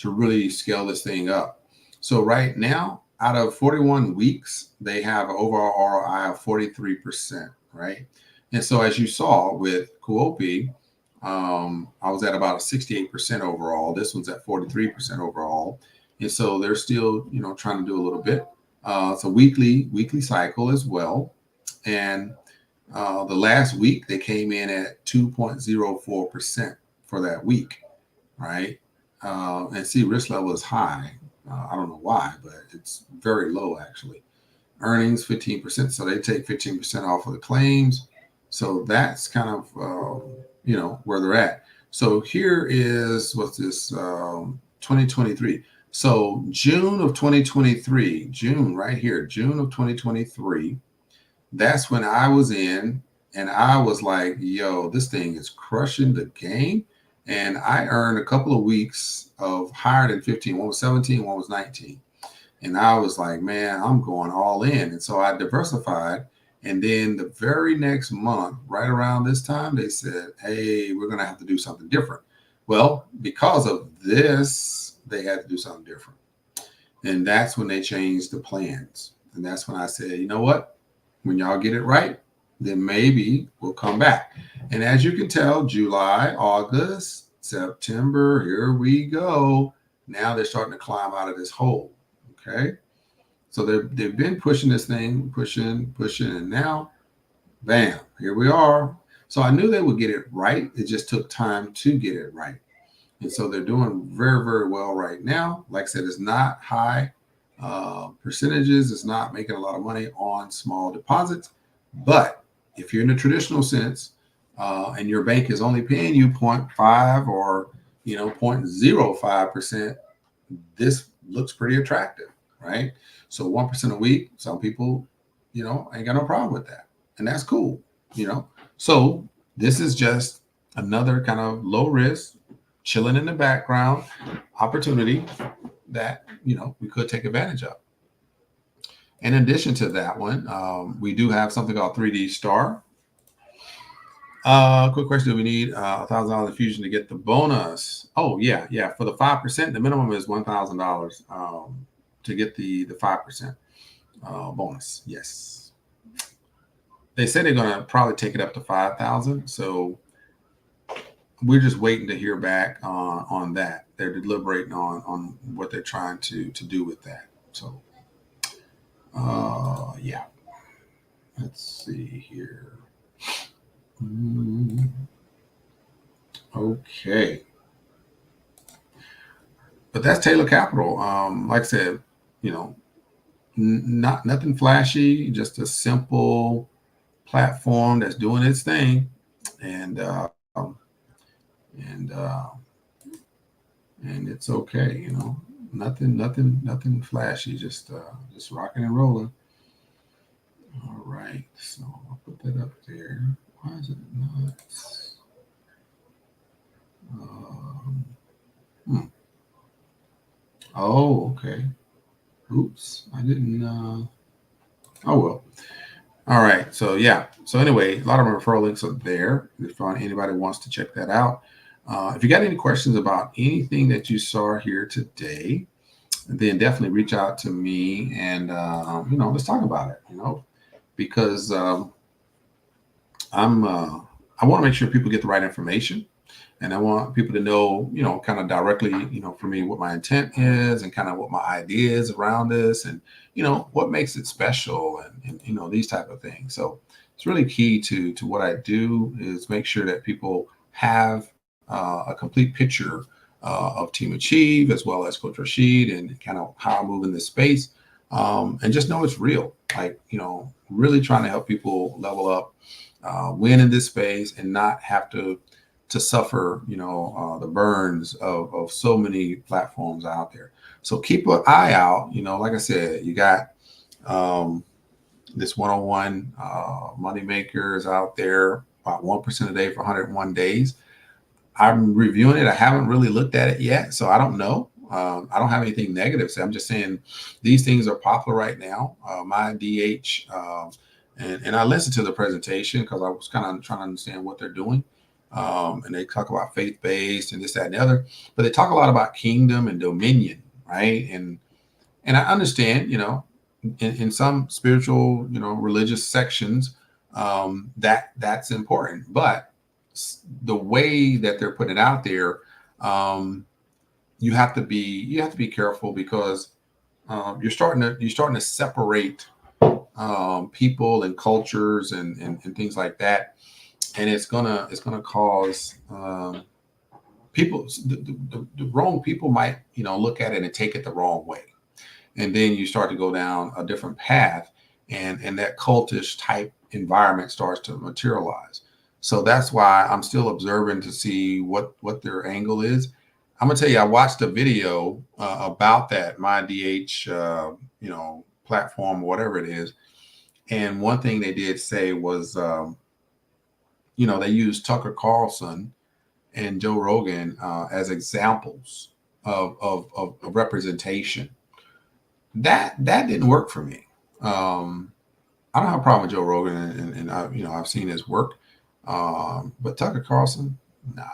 Speaker 1: really scale this thing up. So right now, out of 41 weeks, they have an overall ROI of 43%, right? And so as you saw with Quopi, I was at about a 68% overall. This one's at 43% overall. And so they're still, trying to do a little bit. It's a weekly cycle as well. And the last week they came in at 2.04% for that week, right? And see, risk level is high. I don't know why, but it's very low actually. Earnings 15%, so they take 15% off of the claims. So that's kind of where they're at. So here is what's this 2023. So June of 2023, June right here, June of 2023. That's when I was in, and I was like, yo, this thing is crushing the game. And I earned a couple of weeks of higher than 15. One was 17, one was 19. And I was like, man, I'm going all in. And so I diversified. And then the very next month, right around this time, they said, hey, we're going to have to do something different. Well, because of this, they had to do something different. And that's when they changed the plans. And that's when I said, you know what? When y'all get it right, then maybe we'll come back. And as you can tell, July, August, September, here we go. Now they're starting to climb out of this hole. Okay. So they've been pushing this thing, pushing, and now, bam, here we are. So I knew they would get it right. It just took time to get it right. And so they're doing very, very well right now. Like I said, it's not high percentages. It's not making a lot of money on small deposits. But if you're in the traditional sense and your bank is only paying you 0.5 or 0.05%, this looks pretty attractive, right? So 1% a week, some people, ain't got no problem with that. And that's cool, So this is just another kind of low risk, chilling in the background opportunity that, we could take advantage of. In addition to that one, we do have something called 3D Star. Quick question: do we need $1,000 infusion to get the bonus? Oh yeah. For the 5%, the minimum is $1,000 to get the 5% bonus. Yes, they said they're going to probably take it up to 5,000. So we're just waiting to hear back on that. They're deliberating on what they're trying to do with that. So yeah. Let's see here. Okay. But that's Taylor Capital. Like I said, nothing flashy, just a simple platform that's doing its thing, and it's okay, nothing flashy, just rocking and rolling. All right, so I'll put that up there. Why is it not? Oh, okay. Oops, I didn't. Oh well. All right. So yeah. So anyway, a lot of my referral links are there. If anybody wants to check that out. If you got any questions about anything that you saw here today, then definitely reach out to me and let's talk about it. Because I want to make sure people get the right information. And I want people to know, kind of directly, for me, what my intent is and kind of what my idea is around this and, what makes it special and these type of things. So it's really key to what I do is make sure that people have a complete picture of Team Achieve as well as Coach Rashid and kind of how I move in this space. And just know it's real, like, really trying to help people level up, win in this space and not have to suffer, the burns of so many platforms out there. So keep an eye out. Like I said, you got this one-on-one money makers out there, about 1% a day for 101 days. I'm reviewing it. I haven't really looked at it yet, so I don't know. I don't have anything negative. So I'm just saying these things are popular right now. My DH, and I listened to the presentation because I was kind of trying to understand what they're doing. And they talk about faith-based and this, that, and the other, but they talk a lot about kingdom and dominion, right? And And I understand, in some spiritual, religious sections, that's important. But the way that they're putting it out there, you have to be careful, because you're starting to separate people and cultures and things like that, and it's gonna cause people, the wrong people might look at it and take it the wrong way, and then you start to go down a different path, and that cultish type environment starts to materialize. So that's why I'm still observing to see what their angle is. I'm gonna tell you, I watched a video about that my DH platform, whatever it is, and one thing they did say was they used Tucker Carlson and Joe Rogan as examples of representation. That didn't work for me. I don't have a problem with Joe Rogan, and I've seen his work, but Tucker Carlson, nah,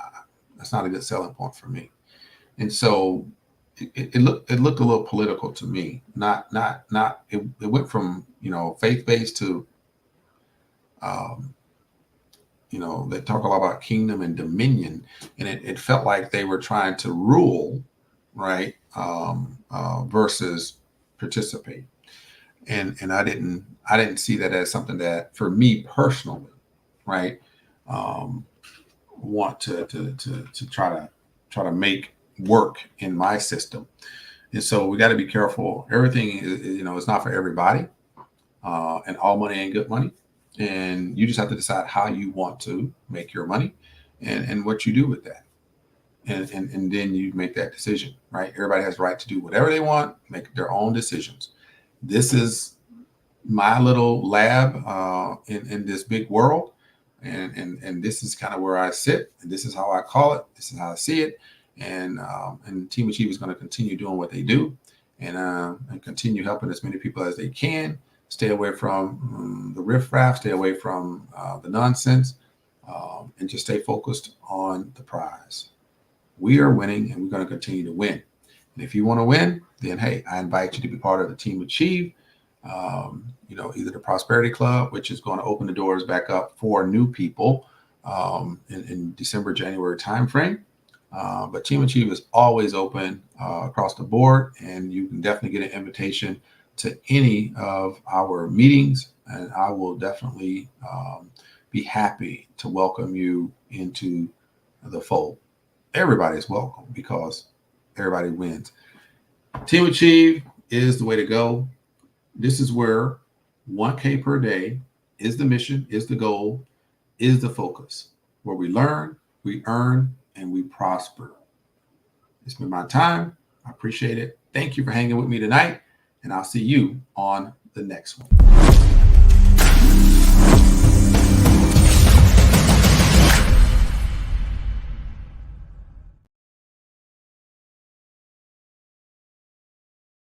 Speaker 1: that's not a good selling point for me. And so it looked a little political to me. Not it went from faith based to they talk a lot about kingdom and dominion, and it felt like they were trying to rule, right, versus participate. And I didn't see that as something that, for me personally, right, want to try to make work in my system. And so we got to be careful. Everything is not for everybody, and all money ain't good money. And you just have to decide how you want to make your money, and what you do with that. And then you make that decision, right? Everybody has the right to do whatever they want, make their own decisions. This is my little lab in this big world. And this is kind of where I sit, and this is how I call it. This is how I see it. And Team Achieve is going to continue doing what they do, and continue helping as many people as they can. Stay away from the riffraff, stay away from the nonsense, and just stay focused on the prize. We are winning, and we're going to continue to win. And if you want to win, then hey, I invite you to be part of the Team Achieve. Either the Prosperity Club, which is going to open the doors back up for new people in December, January timeframe. But Team Achieve is always open across the board, and you can definitely get an invitation to any of our meetings, and I will definitely be happy to welcome you into the fold. Everybody's welcome, because everybody wins. Team Achieve is the way to go. This is where 1K per day is the mission, is the goal, is the focus, where we learn, we earn, and we prosper. It's been my time. I appreciate it. Thank you for hanging with me tonight, and I'll see you on the next one.